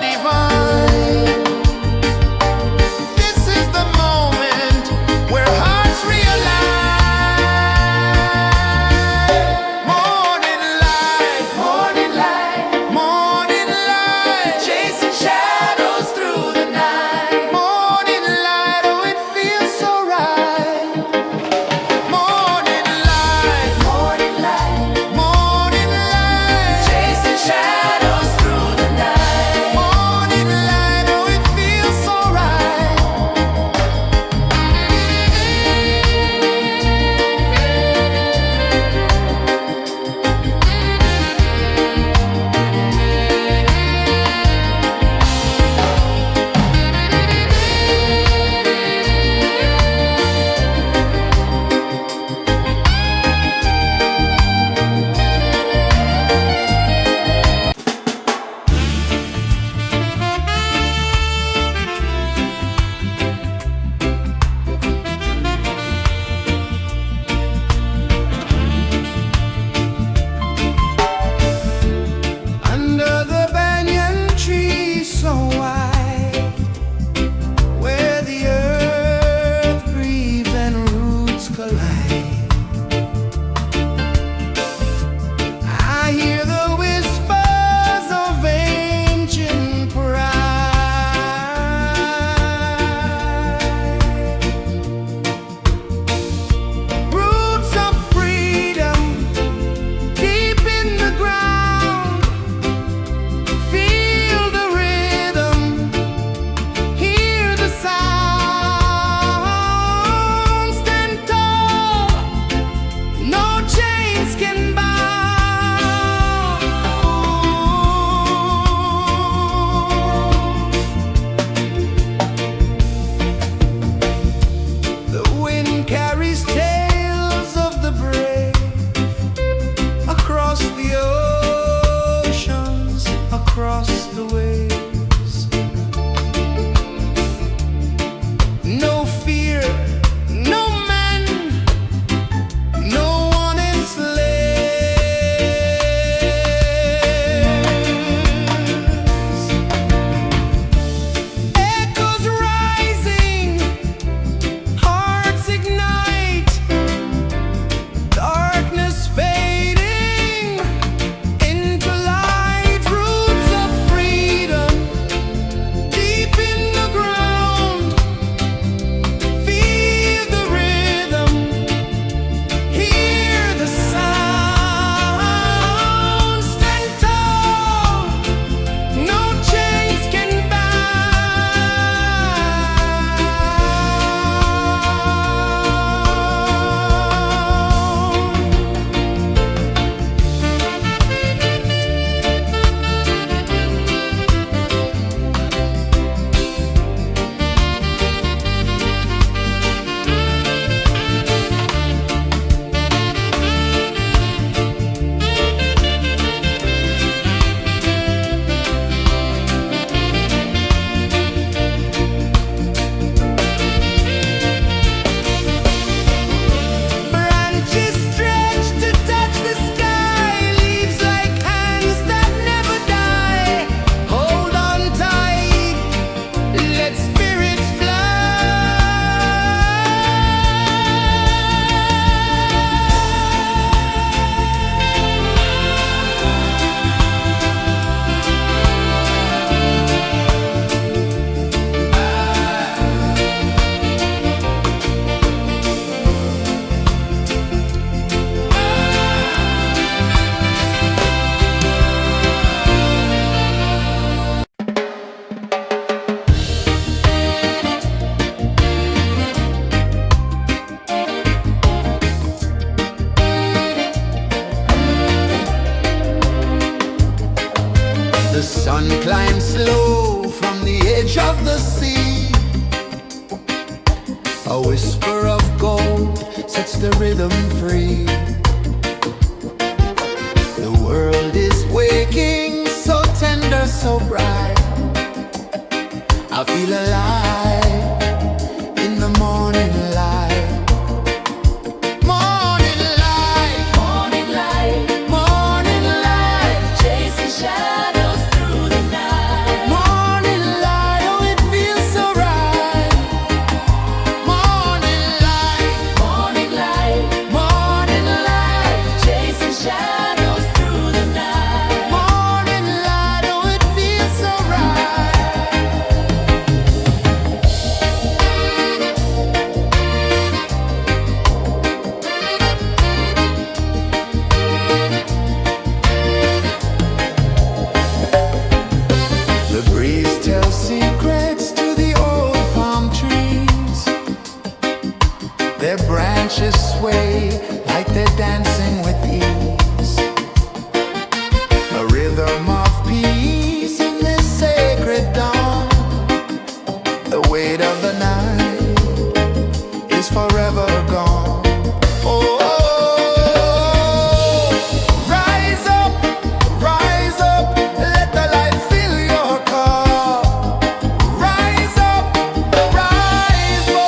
divine. This is the moment where hearts realign. Morning light, morning light, morning light, chasing shadows through the night. Morning light, oh it feels so right. Morning light, morning light, morning light, chasing shadows through the night. Morning light, oh it feels so right. Under the banyan tree so wide, where the earth breathes and roots collide, I hear the whispers of ancient pride. Roots of freedom deep in the ground. Feel the rhythm, hear the sound. Stand tall, no chains can bound. The wind carries tales of the brave across the oceans, across the waves. No fear, no man, no one enslaves. Echoes rising, hearts ignite, darkness fading into light. Roots of freedom slow from the edge of the sea. A whisper of gold sets the rhythm free. The world is waking, so tender, so bright. I feel alive in the morning light. Morning light, Morning light, morning light, chasing shadows through the night. morning light, oh it feels so right. Morning light, Morning light, morning light, chasing shadows through the night. morning light, oh it feels so right. The breeze tells secrets to the old palm trees. Their branches sway like they're dancing with ease. A rhythm of peace in this sacred dawn. The weight of the night is forever gone. Oh, rise up, let the light fill your cup. Rise up, rise up.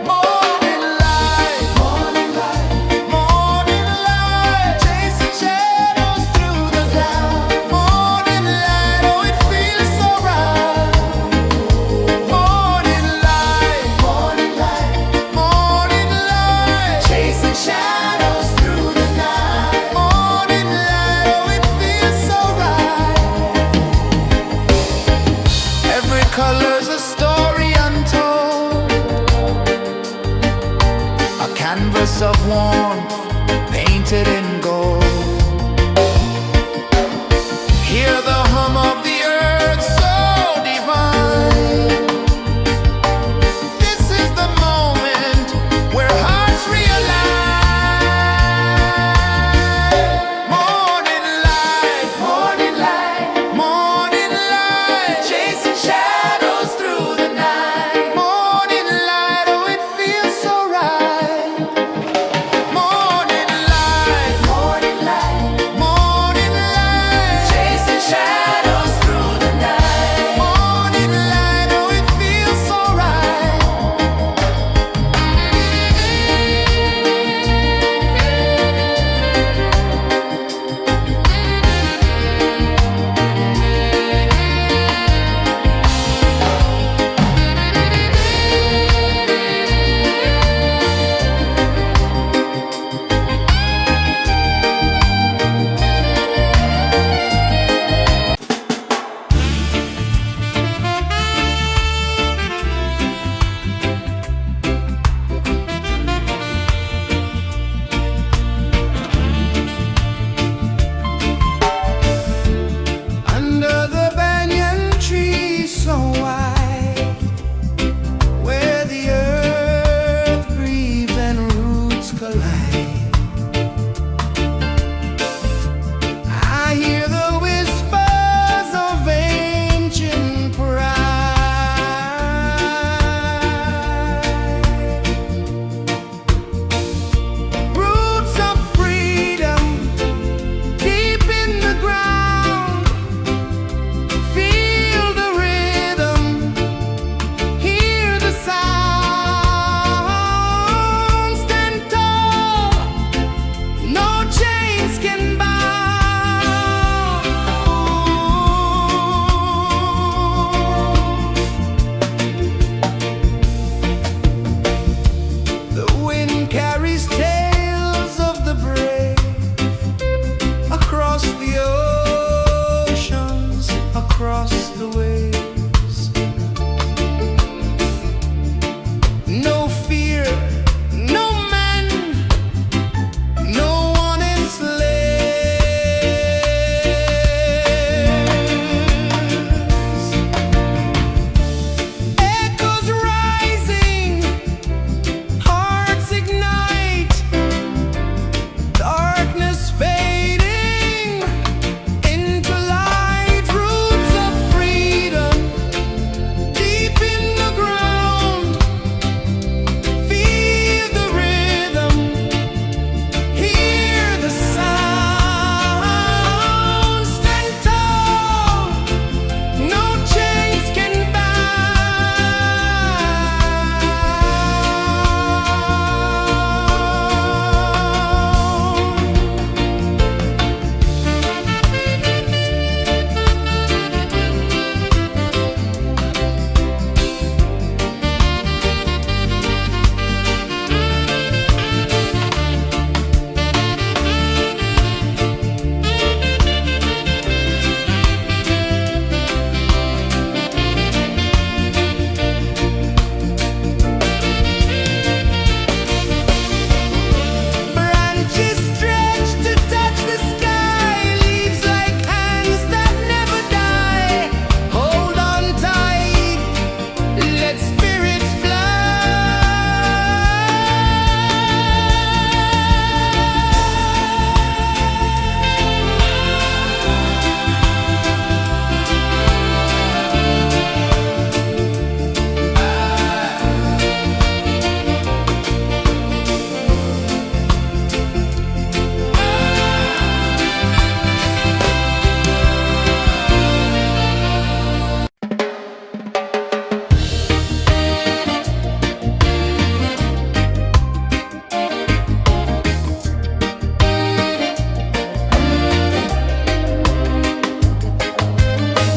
Morning light, morning light, morning light, chasing shadows through the cloud. Morning light, oh it feels so right. Morning light, morning light, morning light, chasing shadows through the night. Morning light, oh it feels so right. Every color's a story untold, a canvas of warmth painted in gold. Hear the hum of the earth so divine. This is the moment where hearts realign. Morning light, morning light, morning light, chasing shadows through the night. Morning light, oh it feels so right. Morning light, morning light, morning light, chasing shadows through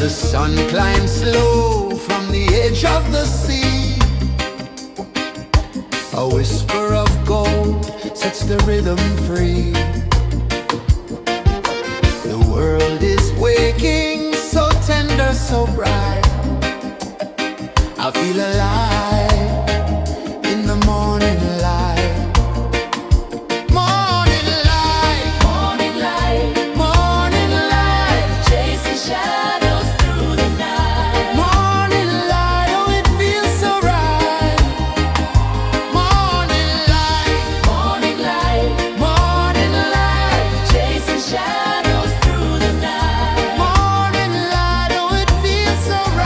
The sun climbs slow from the edge of the sea. A whisper of gold sets the rhythm free. The world is waking, so tender, so bright. I feel alive in the morning light. Morning light, Morning light, morning light, chasing shadows through the night. morning light, oh it feels so right. Morning light, Morning light, morning light, chasing shadows through the night. morning light, oh it feels so right.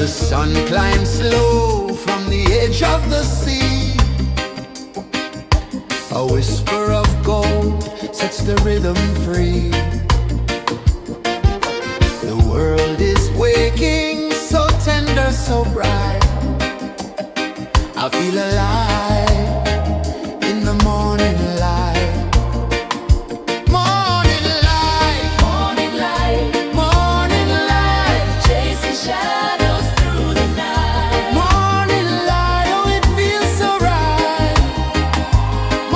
The sun climbs slow from the edge of the sea. A whisper of gold sets the rhythm free. The world is waking, so tender, so bright. I feel alive in the morning light. Morning light, Morning light, morning light, chasing shadows through the night. morning light, oh it feels so right.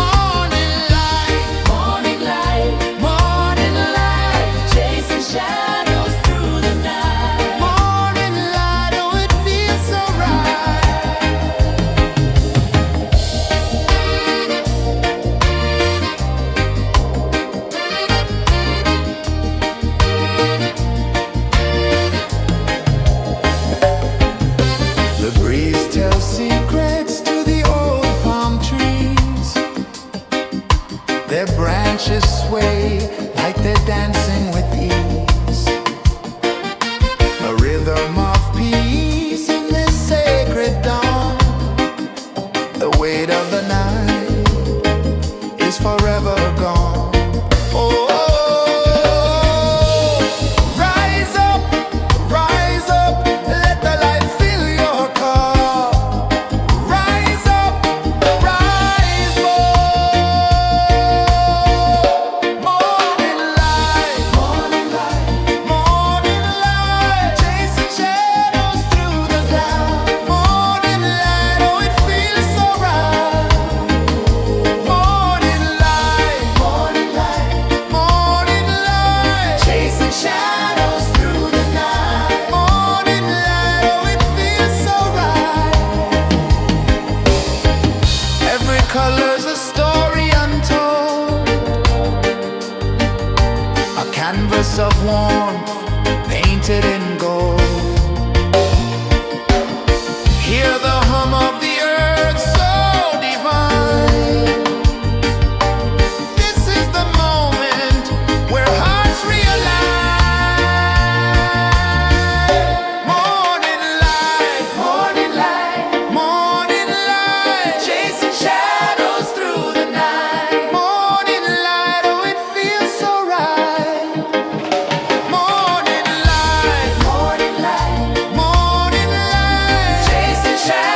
Morning light, Morning light, morning light, chasing shadows through the night. morning light, oh it feels so right. The breeze tells secrets to the old palm trees. Their branches sway like they're dancing with ease. A rhythm of peace in this sacred dawn. The weight of the night is forever gone. Oh, rise up, let the light fill your cup. Rise up, rise more. Morning light, morning light, morning light, chasing shadows through the cloud. Morning light, oh it feels so right. Morning light, morning light, morning light, chasing shadows through the night. Morning light, oh it feels so right. Every color's a story untold, a canvas of warmth painted in gold. Hear the hum of the earth so divine. This is the moment where hearts realign. Morning light, morning light, morning light, chasing shadows through the night. Morning light, oh it feels so right. Morning light, morning light, morning light, chasing shadows.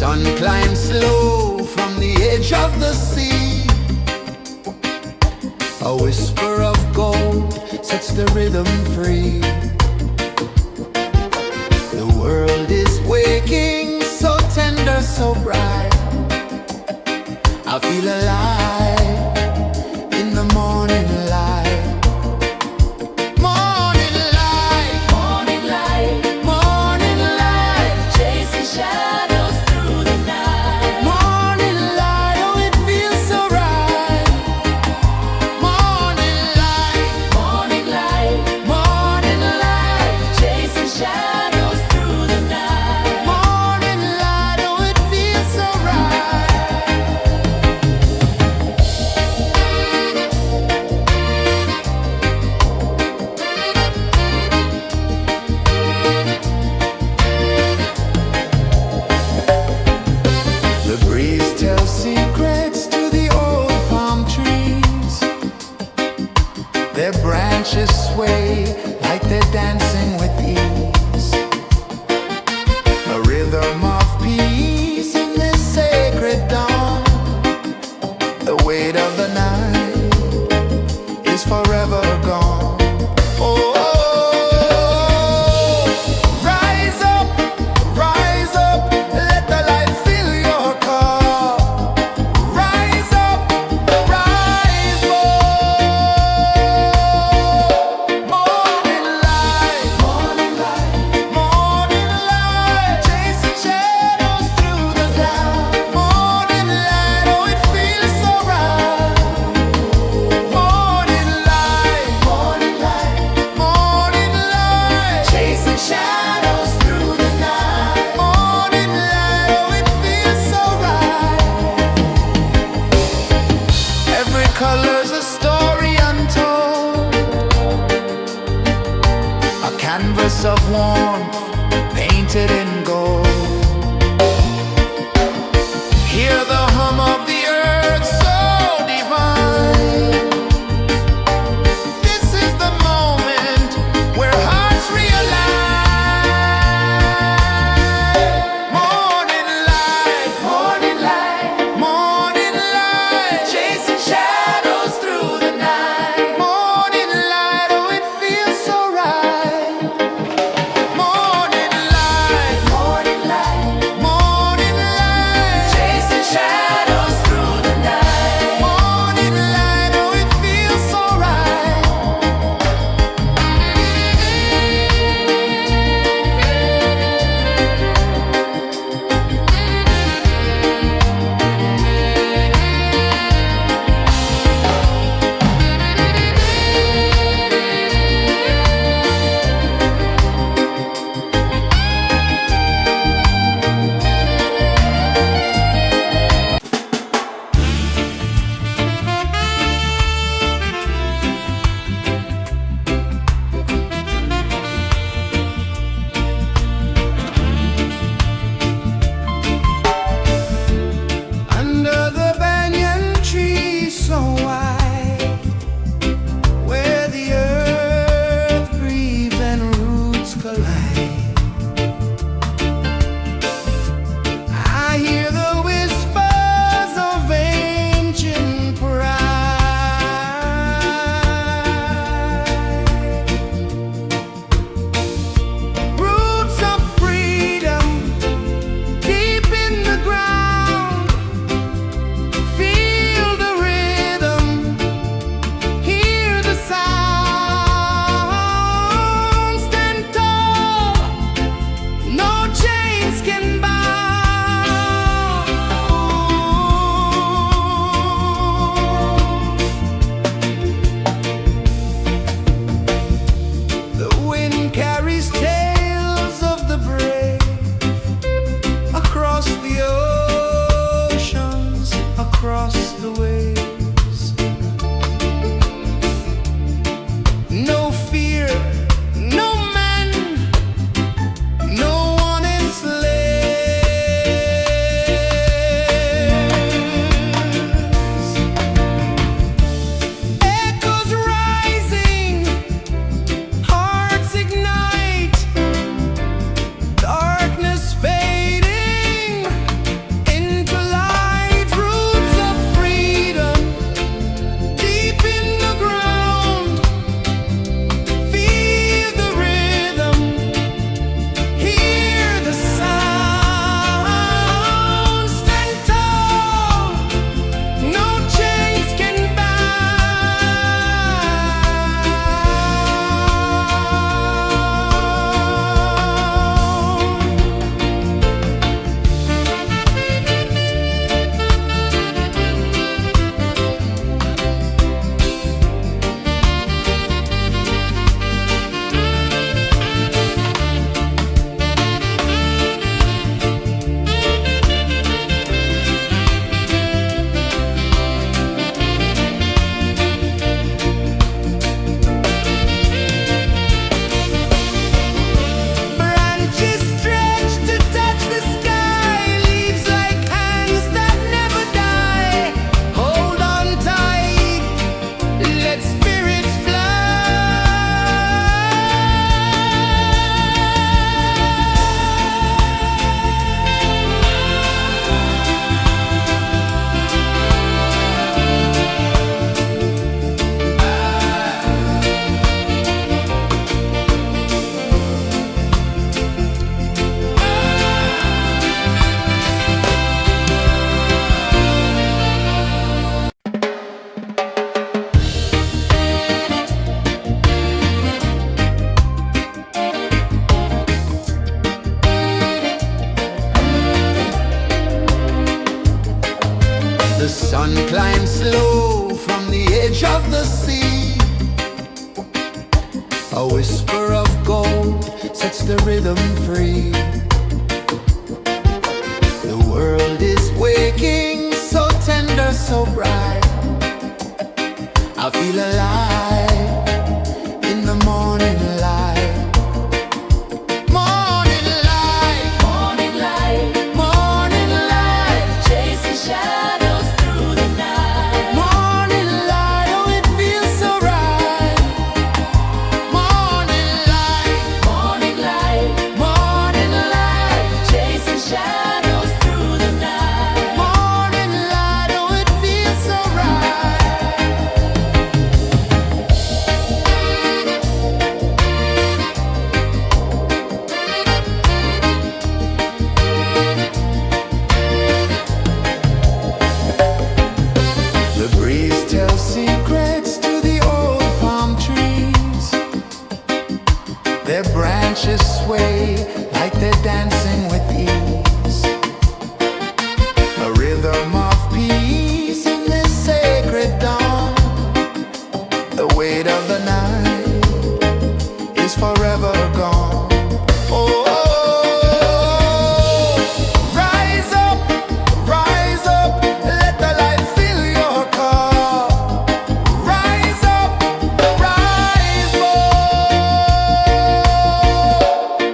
sun climbs slow from the edge of the sea. A whisper of gold sets the rhythm free. The world is waking, so tender, so bright. I feel alive in the morning light. Morning light, Morning light, morning light, chasing shadows through the night. morning light, oh it feels so right. Morning light, Morning light, morning light, chasing shadows through the night. morning light, oh it feels so right. The breeze tells secrets to the old palm trees. Their branches sway like they're dancing with ease. A rhythm of peace in this sacred dawn. The weight of the night is forever gone. Oh, rise up, let the light fill your cup. Rise up, rise up. Morning light, morning light, chasing shadows through the cloud. Morning light, oh it feels so right. Morning light, chasing shadows through the night. Morning light, oh it feels so right. Every color's a story untold, a canvas of warmth painted in gold. Hear the hum of the earth so divine. This is the moment where hearts realign. Morning light, morning light, chasing shadows through the night. Morning light, oh it feels so right. Morning light, whisper of gold sets the rhythm free. The world is waking, so tender, so bright. I feel alive in the morning light. Morning light, Morning light, morning light, chasing shadows through the night. morning light, oh it feels so right. Morning light, Morning light, morning light, chasing shadows through the night. morning light, oh it feels so right. The breeze tells secrets to the old palm trees. Their branches sway like they're dancing with ease. A rhythm of peace in this sacred dawn. The weight of the night is forever gone. Oh, rise up, let the light fill your cup. Rise up, rise more.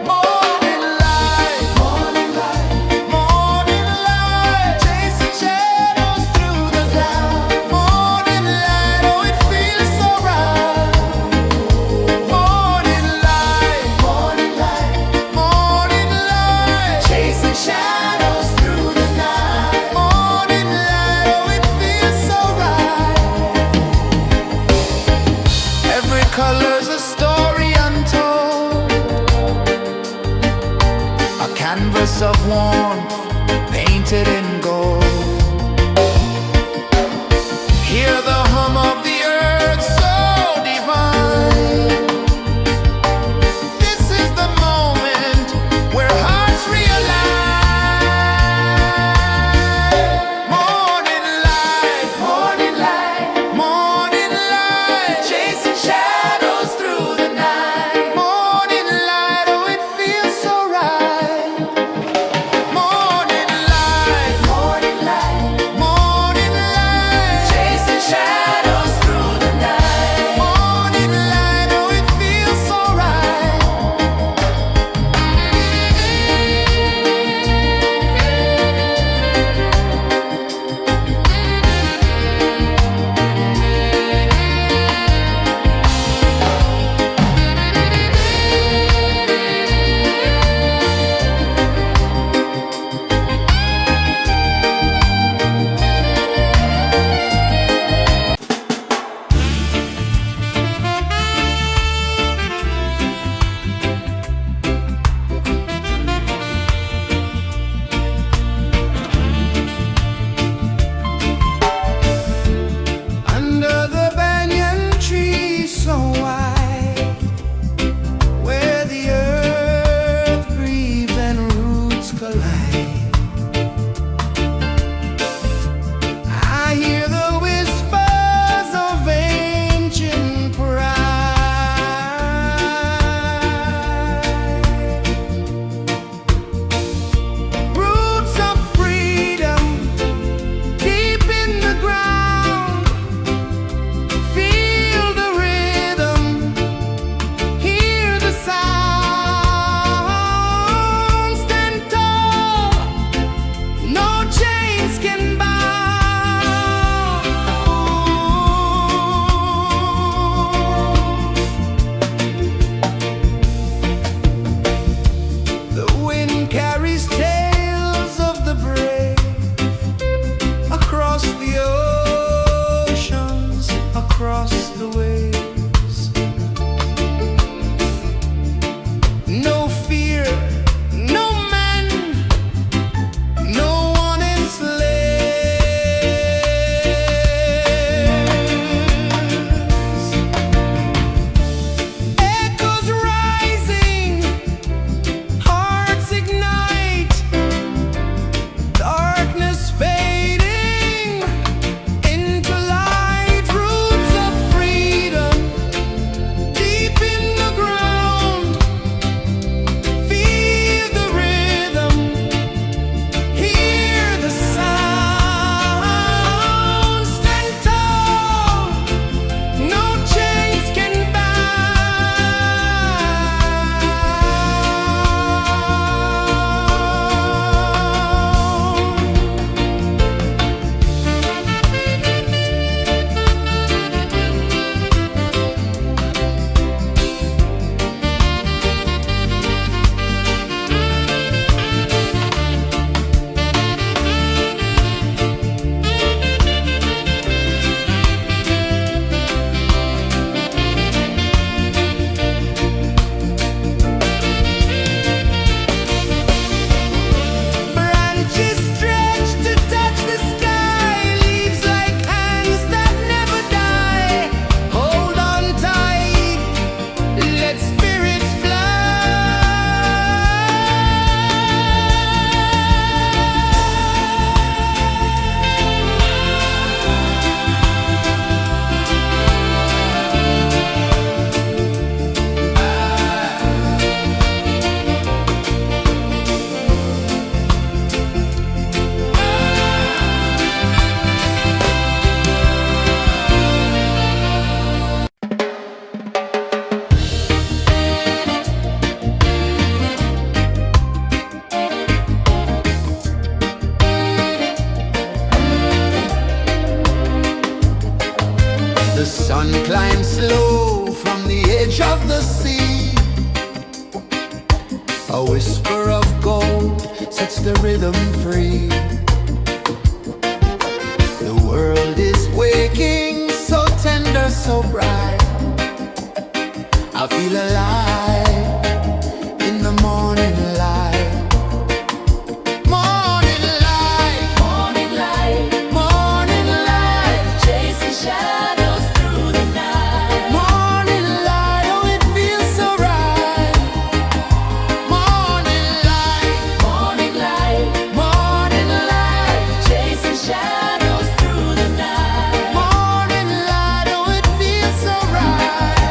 Morning light, morning light, morning light, chasing shadows through the cloud. Morning light, oh it feels so right. Morning light, morning light, morning light, chasing shadows through the night. Morning light, oh it feels so right. Every color's a story untold, a canvas of warmth painted in gold. Hear the hum of the earth so divine. This is the moment where hearts realign. Morning light, morning light, morning light, chasing shadows through the night. Morning light, oh it feels so right. Morning A whisper of gold sets the rhythm free. The world is waking, so tender, so bright. I feel alive in the morning light. Morning light, Morning light, morning light, chasing shadows through the night. morning light, oh it feels so right. Morning light, Morning light, morning light, chasing shadows through the night. morning light, oh it feels so right.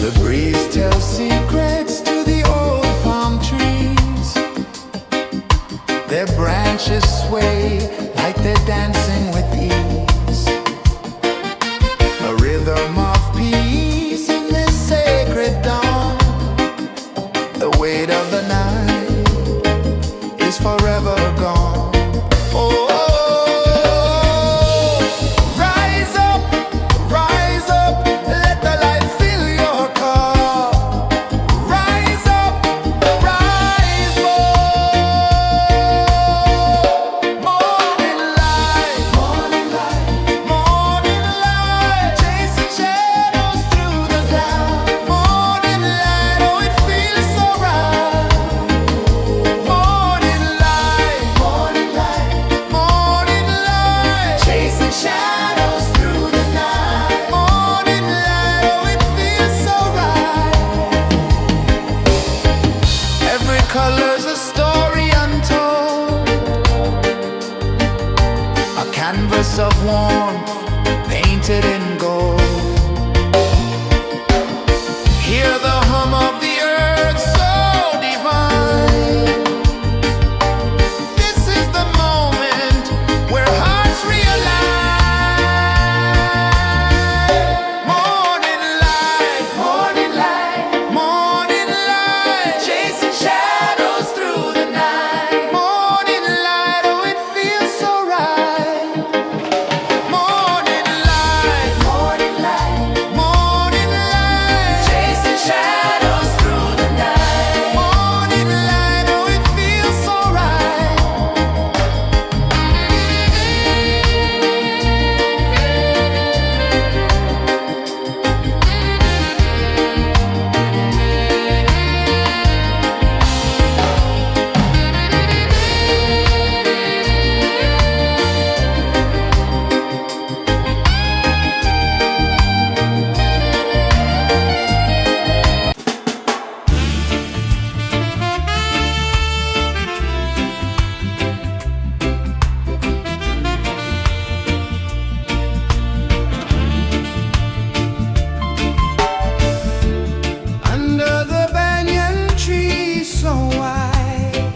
The breeze tells secrets to the old palm trees. Their branches sway like they're dancing with ease. A rhythm of peace in this sacred dawn. The weight of the night is forever gone. Oh, rise up, let the light fill your cup. Rise up, rise up. Morning light, morning light, morning light, chasing shadows through the cloud. Morning light, oh it feels so right. Morning light, morning light, morning light, chasing shadows through the night. Morning light, oh it feels so right. Every color's a story untold, a canvas of warmth painted in gold. Hear the hum of the earth so divine. This is the moment where hearts realign. Morning light, morning light, morning light, chasing shadows through the night. Morning light, oh it feels so right. Morning light, morning light, morning light, chasing shadows through the night. Morning light, oh it feels so right. Under the banyan tree so wide,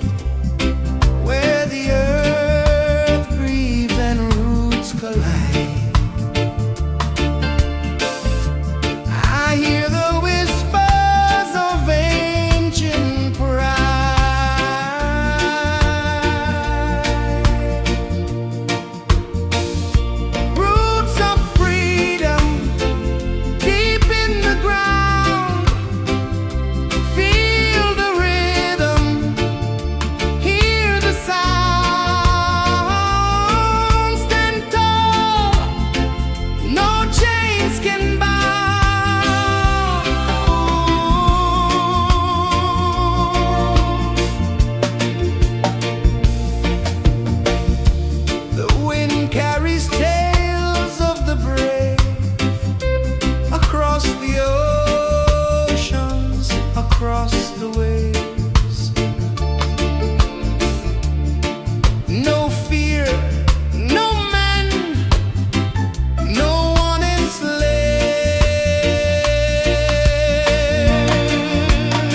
where the earth breathes and roots collide, I hear the whispers of ancient pride. Roots of freedom deep in the ground. Feel the rhythm, hear the sound. Stand tall, no chains can bound. The wind carries tales of the brave across the oceans, across the waves. No fear, no man, no one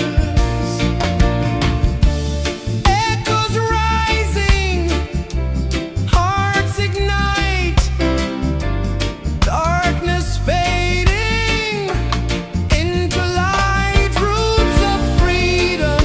enslaves. Echoes rising, hearts ignite, darkness fading into light. Roots of freedom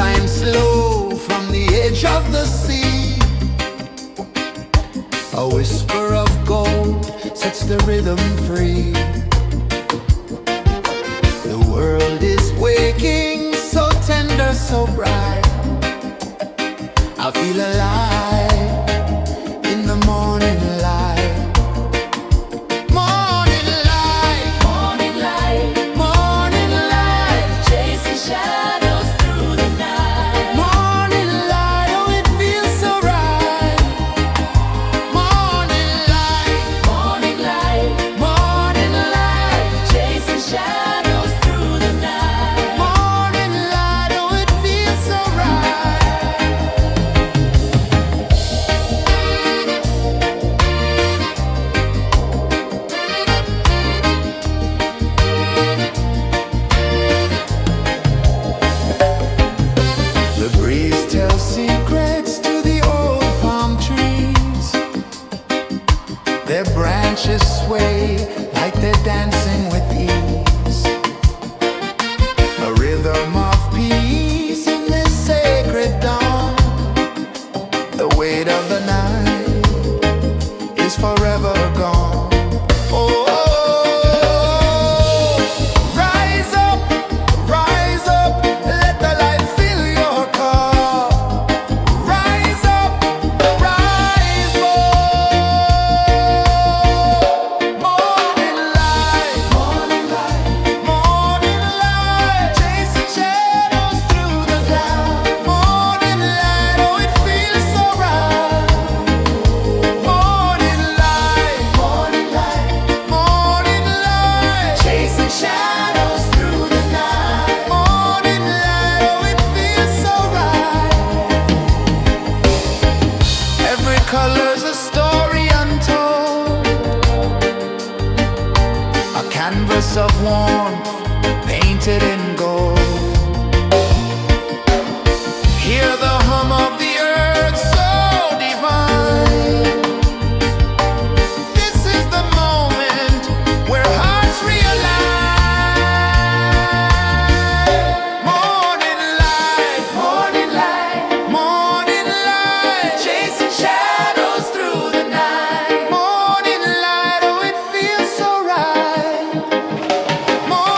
Time slow from the edge of the sea. A whisper of gold sets the rhythm free. The world is waking, so tender, so bright. I feel alive in the morning light. Morning light, Morning light, morning light, chasing shadows through the night. morning light, oh it feels so right. Morning light, Morning light, morning light, chasing shadows through the night. morning light, oh it feels so right. The breeze tells secrets to the old palm trees. Their branches sway like they're dancing with ease. A rhythm of peace in this sacred dawn. The weight of the night is forever gone. Oh, rise up, let the light fill your cup. Rise up, rise more. Morning light, morning light, chasing shadows through the cloud. Morning light, oh it feels so right. Morning light, morning light, chasing shadows through the night. Morning light, oh it feels so right. Every color's a story untold, a canvas of warmth painted in gold. Hear the hum of the earth so divine. This is the moment where hearts realign. Morning light, morning light, chasing shadows through the night. Morning light, oh it feels so right. Morning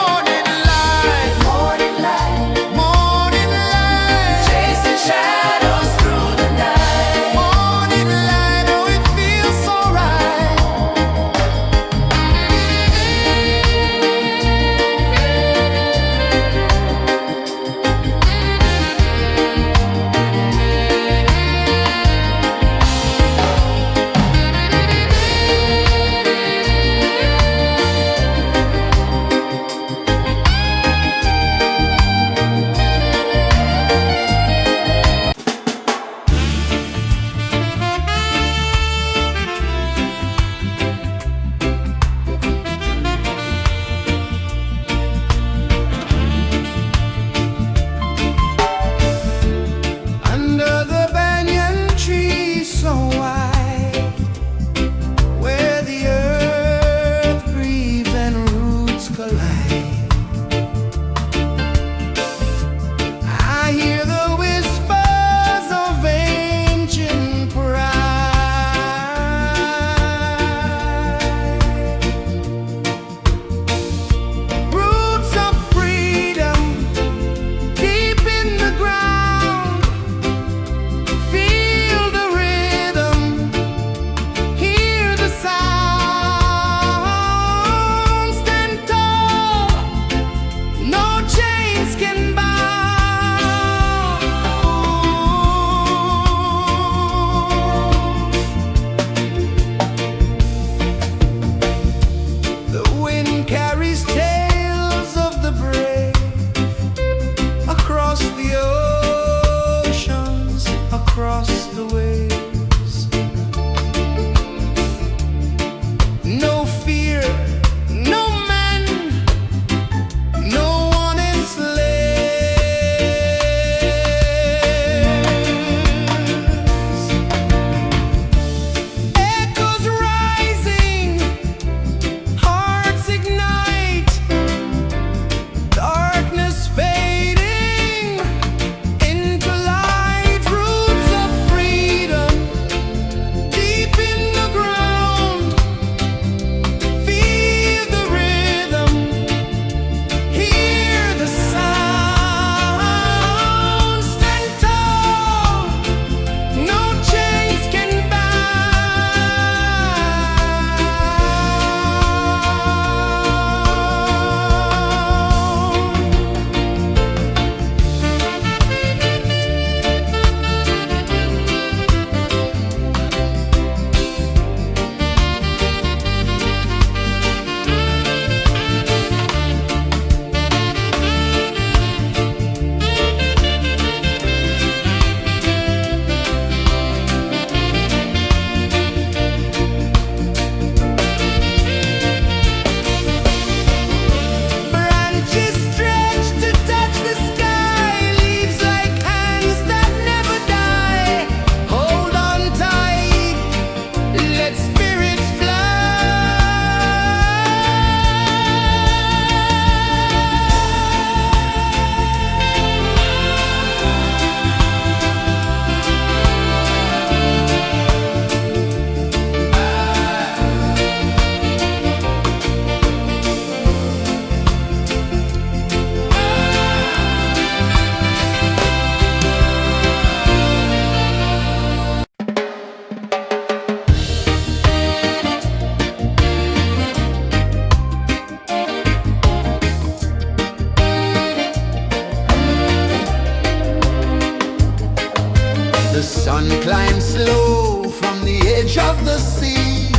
The sun climbs slow from the edge of the sea.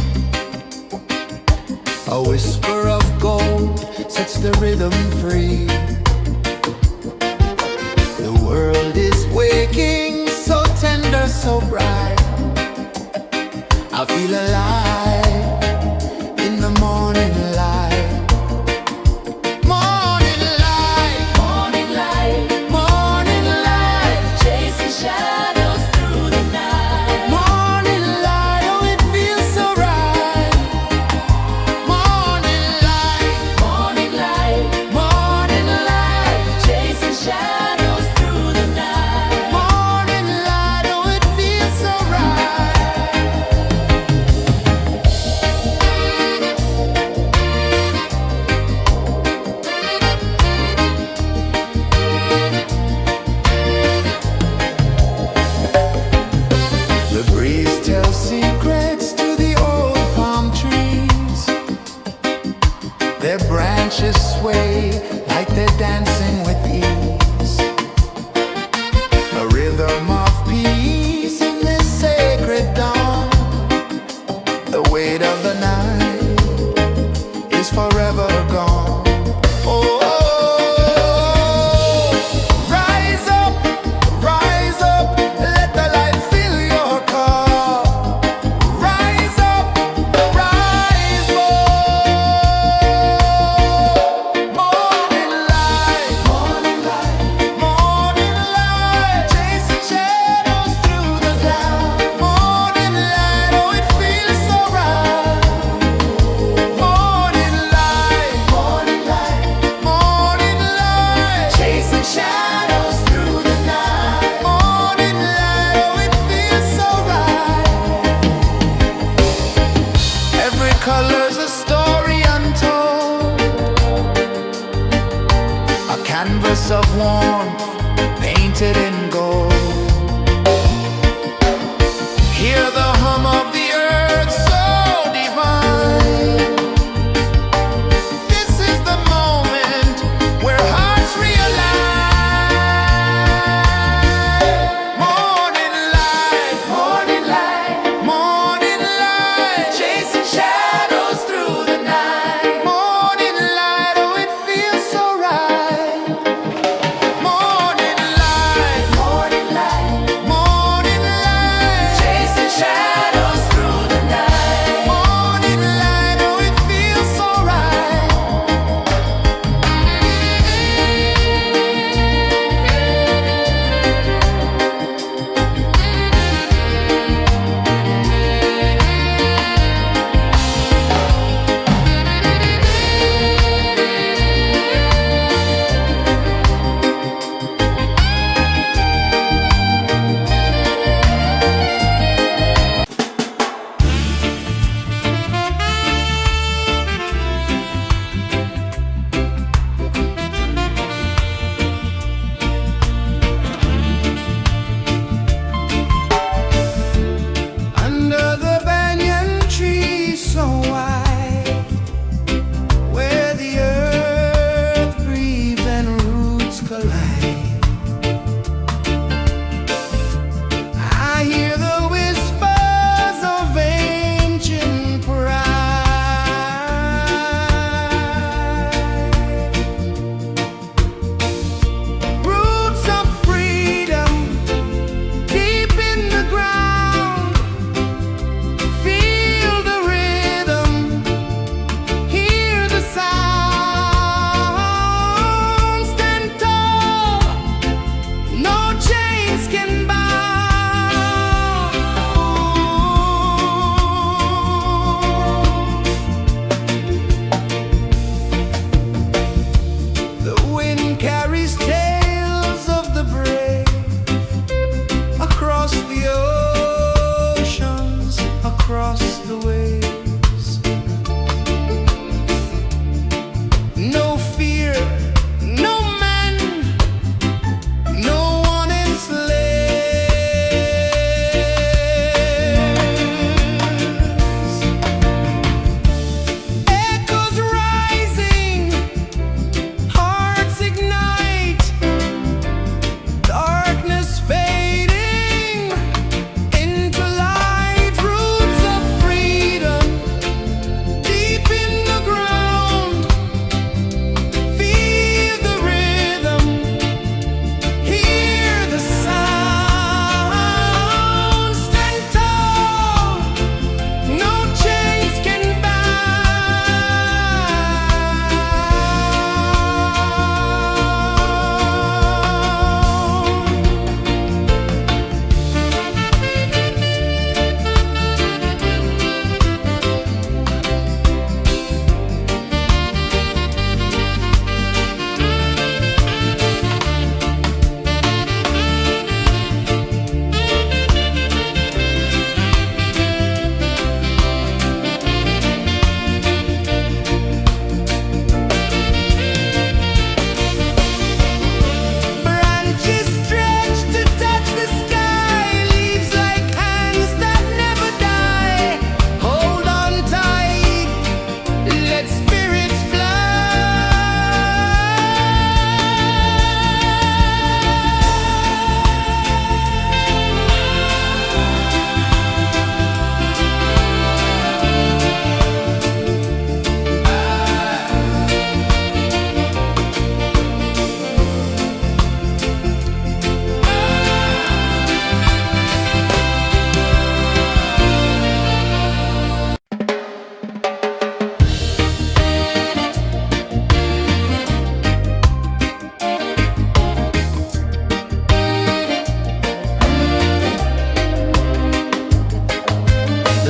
A whisper of gold sets the rhythm free. The world is waking, so tender, so bright. I feel alive in the morning light. Morning light, Morning light, morning light, chasing shadows through the night. morning light, oh it feels so right. Morning light, Morning light, morning light, chasing shadows through the night. morning light, oh it feels so right.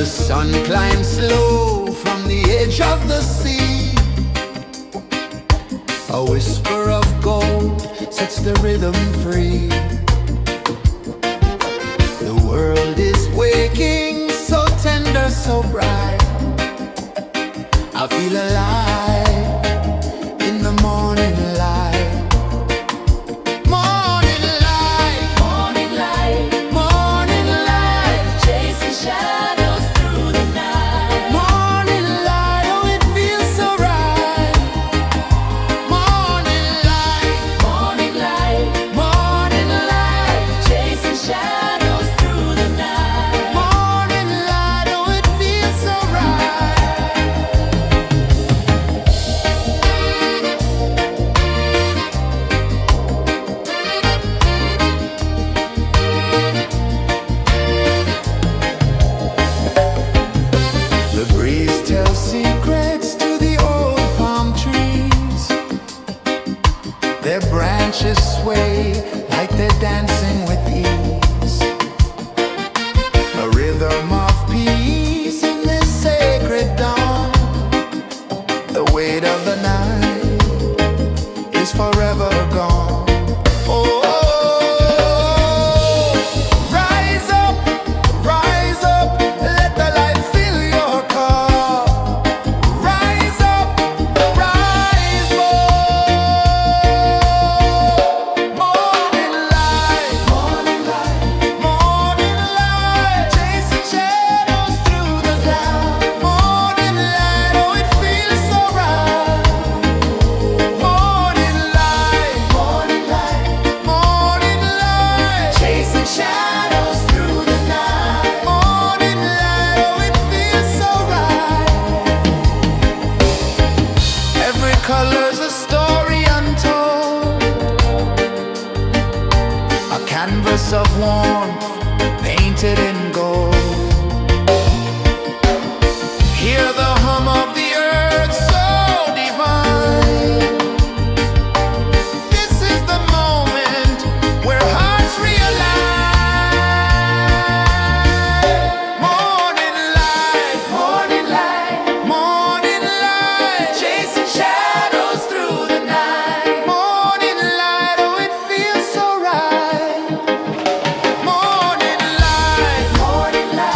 The sun climbs slow from the edge of the sea. A whisper of gold sets the rhythm free. The world is waking, so tender, so bright. I feel alive in the morning light. Morning light, Morning light, morning light, chasing shadows through the night. morning light, oh it feels so right. Morning light, Morning light, morning light, chasing shadows through the night. morning light, oh it feels so right. The breeze tells secrets to the old palm trees. Their branches sway like they're dancing with ease. A rhythm of peace in this sacred dawn. The weight of the night is forever gone. Oh, rise up, let the light fill your cup. Rise up, rise up. Morning light, morning light, morning light, chasing shadows through the cloud. Morning light, oh it feels so right. Morning light, morning light, morning light, chasing shadows through the night. Morning light, oh it feels so right. Every color's a story untold, a canvas of warmth painted in gold. Hear the hum of the earth so divine. This is the moment where hearts realign. Morning light, morning light, morning light, chasing shadows through the night. Morning light, oh it feels so right. Morning light, morning light.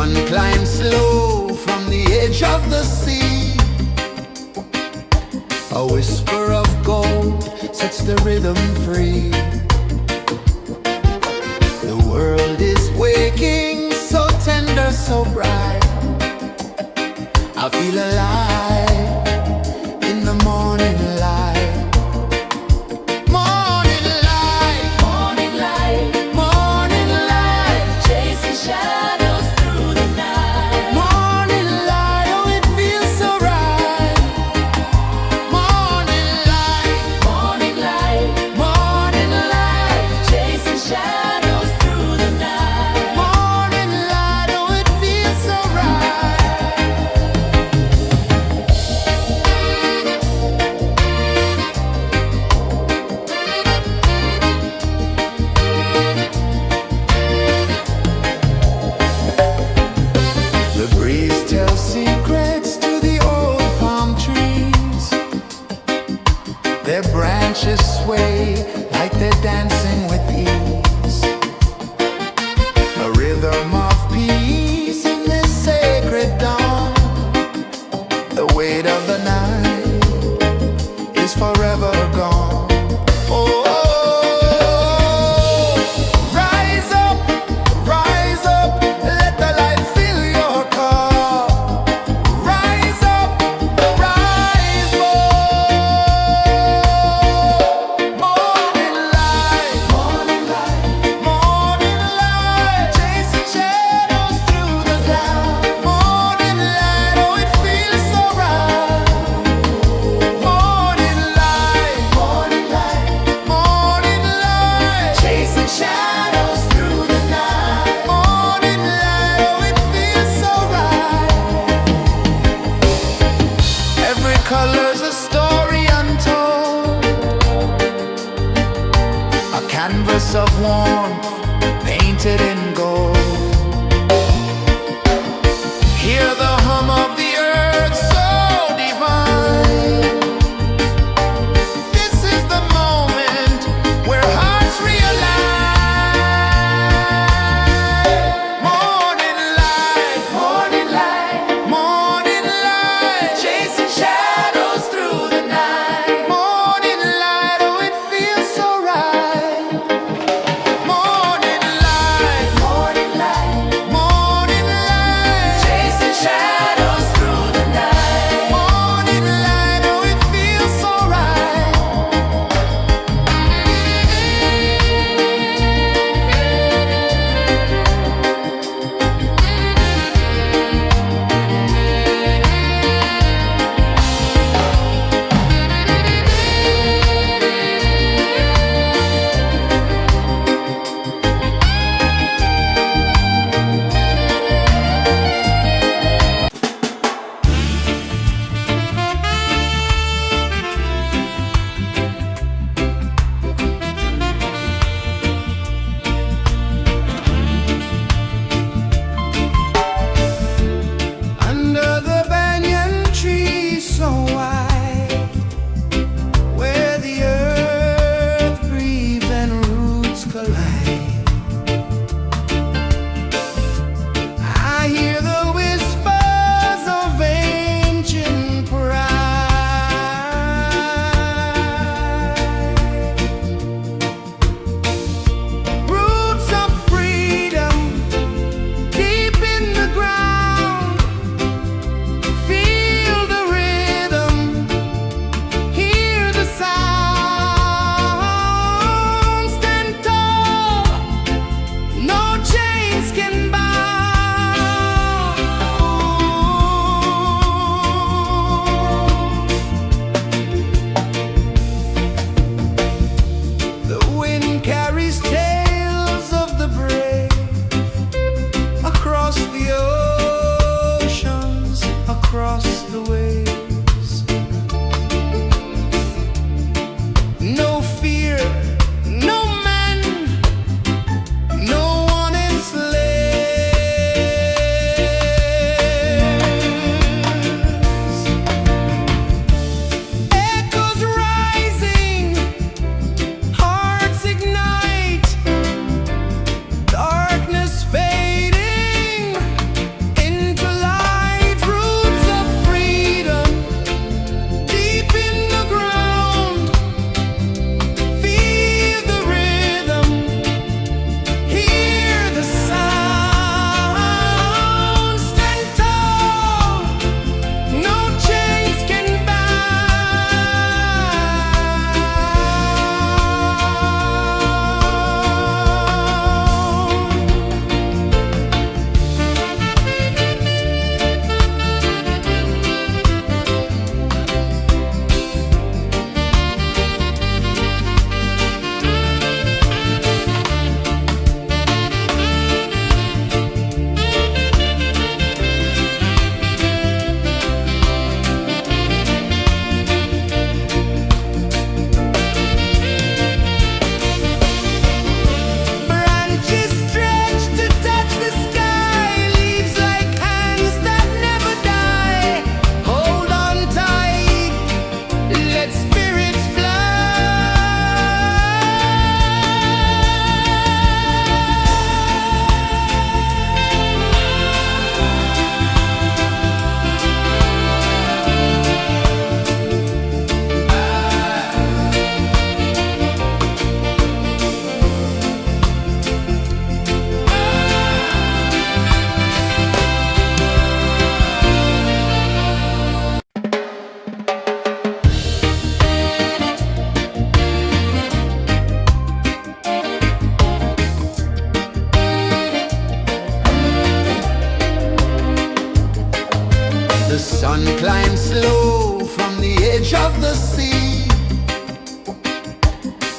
sun climbs slow from the edge of the sea. A whisper of gold sets the rhythm free. The world is waking, so tender, so bright. I feel alive in the morning light. Morning light, Morning light, morning light, chasing shadows through the night. morning light, oh it feels so right. Morning light, Morning light, morning light, chasing shadows through the night. morning light, oh it feels so right. The breeze tells secrets to the old palm trees. Their branches sway like they're dancing with ease. A rhythm of peace in this sacred dawn. The weight of the night is forever gone. Oh, rise up, let the light fill your cup. Rise up, rise up. Morning light, morning light, morning light, chasing shadows through the cloud. Morning light, oh it feels so right. Morning light, morning light, morning light, chasing shadows through the night. Morning light, oh it feels so right. Every color's a story untold, a canvas of warmth painted in gold. Hear the hum of the earth so divine. This is the moment where hearts realign. Morning light, morning light, morning light, chasing shadows through the night. Morning light, oh it feels so right. Morning light, morning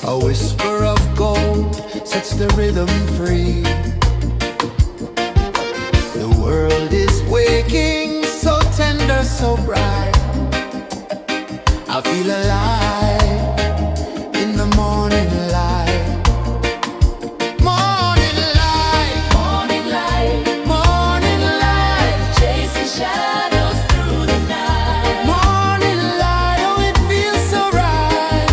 A whisper of gold sets the rhythm free. The world is waking, so tender, so bright. I feel alive in the morning light. Morning light, Morning light, morning light, chasing shadows through the night. morning light. Oh, it feels so right.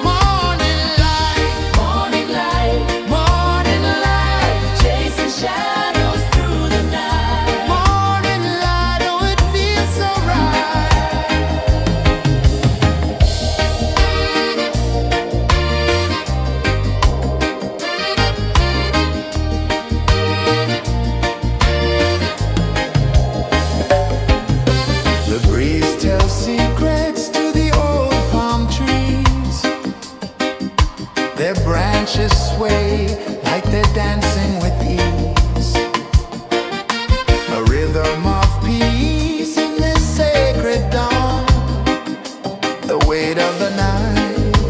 Morning light, Morning light, morning light, chasing shadows through the night. morning light. Oh, it feels so right. The breeze tells secrets to the old palm trees. Their branches sway like they're dancing with ease. A rhythm of peace in this sacred dawn. The weight of the night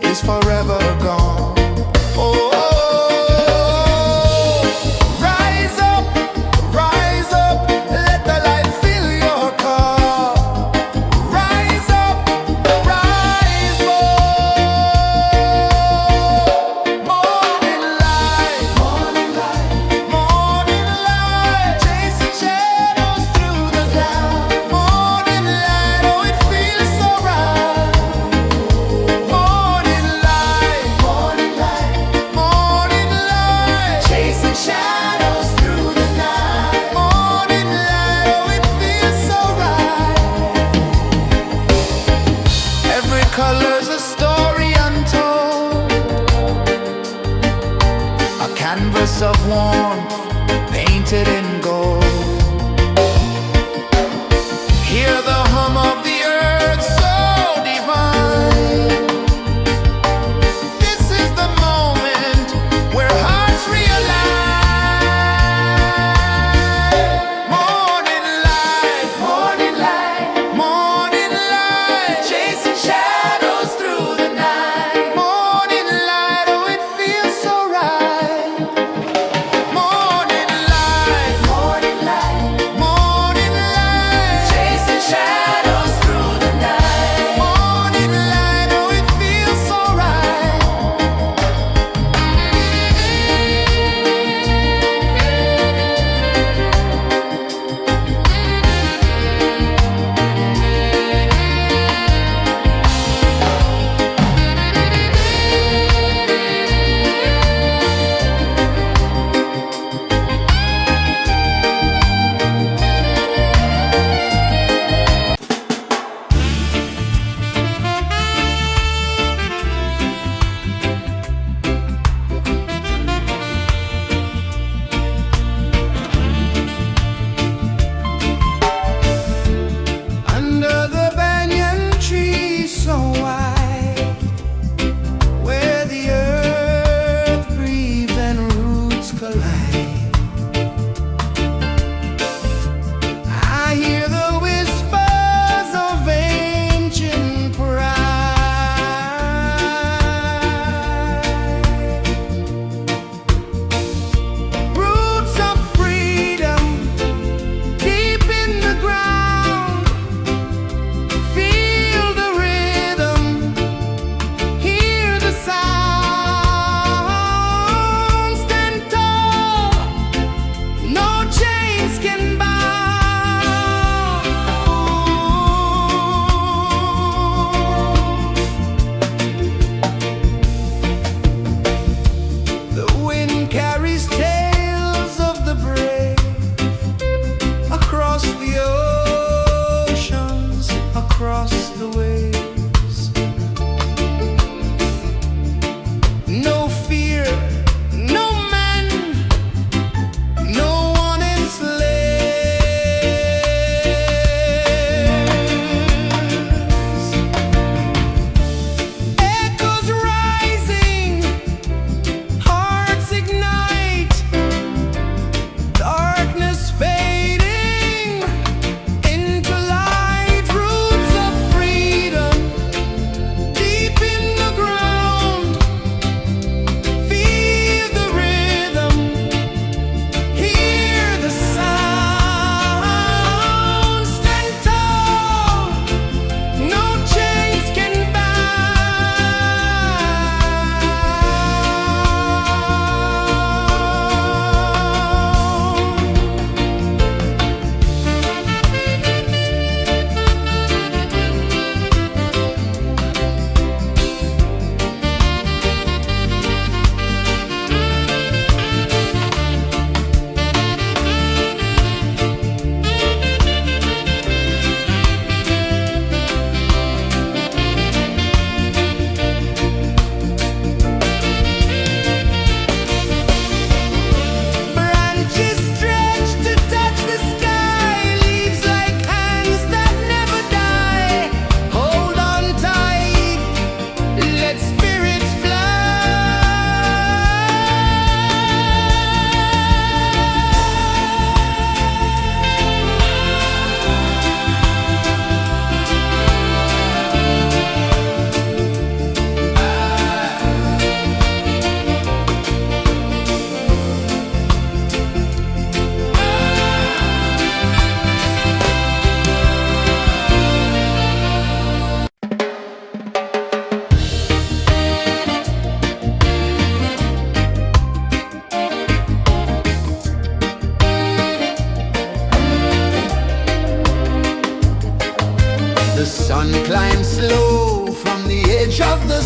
is forever gone. Oh, rise up, let the light fill your cup. Rise up, rise up. Morning light, morning light, morning light, chasing shadows through the cloud. Morning light, oh, it feels so right. Morning light, morning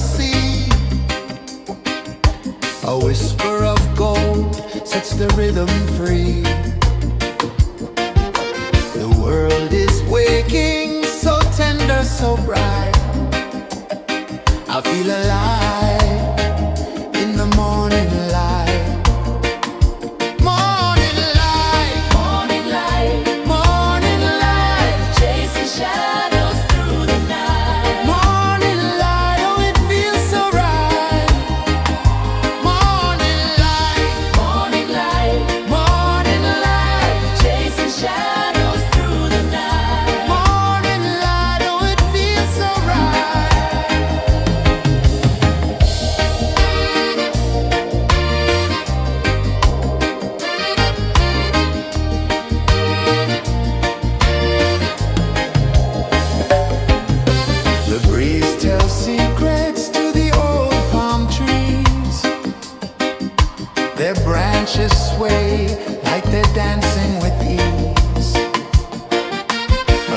sea. A whisper of gold sets the rhythm free. The world is waking, so tender, so bright. I feel alive in the morning light. Morning light, Morning light, morning light, chasing shadows through the night. morning light, oh it feels so right. Morning light, Morning light, morning light, chasing shadows through the night. morning light, oh it feels so right. The breeze tells secrets to the old palm trees. Their branches sway like they're dancing with ease.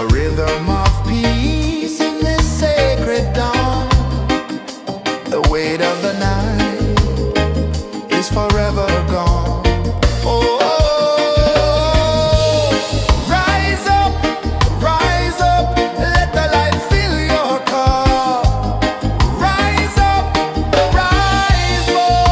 A rhythm of peace in this sacred dawn. The weight of the night is forever gone. Oh, rise up, let the light fill your cup. Rise up, rise more.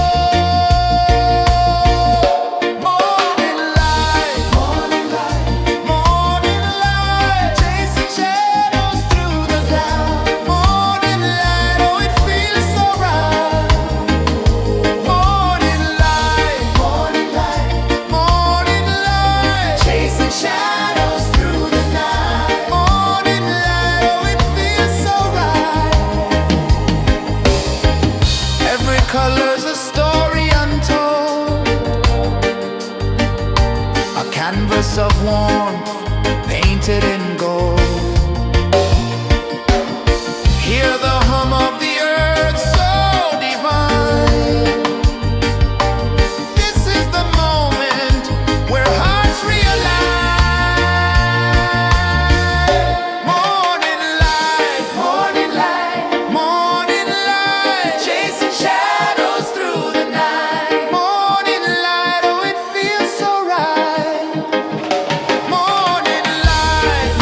Morning light, morning light, morning light, chasing shadows through the cloud. Morning light, oh it feels so right. Morning light, morning light, morning light, chasing shadows through the night. Morning light, oh it feels so right. Every color's a story untold, a canvas of warmth painted in gold. Hear the hum of the earth so divine. This is the moment where hearts realign. Morning light, morning light, morning light, chasing shadows through the night. Morning light, oh it feels so right. Morning light,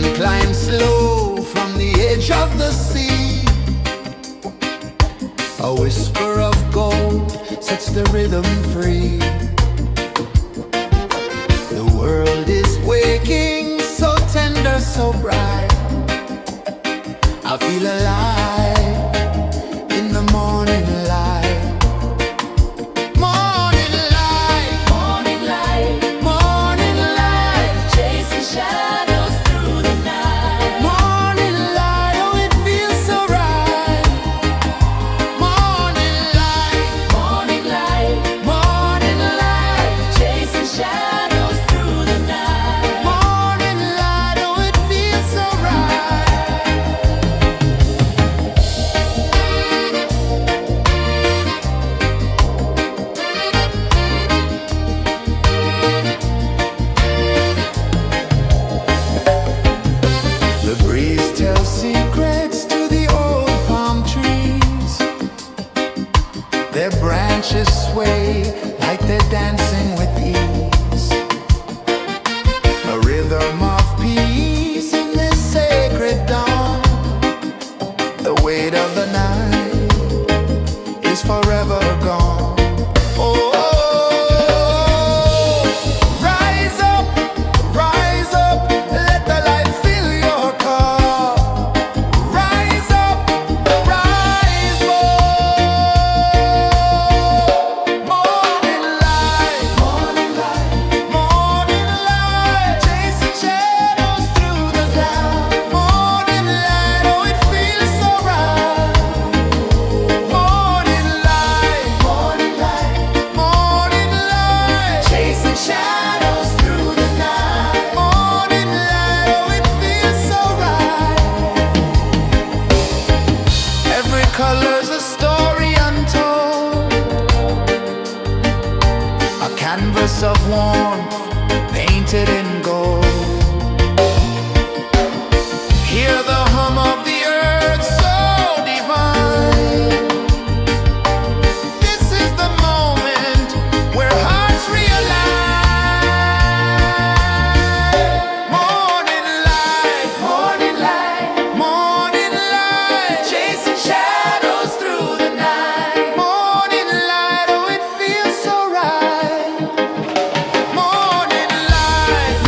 sun climbs slow from the edge of the sea. A whisper of gold sets the rhythm free. The world is waking, so tender, so bright. I feel alive in the morning light. Morning light, Morning light, morning light, chasing shadows through the night. morning light, oh it feels so right. Morning light, Morning light, morning light, chasing shadows through the night. morning light, oh it feels so right. The breeze tells secrets to the old palm trees. Their branches sway like they're dancing with ease. A rhythm of peace in this sacred dawn. The weight of the night is forever gone. Oh, rise up, let the light fill your cup. Rise up, rise more. Morning light, morning light, morning light, chasing shadows through the cloud. Morning light, oh it feels so right. Morning light, morning light, morning light, chasing shadows through the night. Morning light, oh it feels so right. Every color's a story untold, a canvas of warmth painted in gold. Hear the hum of the earth so divine. This is the moment where hearts realign. Morning light, morning light, morning light, chasing shadows through the night. Morning light, oh it feels so right. Morning light,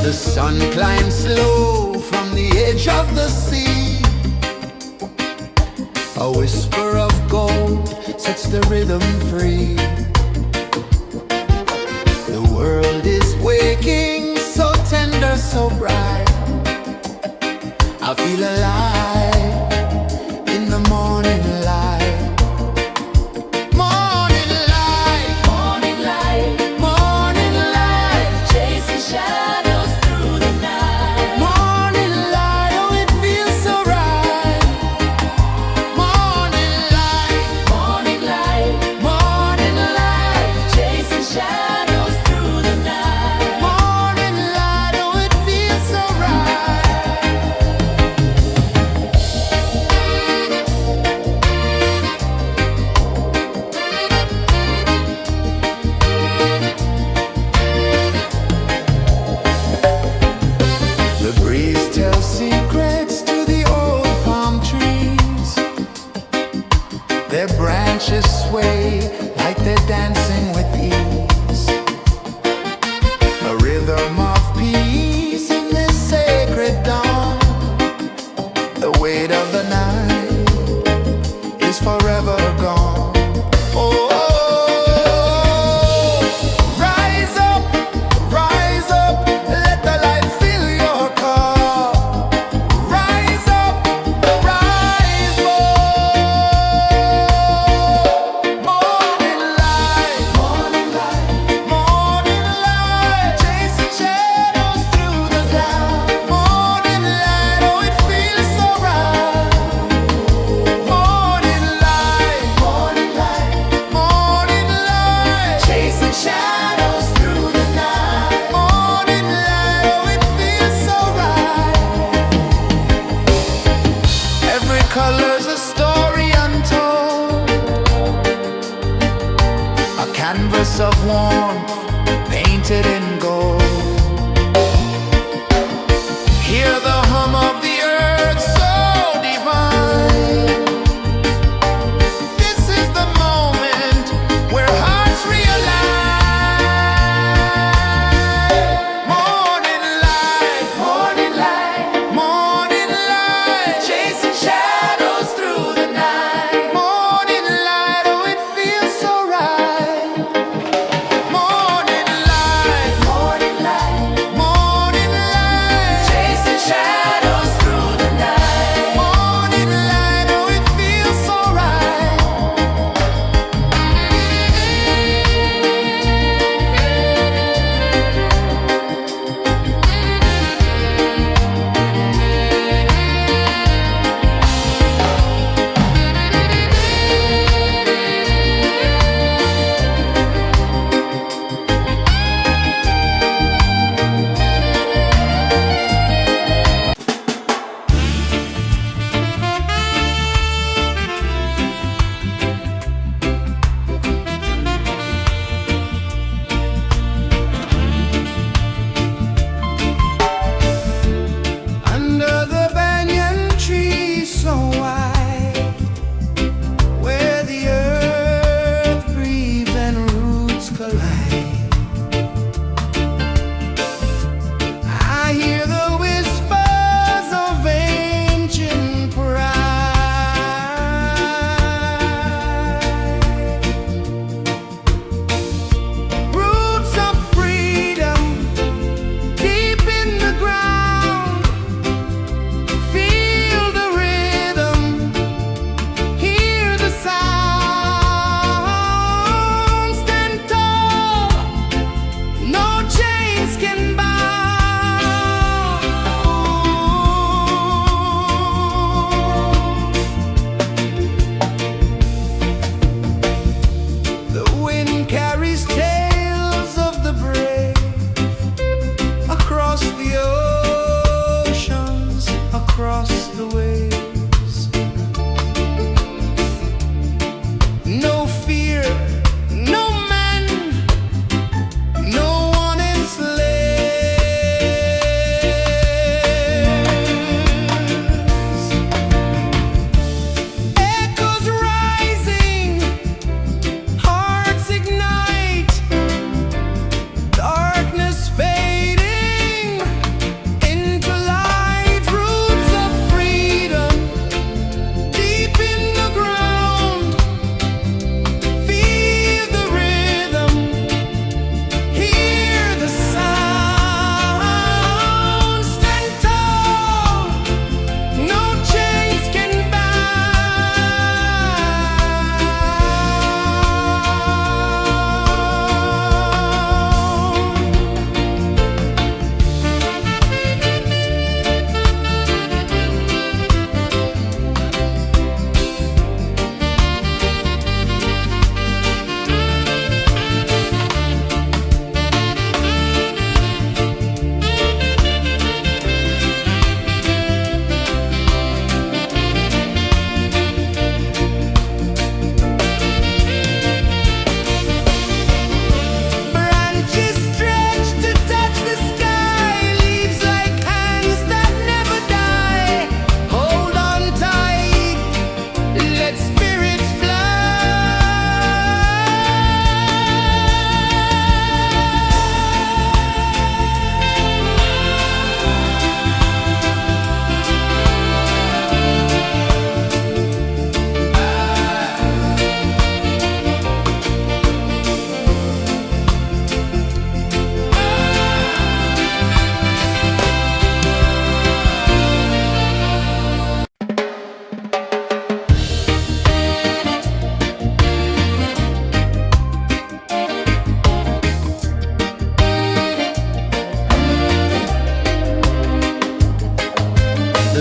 The sun climbs slow from the edge of the sea. A whisper of gold sets the rhythm free. The world is waking, so tender, so bright. I feel alive in the morning light. Morning light, Morning light, morning light, chasing shadows through the night. morning light, oh it feels so right. Morning light, Morning light, morning light, chasing shadows through the night. morning light, oh it feels so right.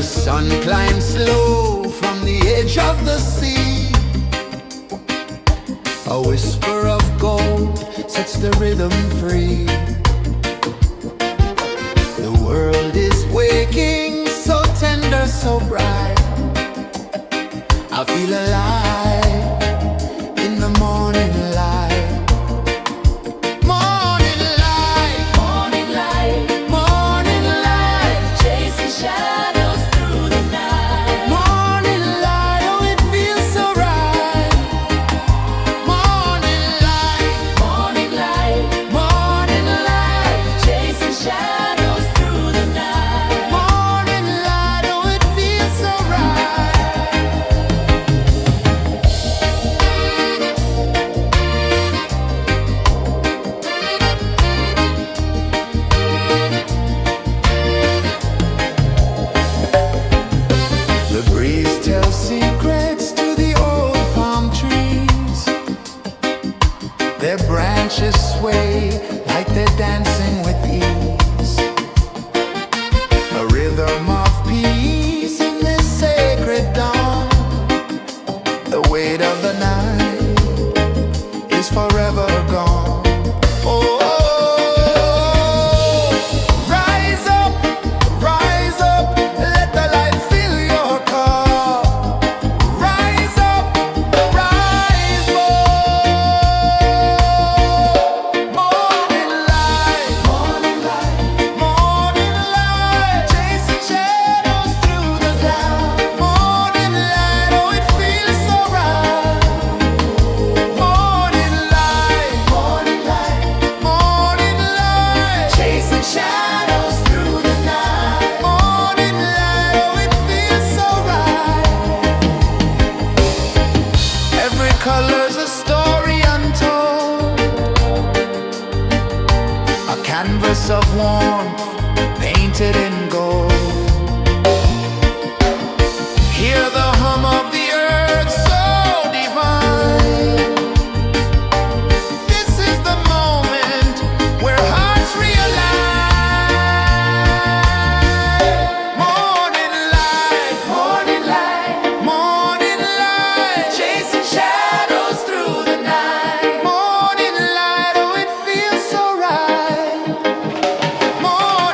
The sun climbs slow from the edge of the sea. A whisper of gold sets the rhythm free. The world is waking, so tender, so bright. I feel alive in the morning light. Morning light, Morning light, morning light, chasing shadows through the night. morning light, oh it feels so right. Morning light, Morning light, morning light, chasing shadows through the night. morning light, oh it feels so right. The breeze tells secrets to the old palm trees. Their branches sway like they're dancing with ease. A rhythm of peace in this sacred dawn. The weight of the night is forever gone. Oh, rise up, let the light fill your cup. Rise up, rise up. Morning light, morning light, morning light, chasing shadows through the cloud. Morning light, oh it feels so right. Morning light, morning light, morning light, chasing shadows through the night. Morning light, oh it feels so right. Every color's a story untold, a canvas of warmth painted in gold. Hear the hum of the earth so divine. This is the moment where hearts realign. Morning light, morning light, morning light, chasing shadows through the night. Morning light, oh it feels so right. Morning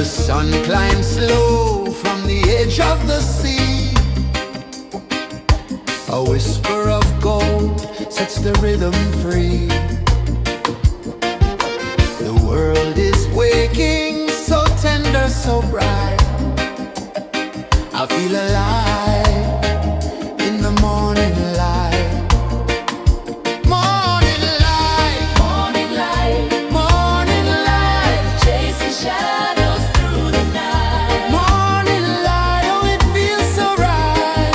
The sun climbs slow from the edge of the sea. A whisper of gold sets the rhythm free. The world is waking, so tender, so bright. I feel alive in the morning light. Morning light, Morning light, morning light, chasing shadows through the night. morning light, oh it feels so right.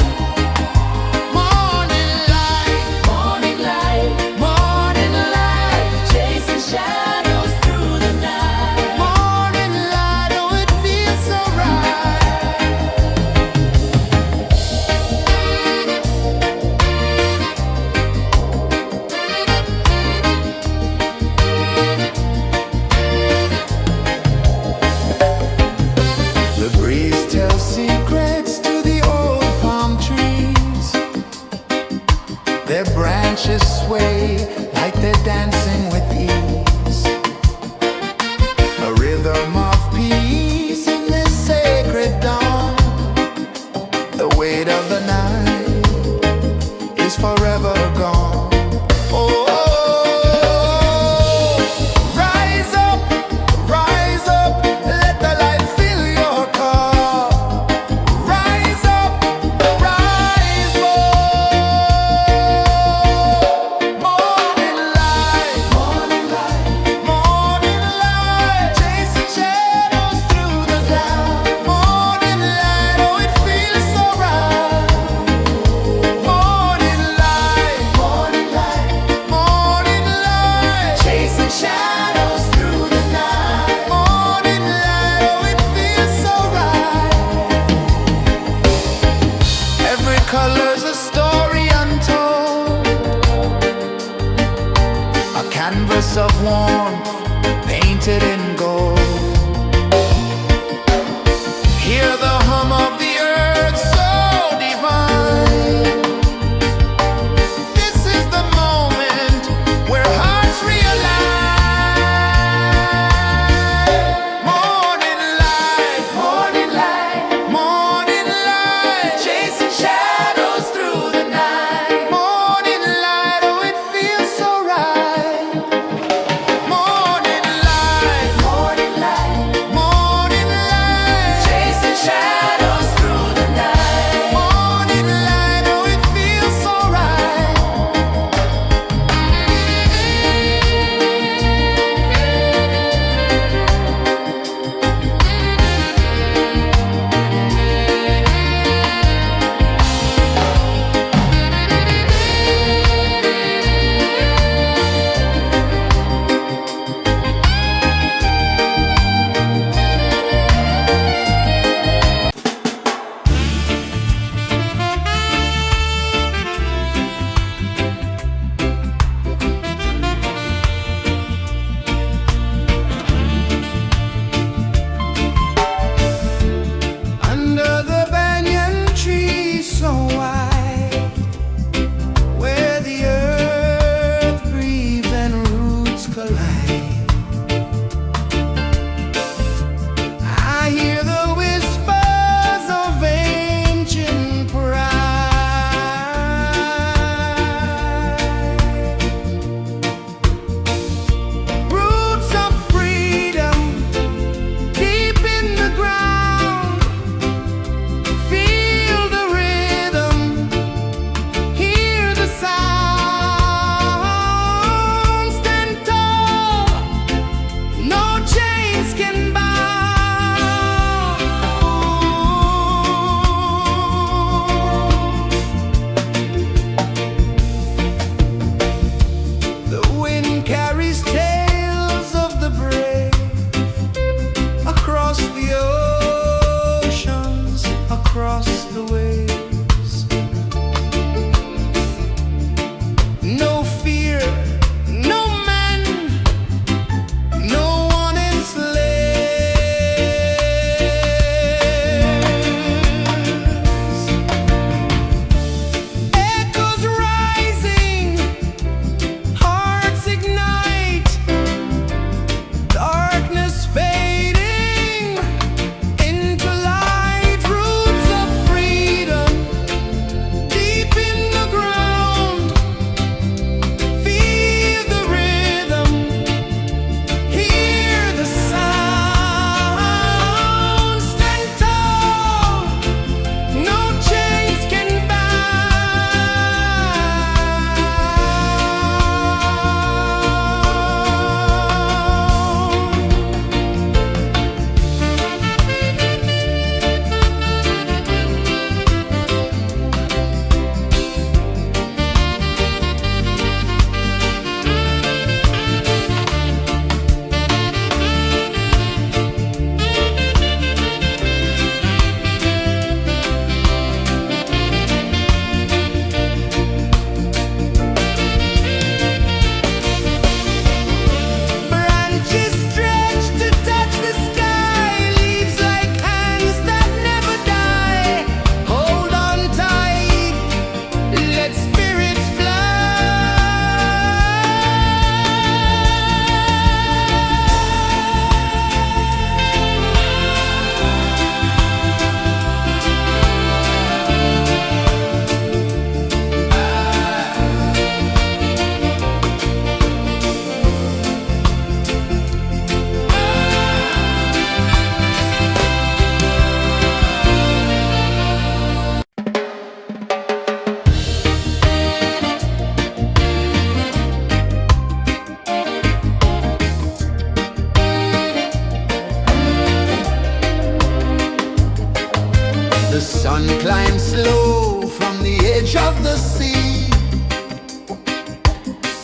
Morning light, Morning light, morning light, chasing shadows through the night. morning light, oh it feels so right. The breeze tells secrets to the old palm trees. Their branches sway like they're dancing with ease. A rhythm of peace in this sacred dawn. The weight of the night is forever gone. Oh, rise up, let the light fill your cup. Rise up, rise more. Morning light, morning light, chasing shadows through the cloud. Morning light, oh it feels so right. Morning light, chasing shadows through the night. Morning light, oh it feels so right. Every color's a story untold, a canvas of warmth painted in gold. Hear the hum of the earth so divine. This is the moment where hearts realign. Morning light, morning light, chasing shadows through the night. Morning light, oh it feels so right. Morning light,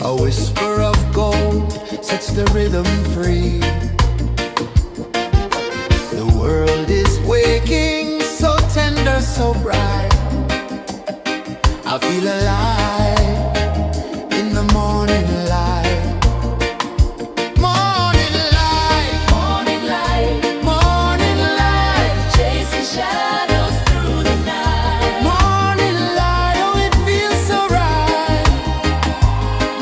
A whisper of gold sets the rhythm free. The world is waking, so tender, so bright. I feel alive in the morning light. Morning light, Morning light, morning light, chasing shadows through the night. morning light, oh it feels so right.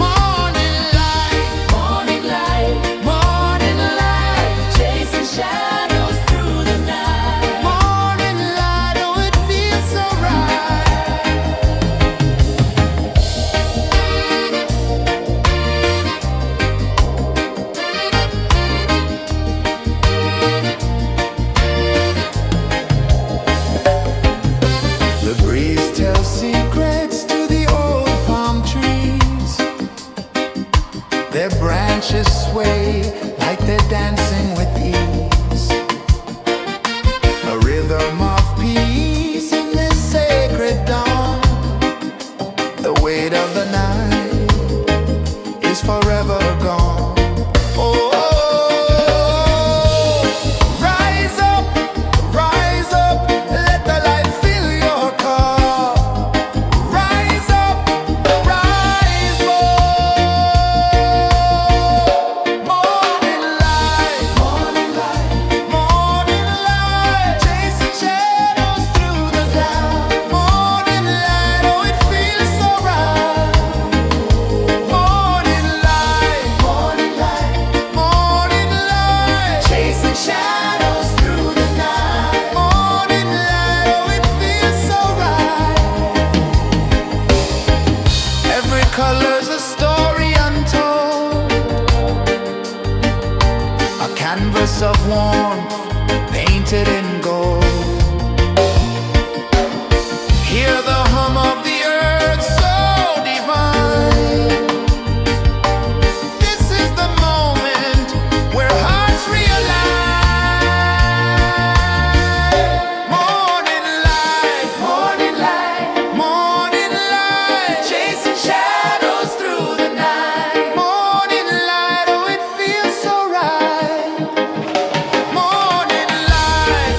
Morning light, Morning light, morning light, chasing shadows through the night. morning light, oh it feels so right. The breeze tells secrets to the old palm trees. Their branches sway like they're dancing with ease. A rhythm of peace in this sacred dawn. The weight of the night is forever gone. Oh, rise up, let the light fill your cup. Rise up, rise more. Morning light, morning light, chasing shadows through the cloud. Morning light, oh it feels so right. Morning light, morning light, chasing shadows through the night. Morning light, oh it feels so right. Every color's a story untold, a canvas of warmth painted in gold. Hear the hum of the earth so divine. This is the moment where hearts realign. Morning light, morning light, chasing shadows through the night. Morning light, oh it feels so right. Morning light,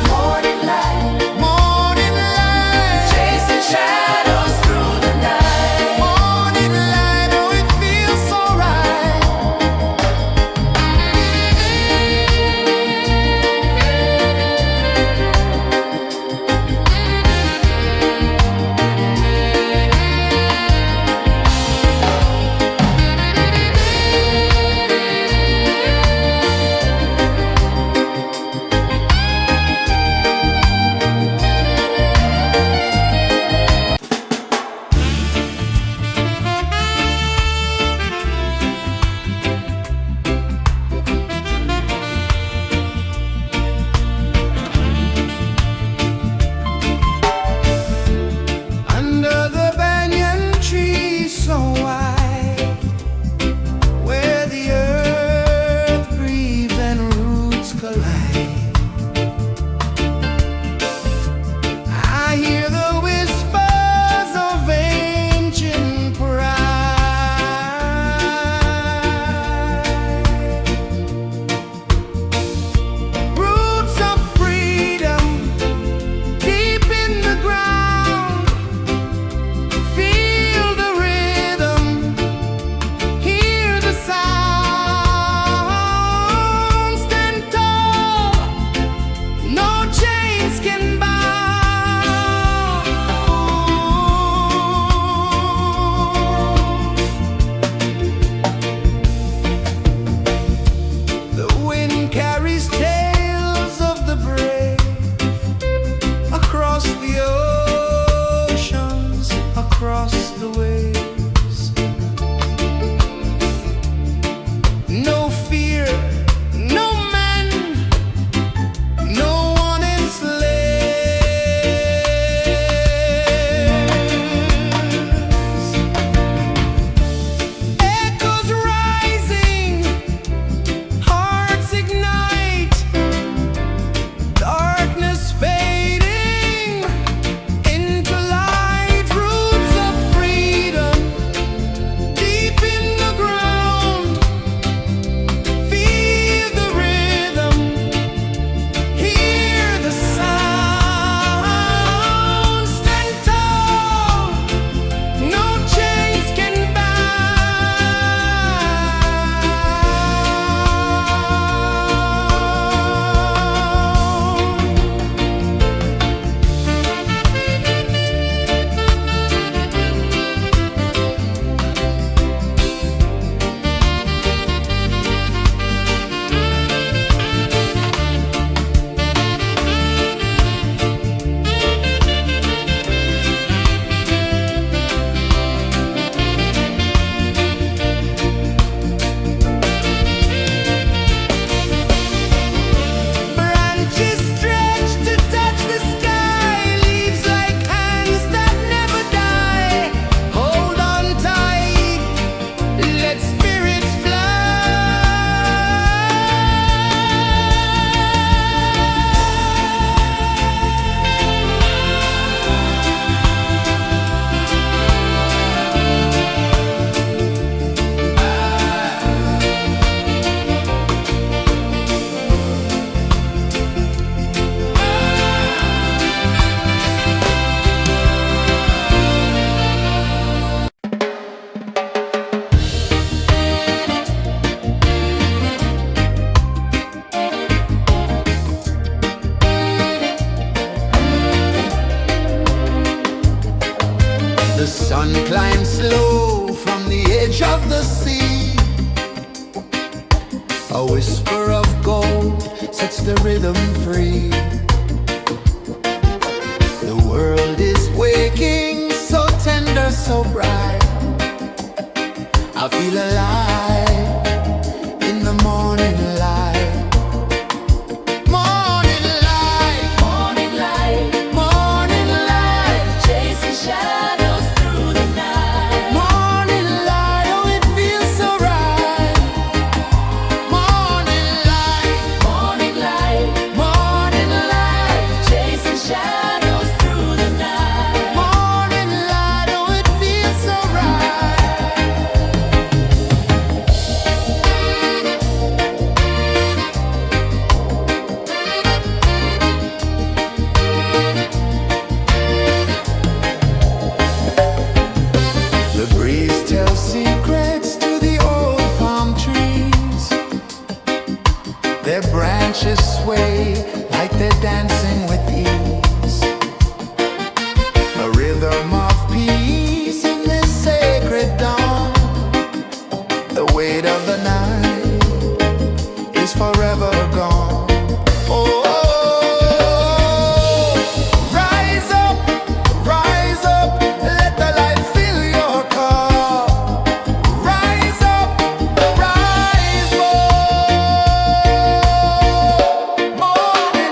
of the sea. A whisper of gold sets the rhythm free. The world is waking, so tender, so bright. I feel alive in the morning light. Morning light, Morning light, morning light, chasing shadows through the night. morning light, oh it feels so right. Morning light, Morning light, morning light, chasing shadows through the night. morning light, oh it feels so right. The breeze tells secrets to the old palm trees. Their branches sway like they're dancing with ease. A rhythm of peace in this sacred dawn. The weight of the night is forever gone. Oh, rise up, let the light fill your cup. Rise up, rise more. Morning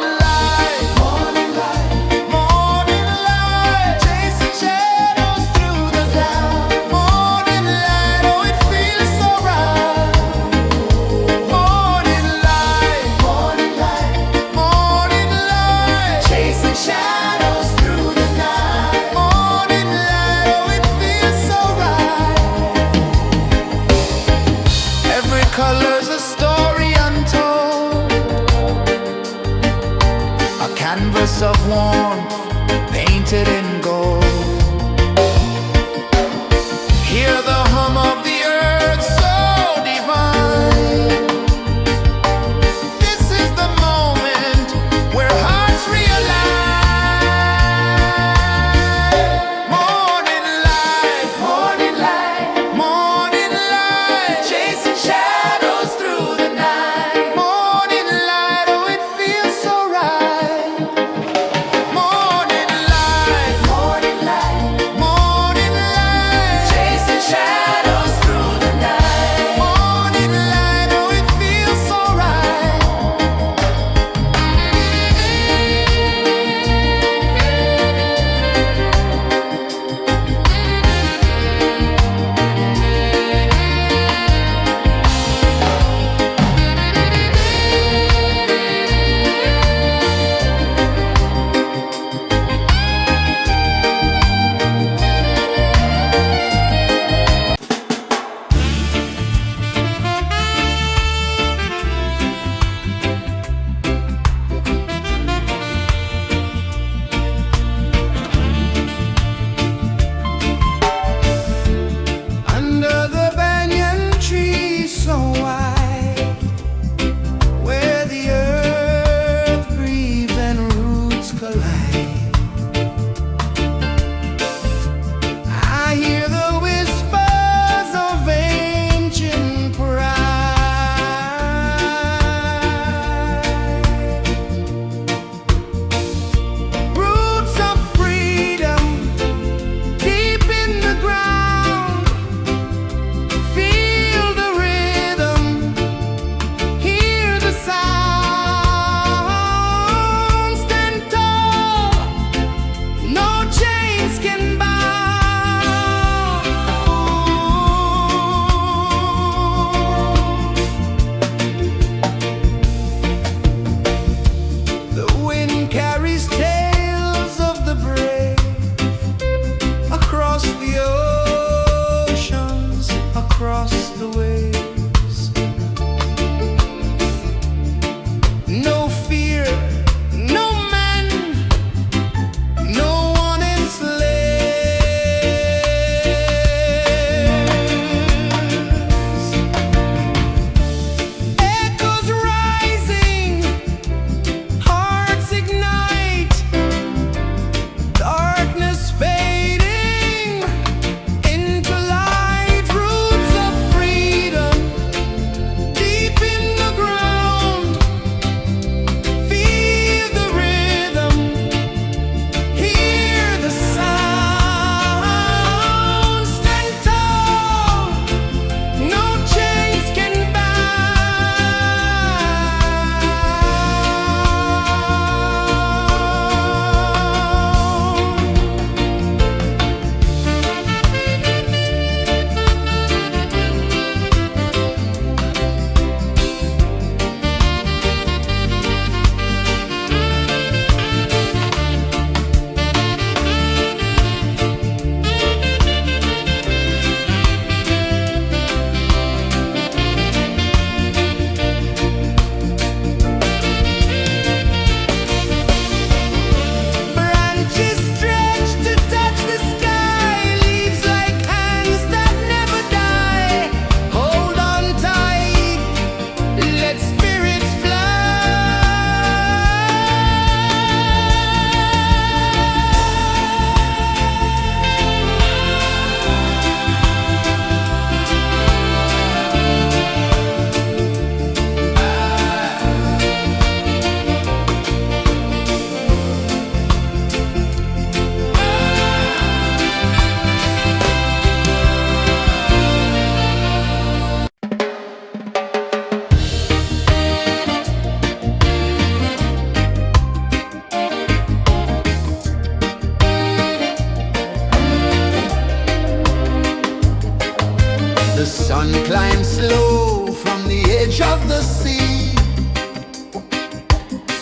slow from the edge of the sea.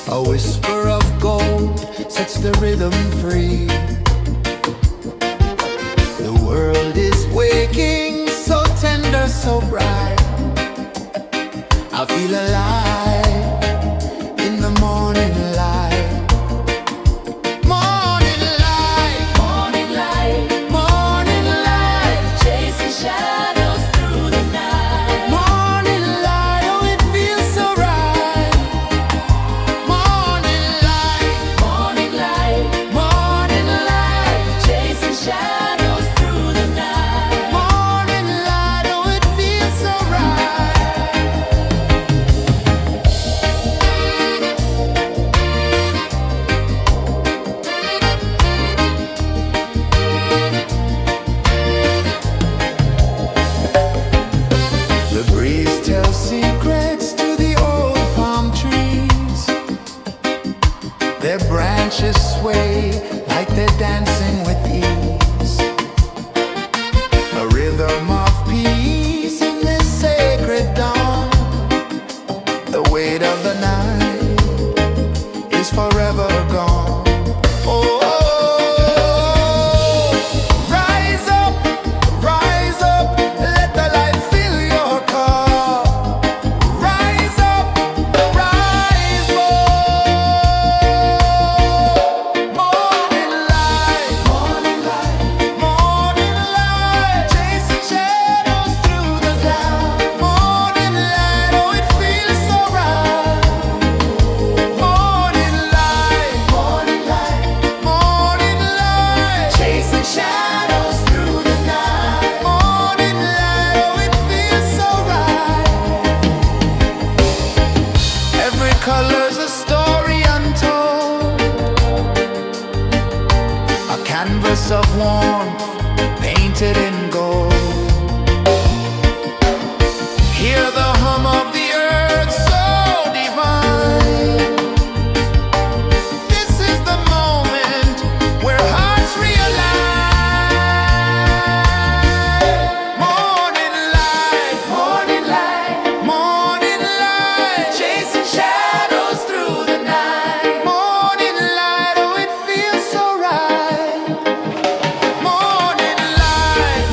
A whisper of gold sets the rhythm free. The world is waking, so tender, so bright. I feel alive in the morning light. Morning light, Morning light, morning light, chasing shadows through the night. morning light, oh it feels so right. Morning light, Morning light, morning light, chasing shadows through the night. morning light, oh it feels so right. The breeze tells secrets to the old palm trees. Their branches sway like they're dancing with ease. A rhythm of peace in this sacred dawn. The weight of the night is forever gone. Oh, rise up, let the light fill your cup. Rise up, rise up. Morning light, morning light, morning light, chasing shadows through the cloud. Morning light, oh it feels so right. Morning light, morning light, morning light, chasing shadows through the night. Morning light, oh it feels so right. Every color's a story untold, a canvas of warmth painted in gold. Hear the hum of the earth so divine. This is the moment where hearts realign. Morning light, morning light, morning light, chasing shadows through the night. Morning light, oh it feels so right. Morning light,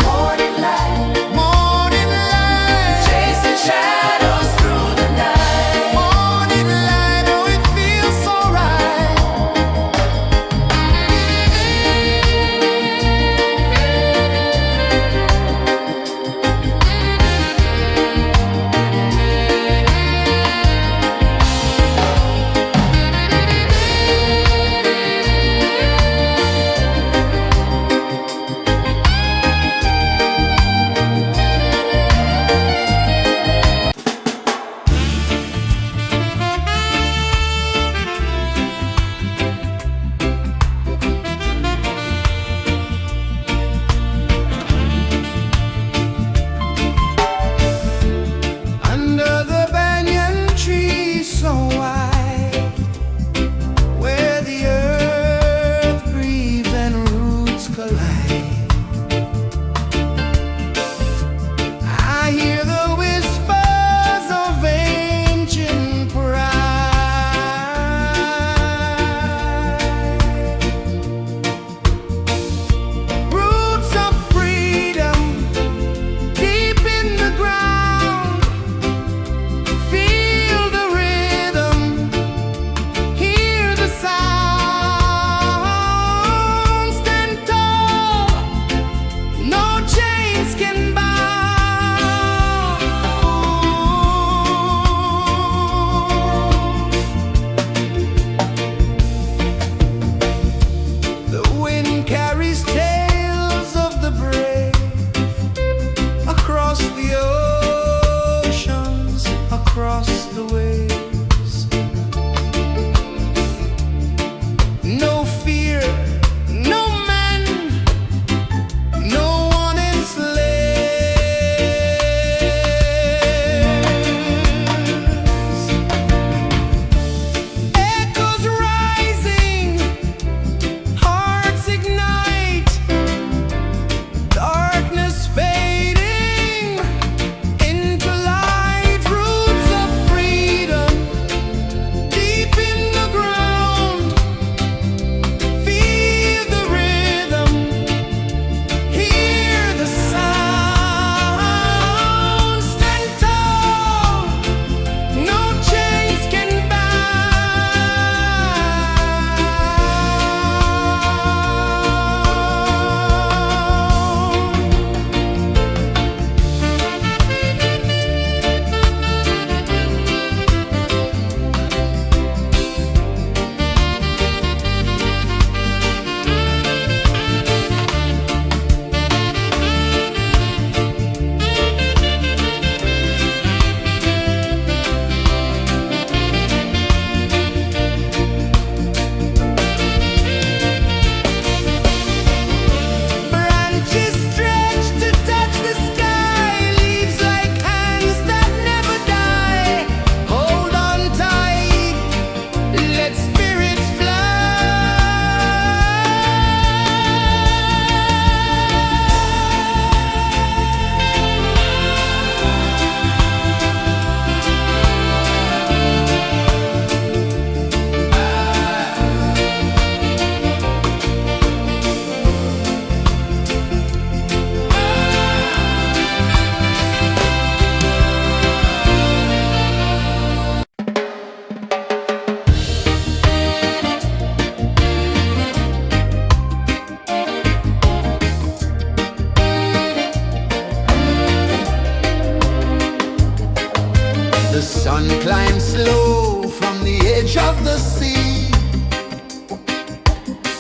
The sun climbs slow from the edge of the sea.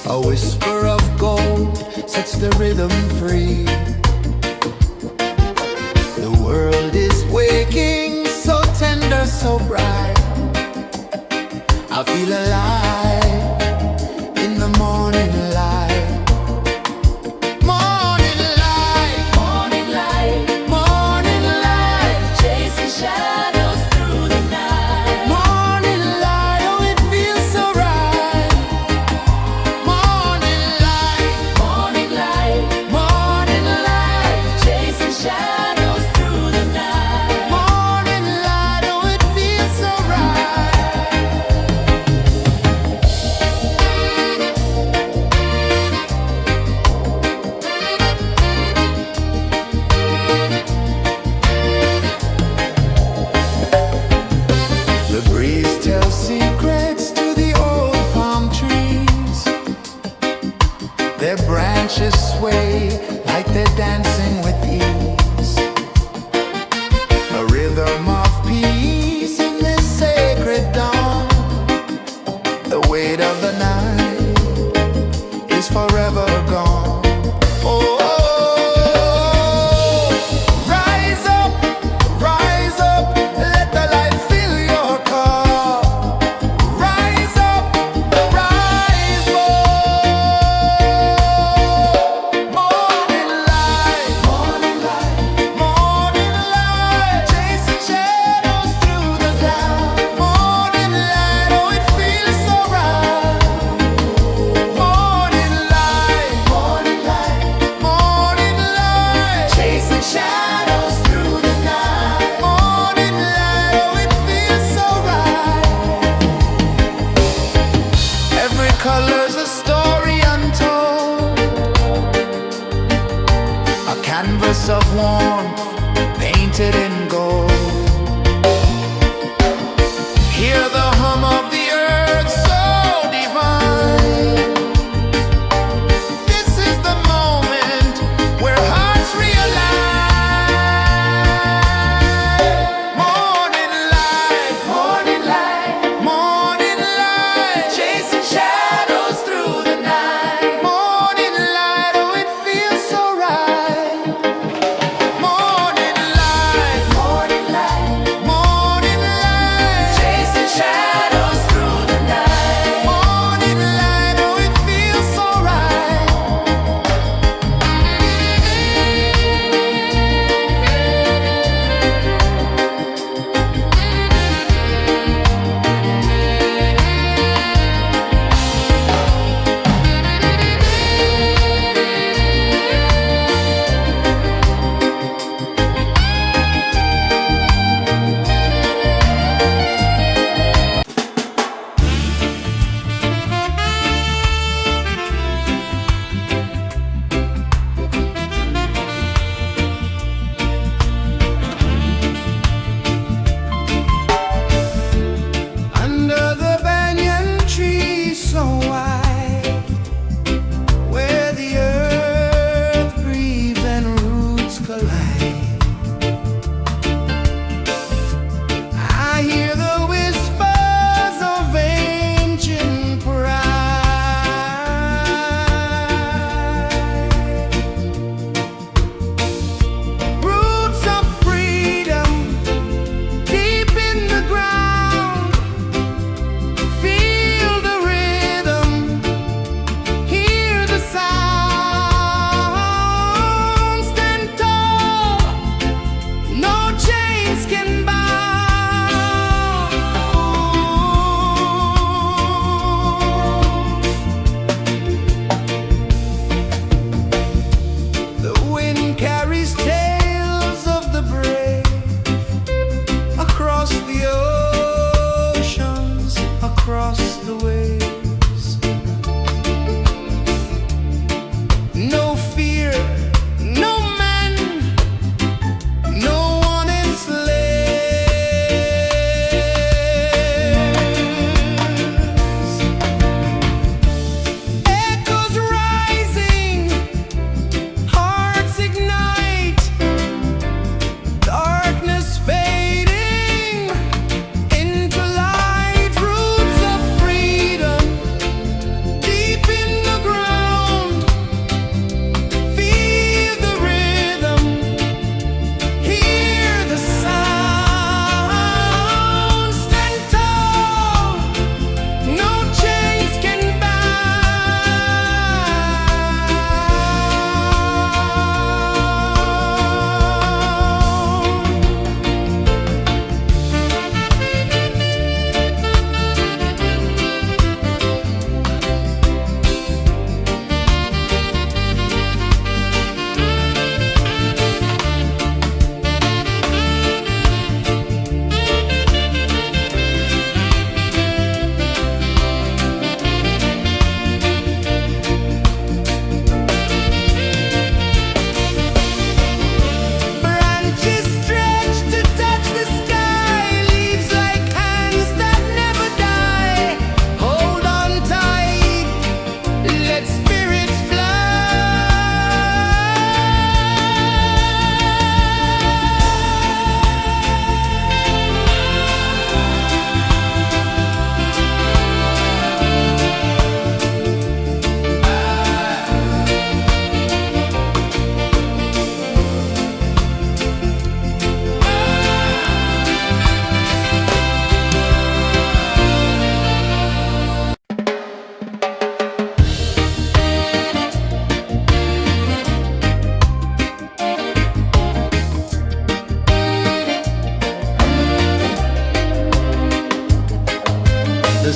A whisper of gold sets the rhythm free. The world is waking, so tender, so bright. I feel alive in the morning light. Morning light, Morning light, morning light, chasing shadows through the night. morning light, oh it feels so right. Morning light, Morning light, morning light.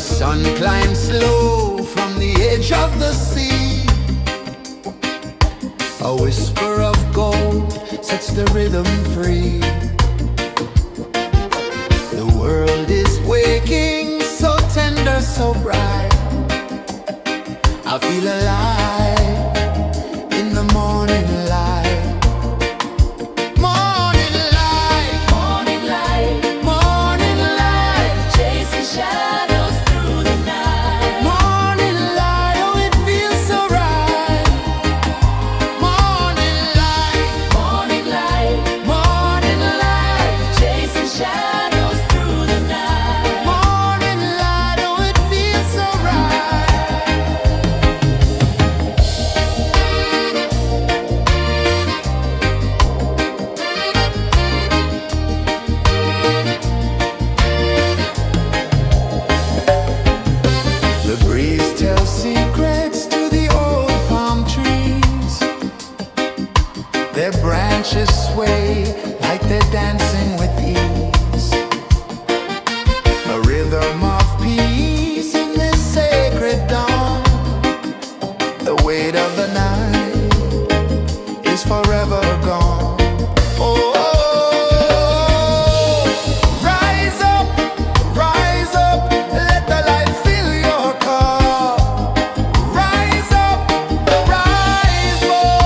sun climbs slow from the edge of the sea. A whisper of gold sets the rhythm free. The world is waking, so tender, so bright. I feel alive in the morning light. Morning light, Morning light, morning light, chasing shadows through the night. morning light, oh it feels so right. Morning light, Morning light, morning light, chasing shadows through the night. morning light, oh it feels so right. The breeze tells secrets to the old palm trees. Their branches sway like they're dancing with ease. A rhythm of peace in this sacred dawn. The weight of the night is forever gone. Oh, rise up, let the light fill your cup. Rise up, rise up.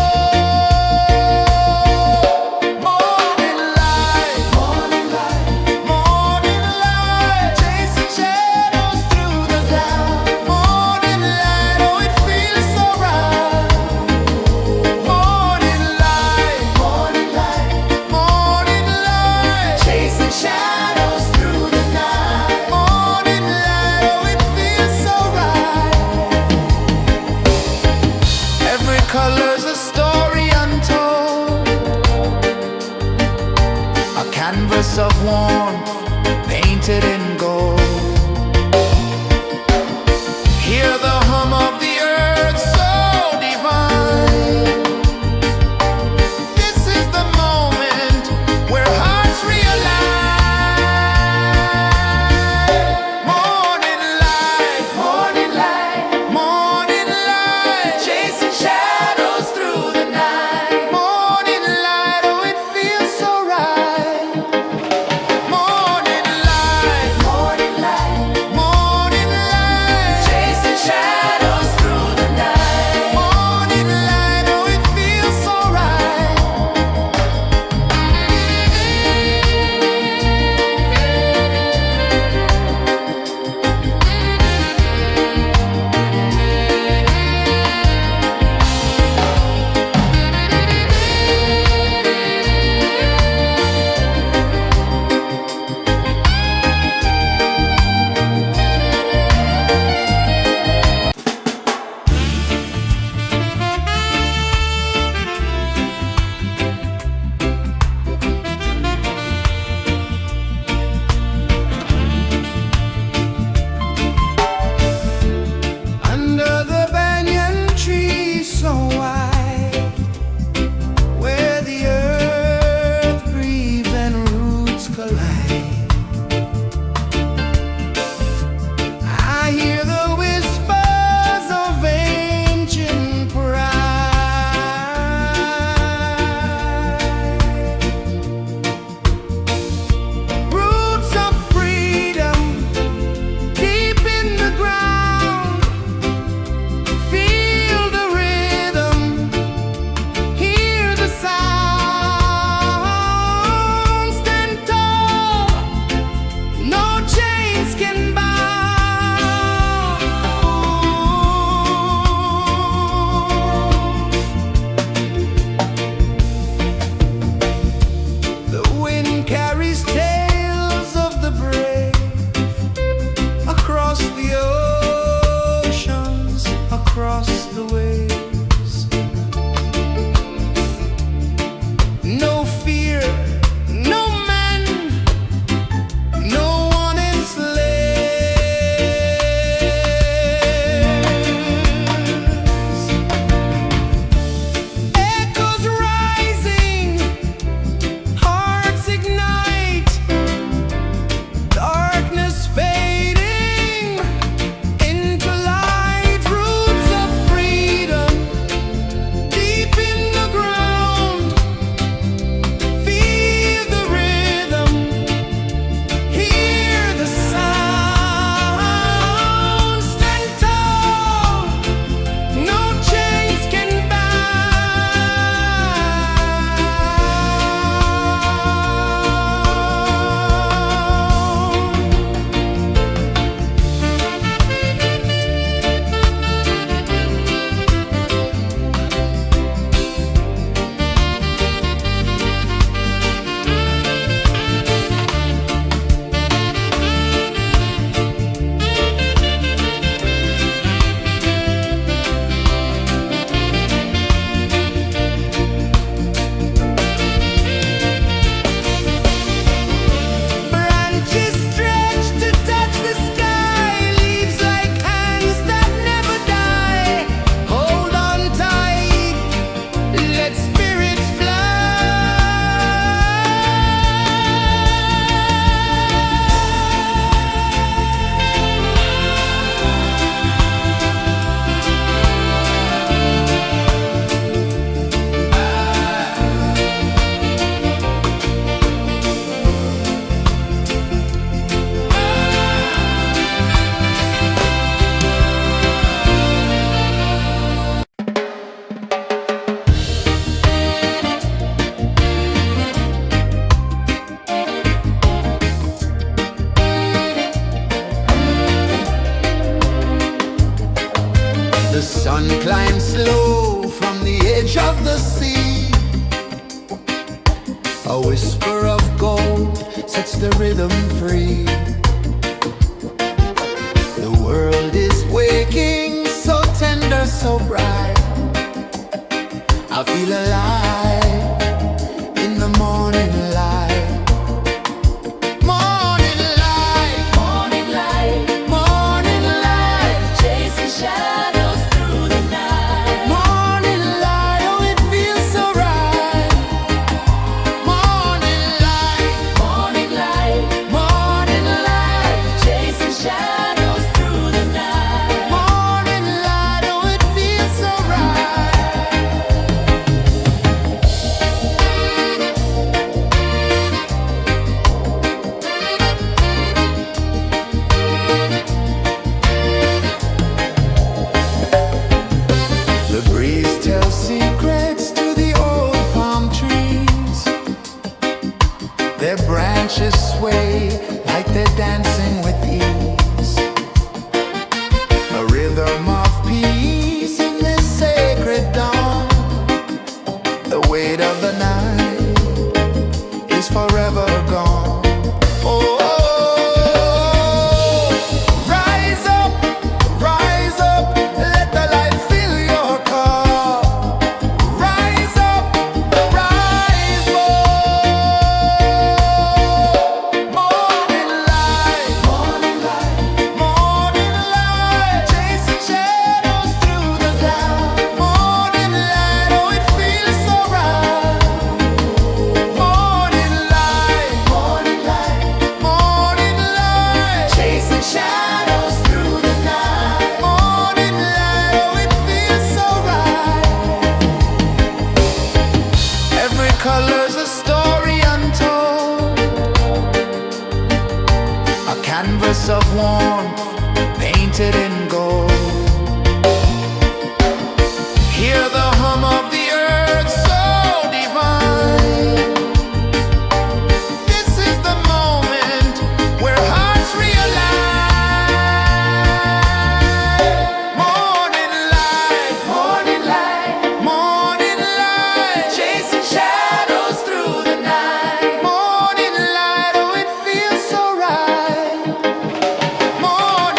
Morning light, morning light, morning light, chasing shadows through the cloud. Morning light, oh it feels so right. Morning light, morning light, morning light, chasing shadows through the night. Morning light, oh it feels so right. Every color's a story untold, a canvas of warmth painted in gold. Hear the hum of the earth so divine. This is the moment where hearts realign. Morning light, morning light, morning light, chasing shadows through the night. Morning light, oh it feels so right. Morning light, morning Sun climbs slow from the edge of the sea. A whisper of gold sets the rhythm free. The world is waking, so tender, so bright. I feel alive in the morning light. Morning light, Morning light, morning light, chasing shadows through the night. morning light, oh it feels so right. Morning light, Morning light, morning light, chasing shadows through the night. morning light, oh it feels so right. The breeze tells secrets to the old palm trees. Their branches sway like they're dancing with ease. A rhythm of peace in this sacred dawn. The weight of the night is forever gone. Oh, rise up, let the light fill your cup. Rise up, rise up. Morning light, morning light, morning light, chasing shadows through the cloud. Morning light, oh it feels so right. Morning light, morning light, morning light, chasing shadows through the night. Morning light, oh it feels so right. Every color's a story untold, a canvas of warmth painted in gold. Hear the hum of the earth so divine. This is the moment where hearts realign. Morning light, morning light, morning light, chasing shadows through the night. Morning light, oh it feels so right. Morning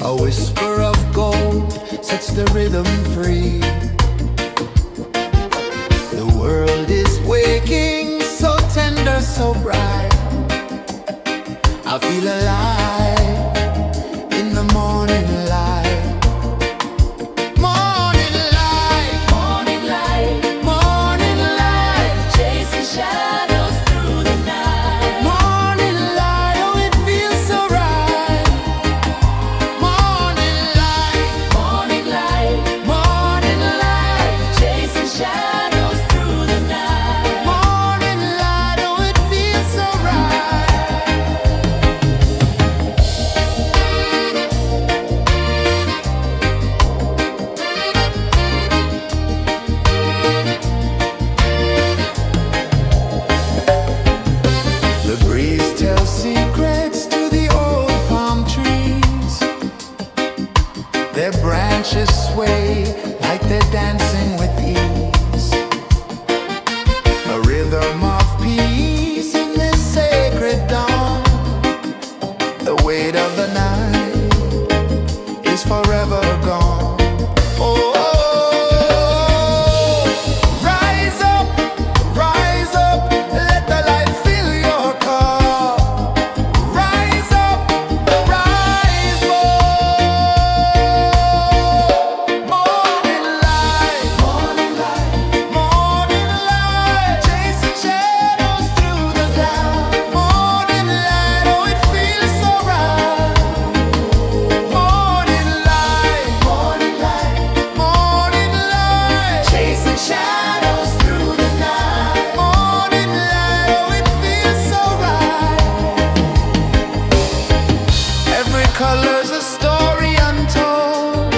A whisper of gold sets the rhythm free. The world is waking, so tender, so bright. I feel alive in the morning light. Morning light, Morning light, morning light, chasing shadows through the night. morning light, oh it feels so right. Morning light, Morning light, morning light, chasing shadows through the night. morning light, oh it feels so right. The breeze tells secrets to the old palm trees. Their branches sway like they're dancing with ease. A rhythm of peace in this sacred dawn. The weight of the night is forever gone. Oh, rise up, let the light fill your cup. Rise up, rise up. Morning light, morning light, morning light, chasing shadows through the cloud. Morning light, oh it feels so right. Morning light, morning light, morning light, chasing shadows through the night. Morning light, oh it feels so right. Every color's a story untold,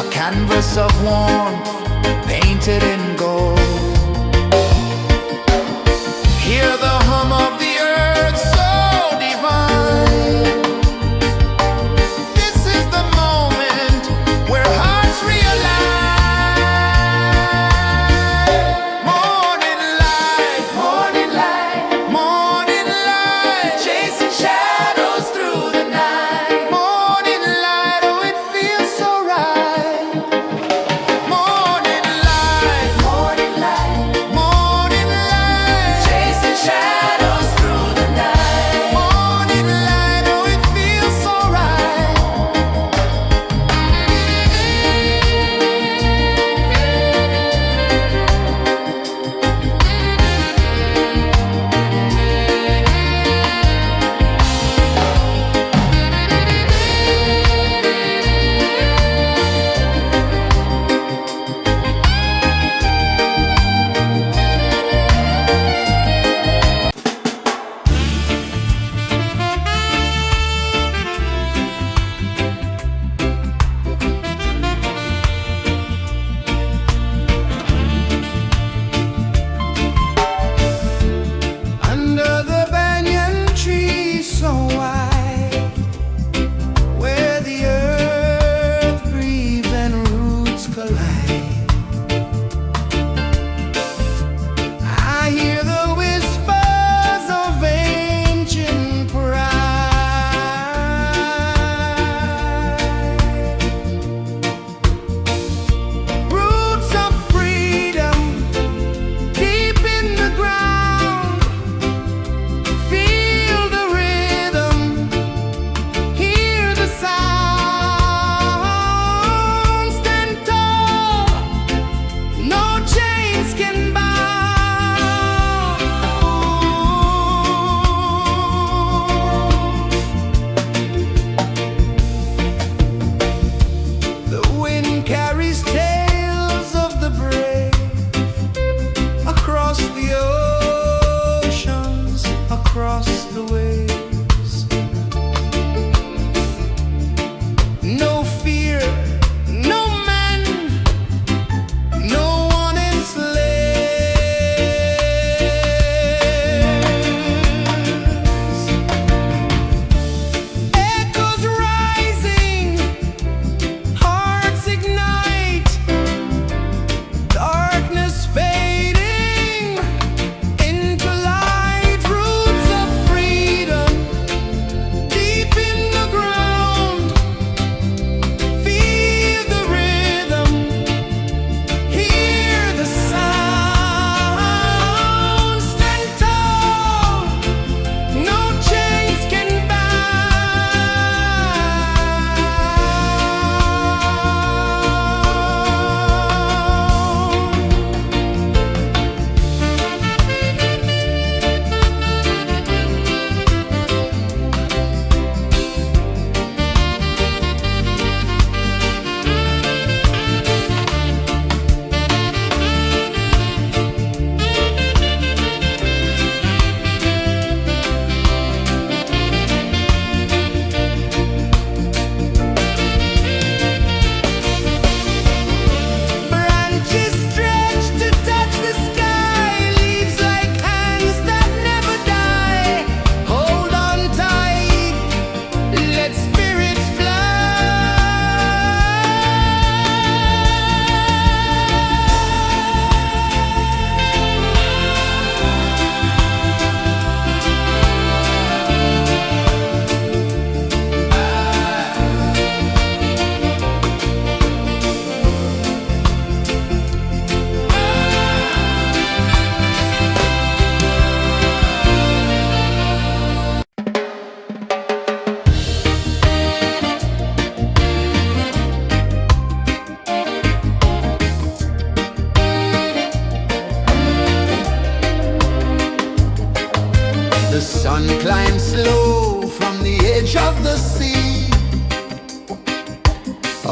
a canvas of warmth painted in gold. Hear the hum of the earth so divine. This is the moment where hearts realign. Morning light, morning light, morning light, chasing shadows through the night. Morning light, oh it feels so right. Morning light,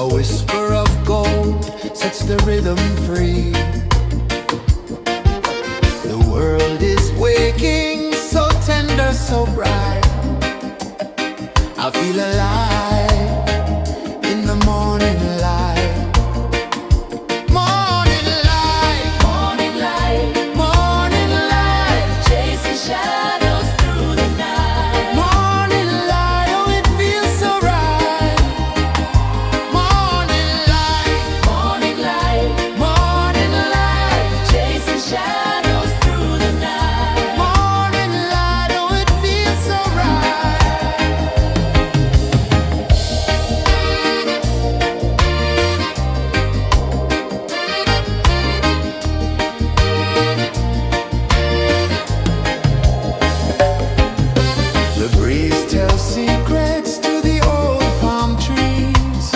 A whisper of gold sets the rhythm free. The world is waking, so tender, so bright. I feel alive in the morning light. Morning light, Morning light, morning light, chasing shadows through the night. morning light, oh it feels so right. Morning light, Morning light, morning light, chasing shadows through the night. morning light, oh it feels so right. The breeze tells secrets to the old palm trees.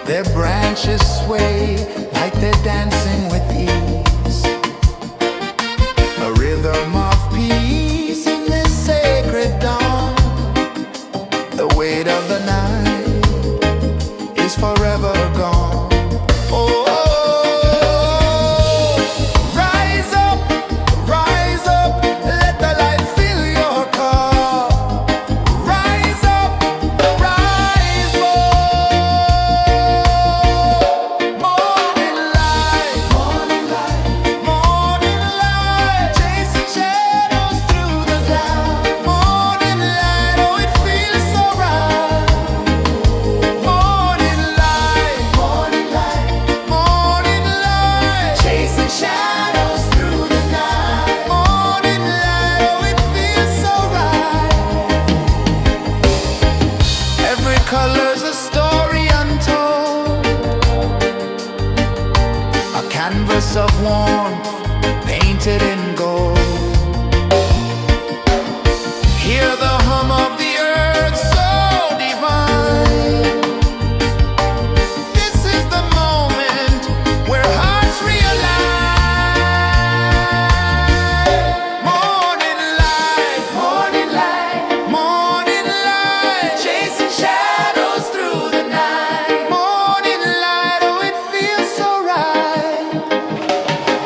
Their branches sway like they're dancing with ease. A rhythm of peace in this sacred dawn. The weight of the night is forever gone. Oh, rise up, let the light fill your cup. Rise up, rise up. Morning light, morning light, morning light, chasing shadows through the cloud. Morning light, oh it feels so right. Morning light, morning light, morning light, chasing shadows through the night. Morning light, oh it feels so right. Every color's a story untold, a canvas of warmth painted in gold. Hear the hum of the earth so divine. This is the moment where hearts realign. Morning light, morning light, morning light, chasing shadows through the night. Morning light, oh it feels so right.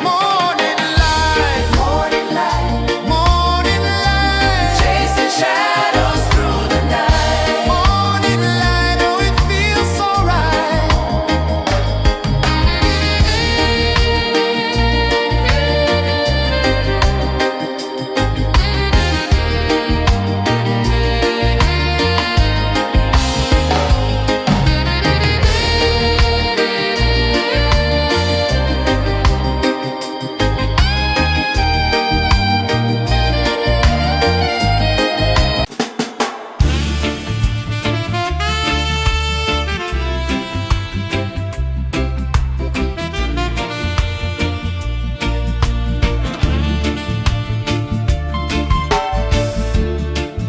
Morning light, morning light, morning light, chasing shadows through the night. Morning light, oh it feels so right.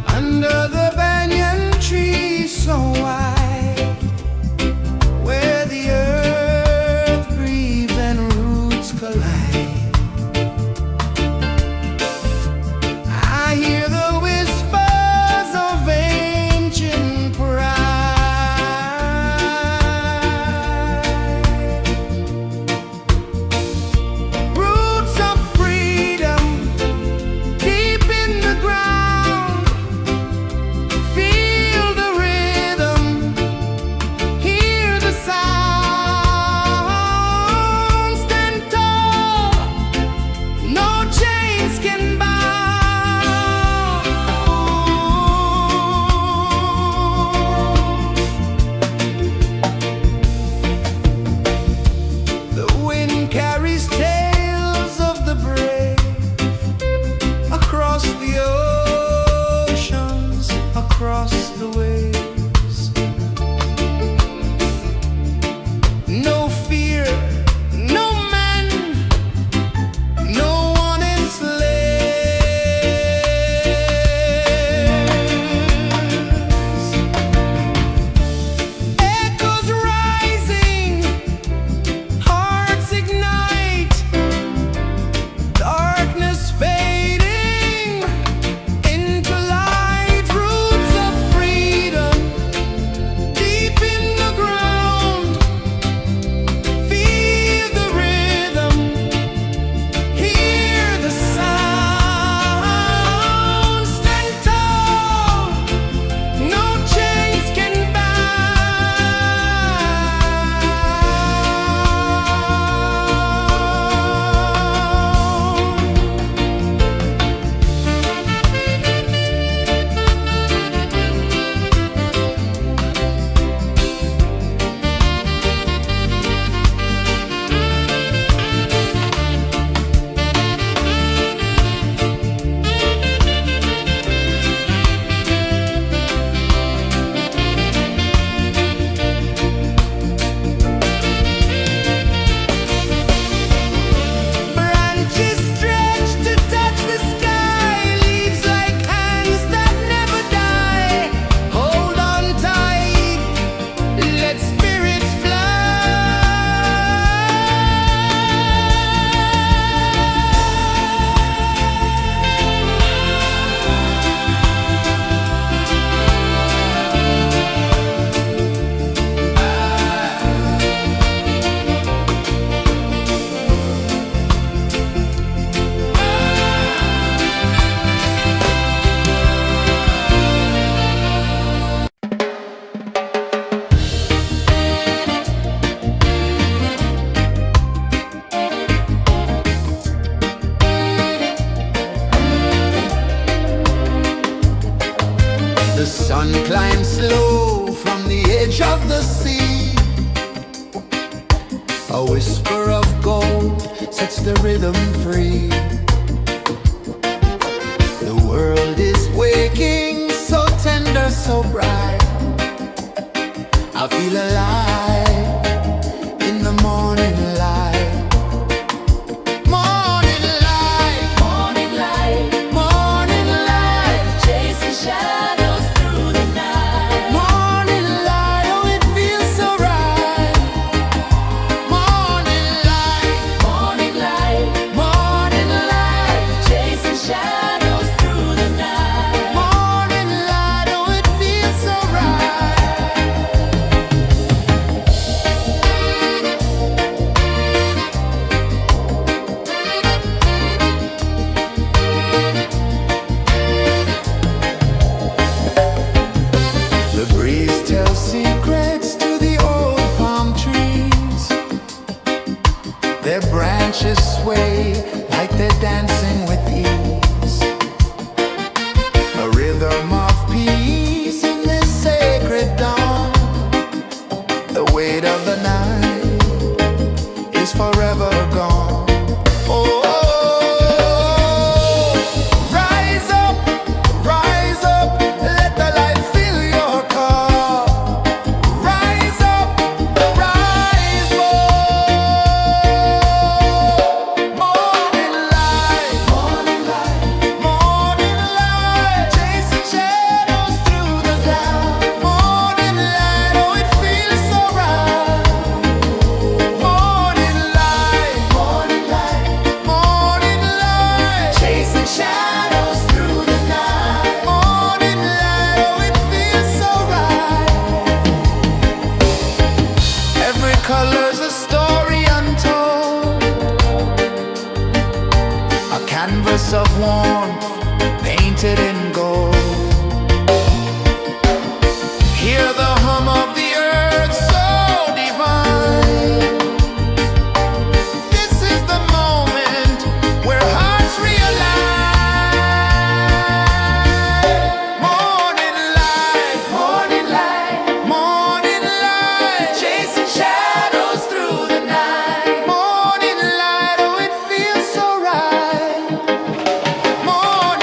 Under the banyan tree so wide, where the earth breathes and roots collide, I hear the whispers of ancient pride. Roots of freedom deep in the ground. Feel the rhythm, hear the sound. Stand tall, no chains can bound. The wind carries tales of the brave across the oceans, across the waves. No fear, no man, no one enslaves. Echoes rising, hearts ignite, darkness fading into light. Roots of freedom Rising slow from the edge of the sea, a whisper of gold sets the rhythm free. The world is waking, so tender, so bright. I feel alive in the morning light. Morning light, Morning light, morning light, chasing shadows through the night. morning light, oh it feels so right. Morning light, Morning light, morning light, chasing shadows through the night. morning light, oh it feels so right. The breeze tells secrets to the old palm trees. Their branches sway like they're dancing with ease. A rhythm of peace in this sacred dawn. The weight of the night is forever gone. Oh, rise up, let the light fill your cup. Rise up, rise up. Morning light, morning light, morning light, chasing shadows through the cloud. Morning light, oh it feels so right. Morning light, morning light, morning light, chasing shadows through the night. Morning light, oh it feels so right. Every color's a story untold, a canvas of warmth painted in gold. Hear the hum of the earth so divine. This is the moment where hearts realign. Morning light, morning light, morning light, chasing shadows through the night. Morning light, oh it feels so right. Morning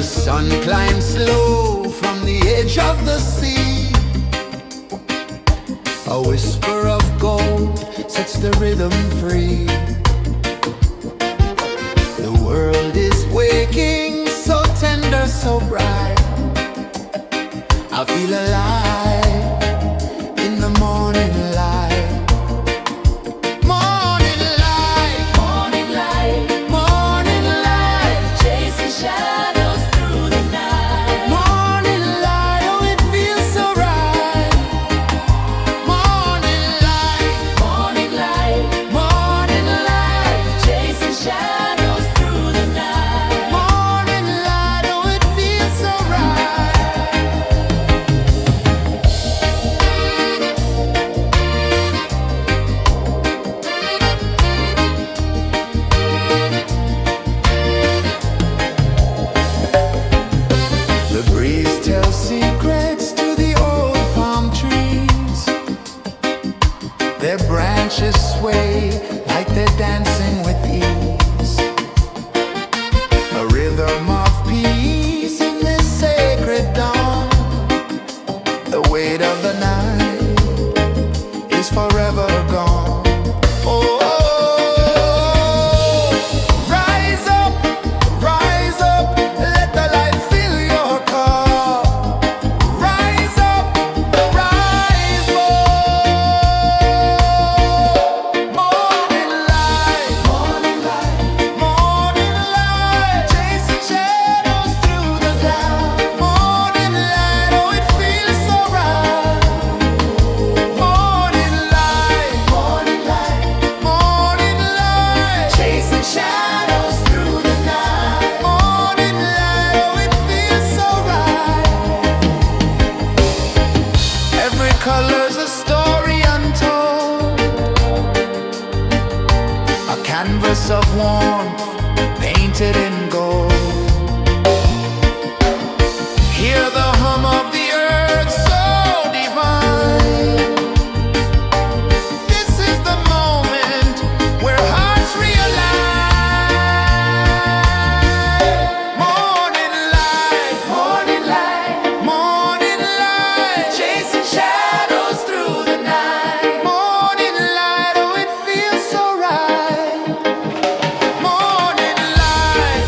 The sun climbs slow from the edge of the sea. A whisper of gold sets the rhythm free. The world is waking, so tender, so bright. I feel alive in the morning light. Morning light, Morning light, morning light, chasing shadows through the night. morning light, oh it feels so right. Morning light, Morning light, morning light, chasing shadows through the night. morning light, oh it feels so right. The breeze tells secrets to the old palm trees. Their branches sway like they're dancing with ease. A rhythm of peace in this sacred dawn. The weight of the night is forever gone. Oh, rise up, let the light fill your cup. Rise up, rise up. Morning light, morning light, chasing shadows through the cloud. Morning light, oh it feels so right. Morning light, chasing shadows through the night. Morning light, oh it feels so right. Every color's a story untold, a canvas of warmth painted in gold. Hear the hum of the earth so divine. This is the moment where hearts realign. Morning light, morning light, chasing shadows through the night. Morning light, oh it feels so right. Morning light,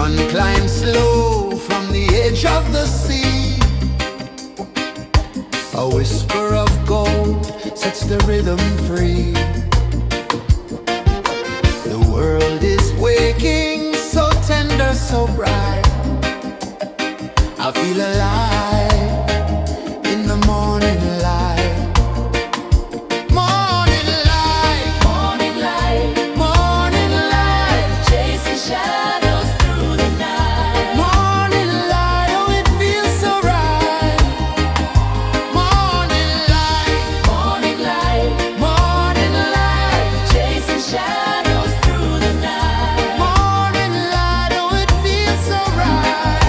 One climbs slow from the edge of the sea. A whisper of gold sets the rhythm free. The world is waking, so tender, so bright. I feel alive in the morning light. Morning light, Morning light, morning light, chasing shadows through the night. morning light, oh it feels so right. Morning light, Morning light, morning light, chasing shadows through the night. morning light, oh it feels so right.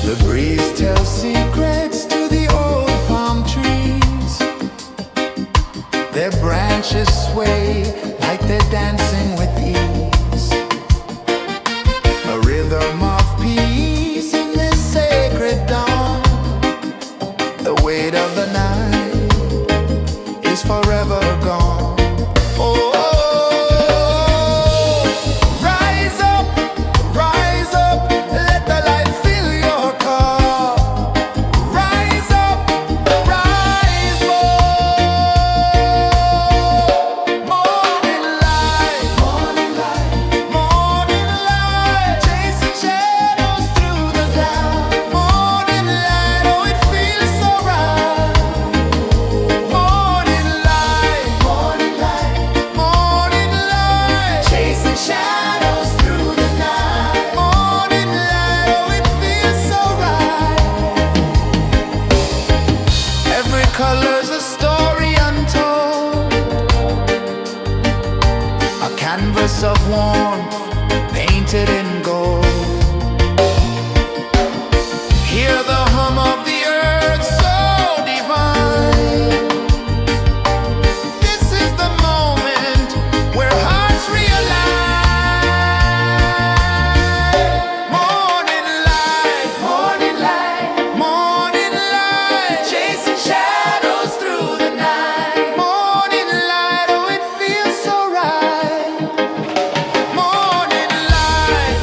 The breeze tells secrets to the old palm trees. Their branches sway like they're dancing with ease. A rhythm of peace in this sacred dawn. The weight of the night is forever gone. Oh, rise up, let the light fill your cup. Rise up, rise up. Morning light, morning light, chasing shadows through the cloud. Morning light, oh it feels so right. Morning light, morning light, chasing shadows through the night. Morning light, oh it feels so right. Every color's a story untold, a canvas of warmth painted in gold. Hear the hum of the earth so divine. This is the moment where hearts realign. Morning light, morning light, chasing shadows through the night. Morning light, oh it feels so right. Morning light,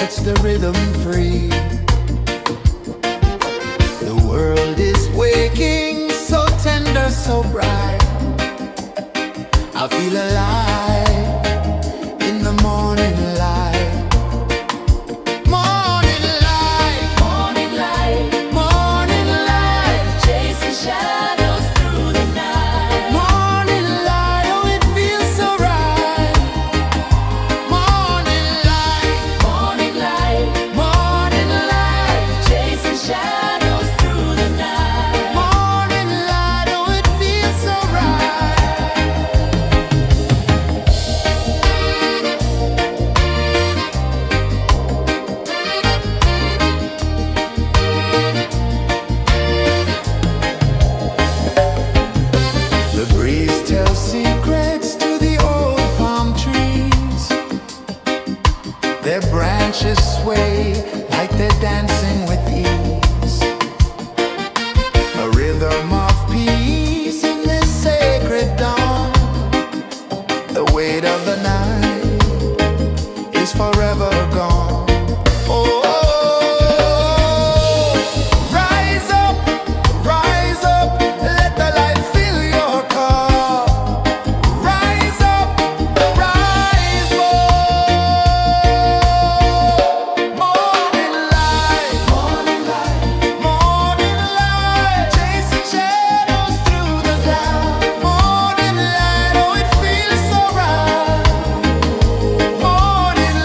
sets the rhythm free. The world is waking, so tender, so bright. I feel alive in the morning light. Morning light, Morning light, morning light, chasing shadows through the night. morning light, oh it feels so right. Morning light, Morning light, morning light, chasing shadows through the night. morning light, oh it feels so right. The breeze tells secrets to the old palm trees. Their branches sway like they're dancing with ease. A rhythm of peace in this sacred dawn. The weight of the night is forever gone. Oh, rise up, let the light fill your cup. Rise up, rise up. Morning light, morning light, chasing shadows through the cloud. Morning light, oh it feels so right. Morning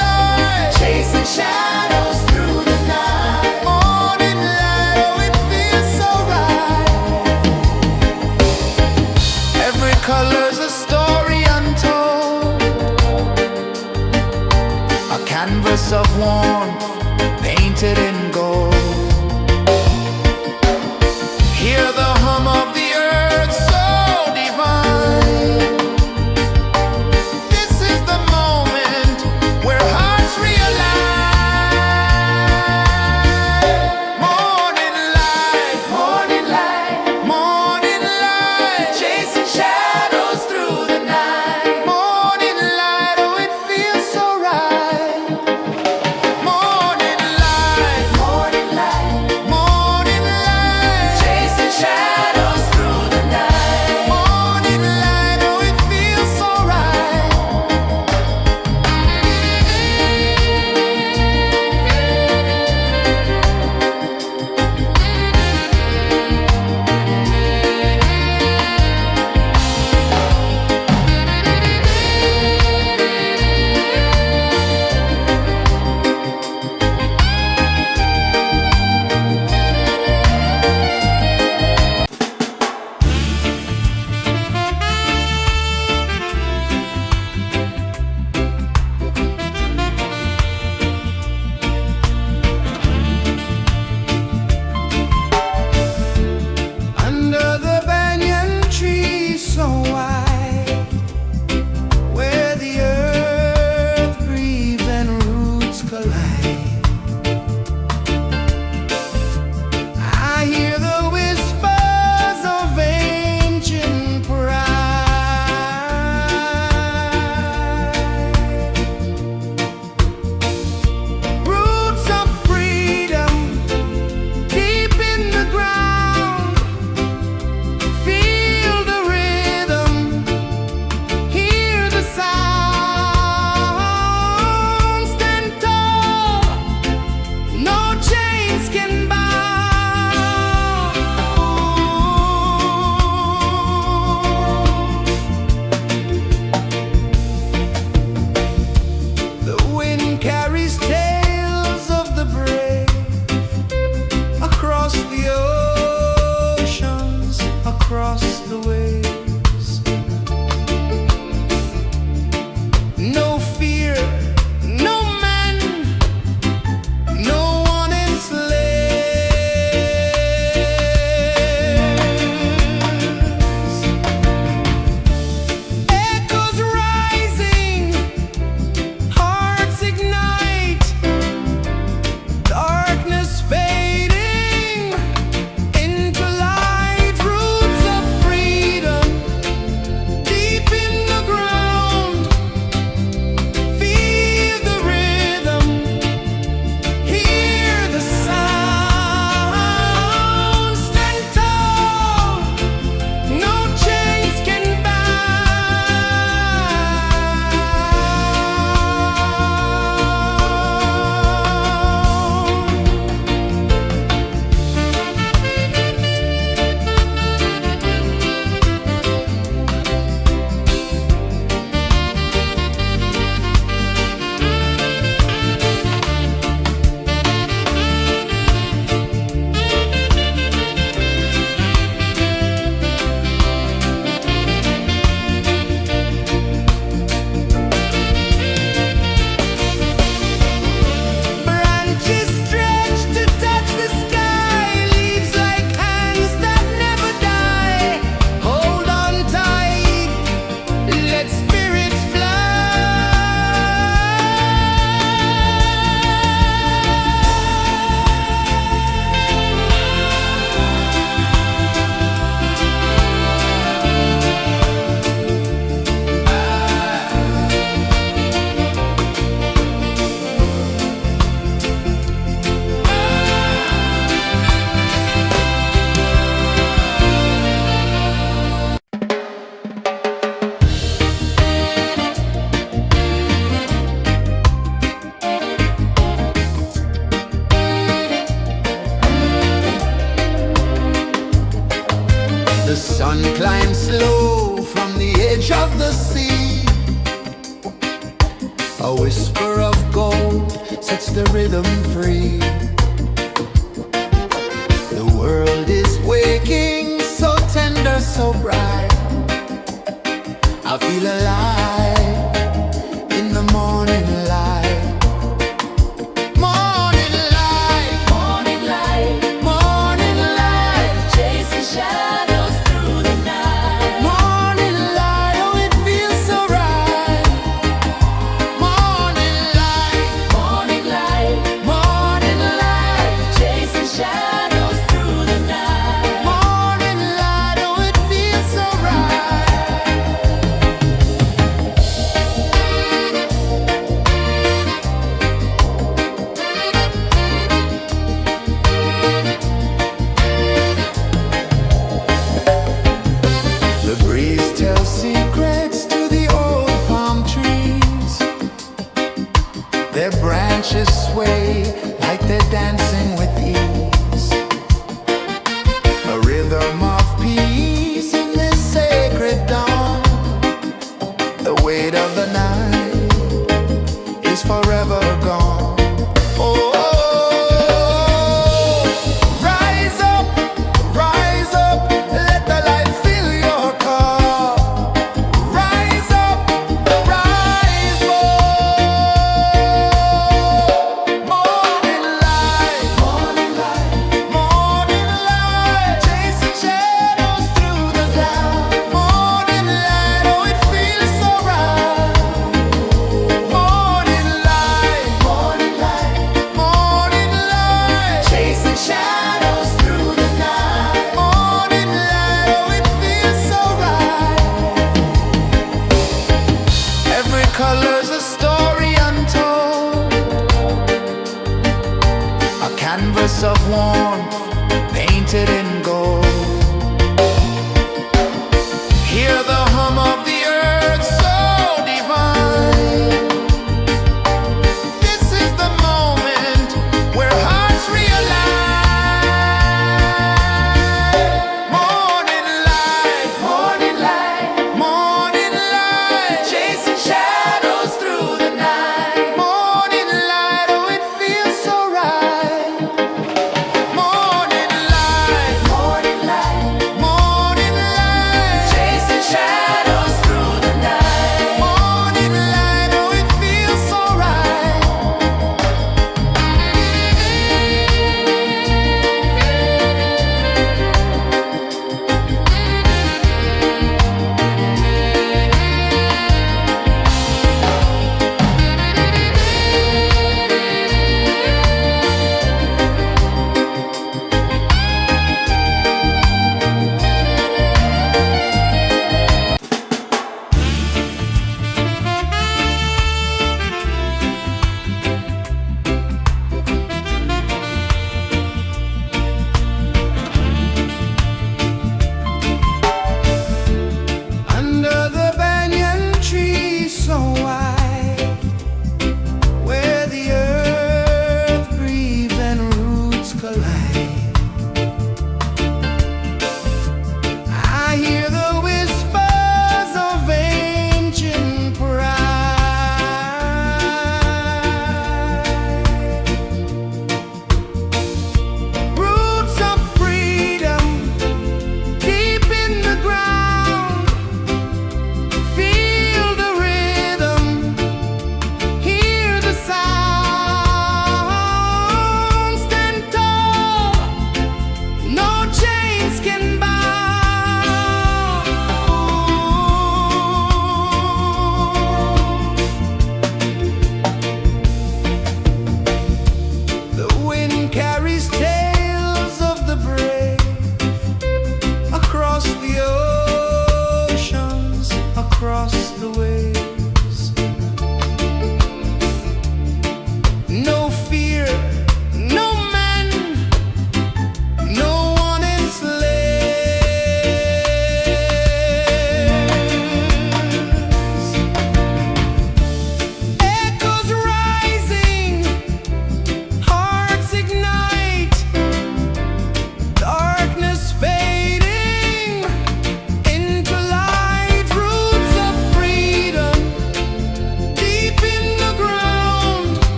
light, chasing shadows through the night. Morning light, oh it feels so right. Every color's a story untold, a canvas of warmth painted in gold. Hear the hum of the earth so divine. This is the moment where hearts realign. Morning light, morning light, chasing shadows through the night. Morning light, oh it feels so right. Morning sun climbs slow from the edge of the sea. A whisper of gold sets the rhythm free. The world is waking, so tender, so bright. I feel alive in the morning light. Morning light, Morning light, morning light, chasing shadows through the night. morning light, oh it feels so right. Morning light, Morning light, morning light, chasing shadows through the night. morning light, oh it feels so right. The breeze tells secrets to the old palm trees. Their branches sway like they're dancing with ease. A rhythm of peace in this sacred dawn. The weight of the night is forever gone. Oh, rise up, let the light fill your cup. Rise up, rise up. Morning light, morning light, morning light, chasing shadows through the cloud. Morning light, oh it feels so right. Morning light, morning light, morning light, chasing shadows through the night. Morning light, oh it feels so right. Every color's a story untold, a canvas of warmth painted in gold. Hear the hum of the earth so divine. This is the moment where hearts realign. Morning light, morning light, morning light, chasing shadows through the night. Morning light, oh it feels so right. Morning light,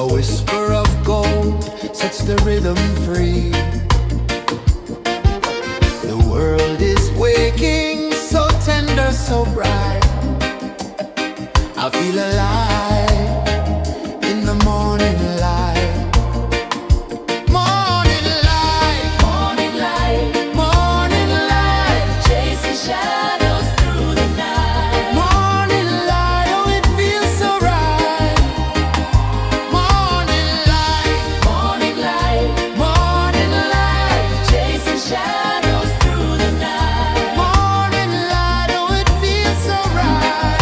A whisper of gold sets the rhythm free. The world is waking, so tender, so bright. I feel alive in the morning light. Morning light, Morning light, morning light, chasing shadows through the night. morning light, oh it feels so right. Morning light, Morning light, morning light, chasing shadows through the night. morning light, oh it feels so right.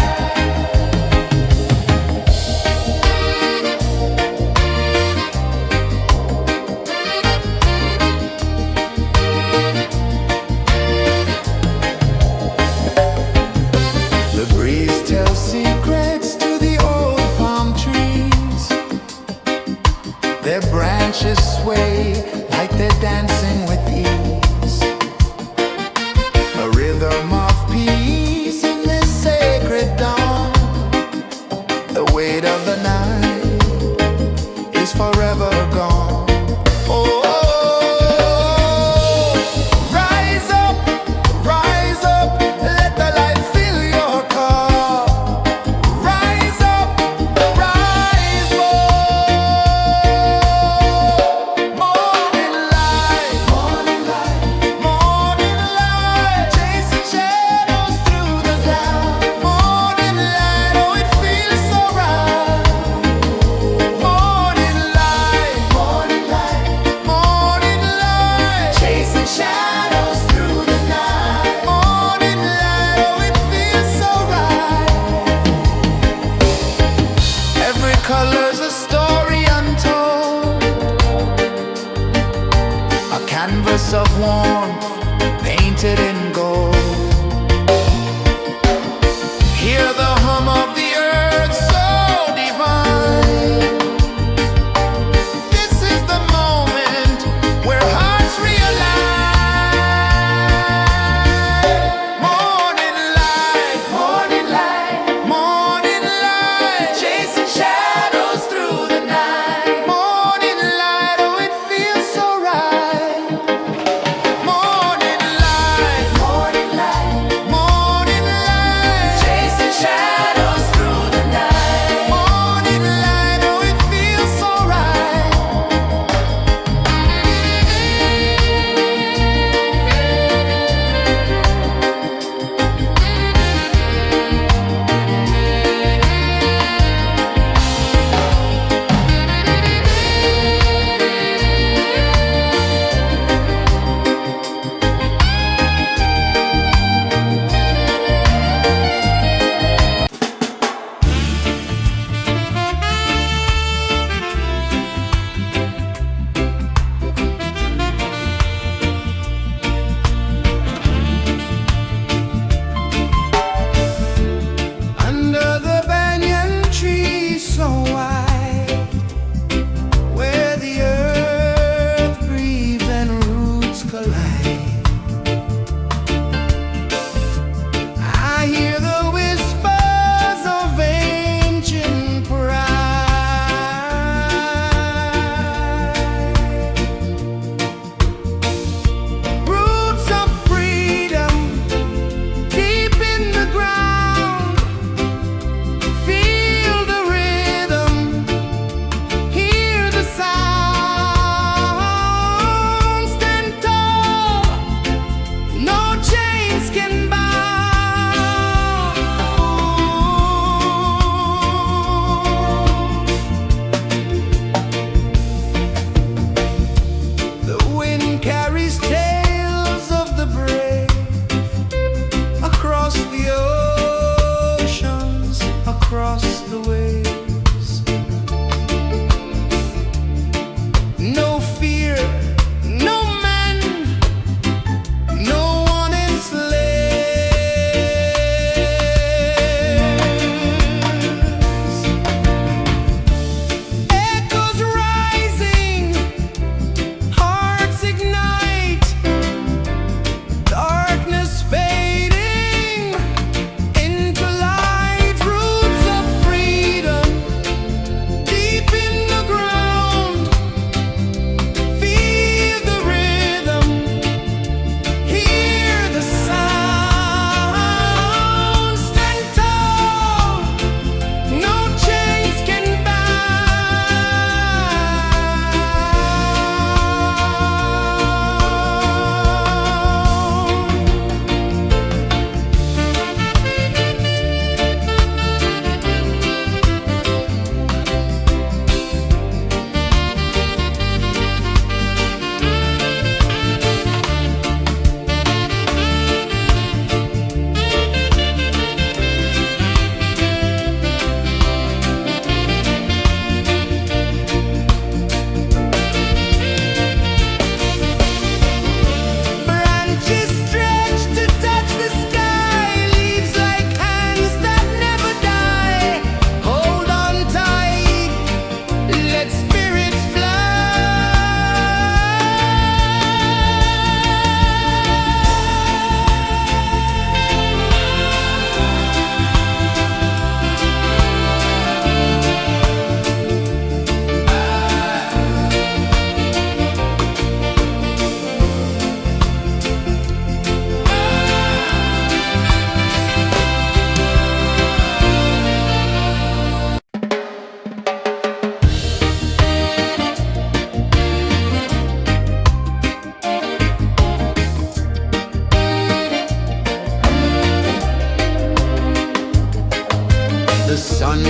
The breeze tells secrets to the old palm trees. Their branches sway like they're dancing with ease. A rhythm of peace in this sacred dawn. The weight of the night is forever gone. Oh, rise up, let the light fill your cup. Rise up, rise up. Morning light, morning light, morning light, chasing shadows through the cloud. Morning light, oh it feels so right. Morning light, morning light, morning light, chasing shadows through the night. Morning light, oh it feels so right. Every color's a story untold, a canvas of warmth painted in gold. Hear the hum of the earth so divine. This is the moment where hearts realign. Morning light, morning light, morning light, chasing shadows through the night. Morning light, oh it feels so right. Morning light, morning light, morning light, chasing shadows through the night. Morning light, oh it feels so right. Under the banyan tree so wide, where the earth breathes and roots collide, I hear the whispers of ancient pride. Roots of freedom deep in the ground. Feel the rhythm, hear the sound. Stand tall, no chains can bound. The wind carries tales of the brave across the oceans, across the waves. No fear, no man, no one enslaves. Echoes rising, hearts ignite, darkness fading into light. Roots of freedom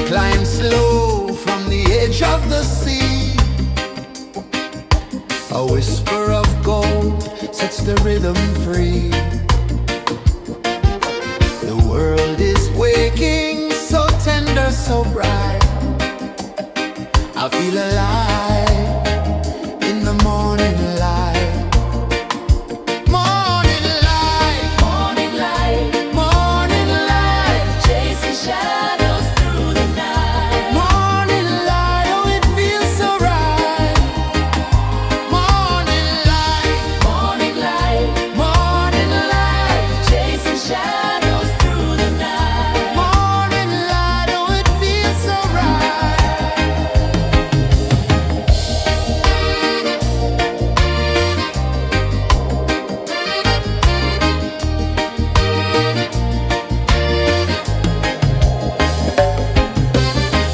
Climb slow from the edge of the sea. A whisper of gold sets the rhythm free. The world is waking, so tender, so bright. I feel alive in the morning light. Morning light, Morning light, morning light, chasing shadows through the night. morning light, oh it feels so right. Morning light, Morning light, morning light, chasing shadows through the night. morning light, oh it feels so right.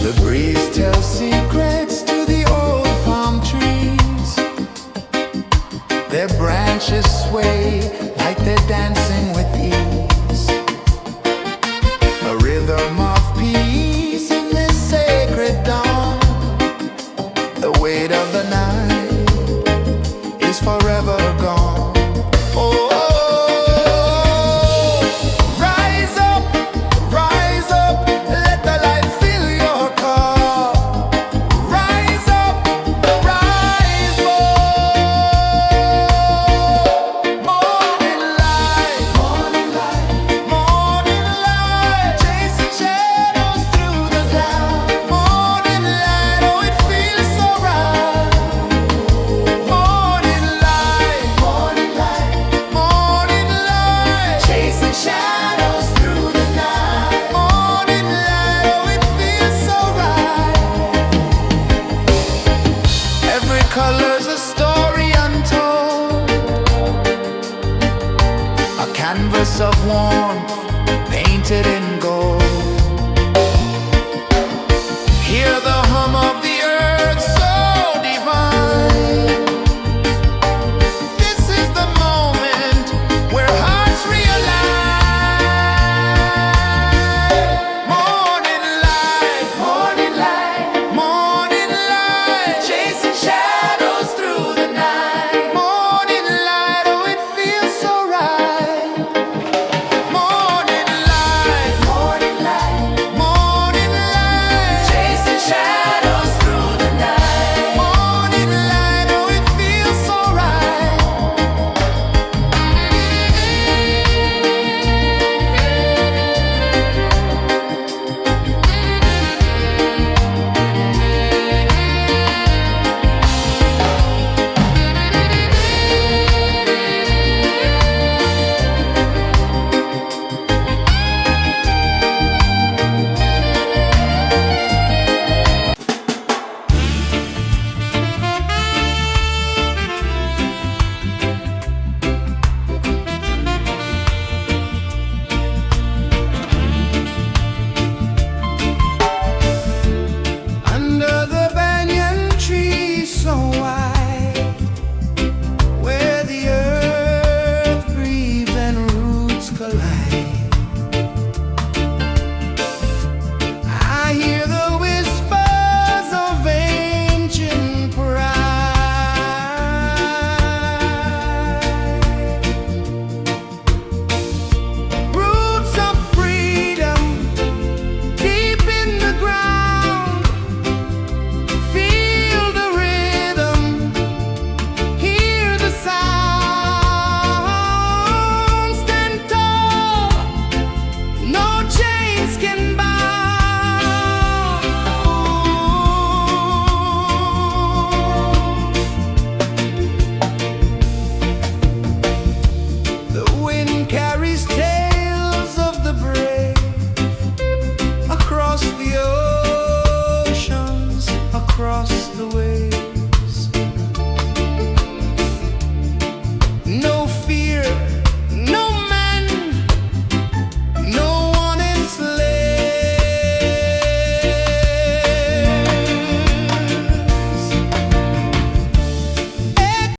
The breeze tells sea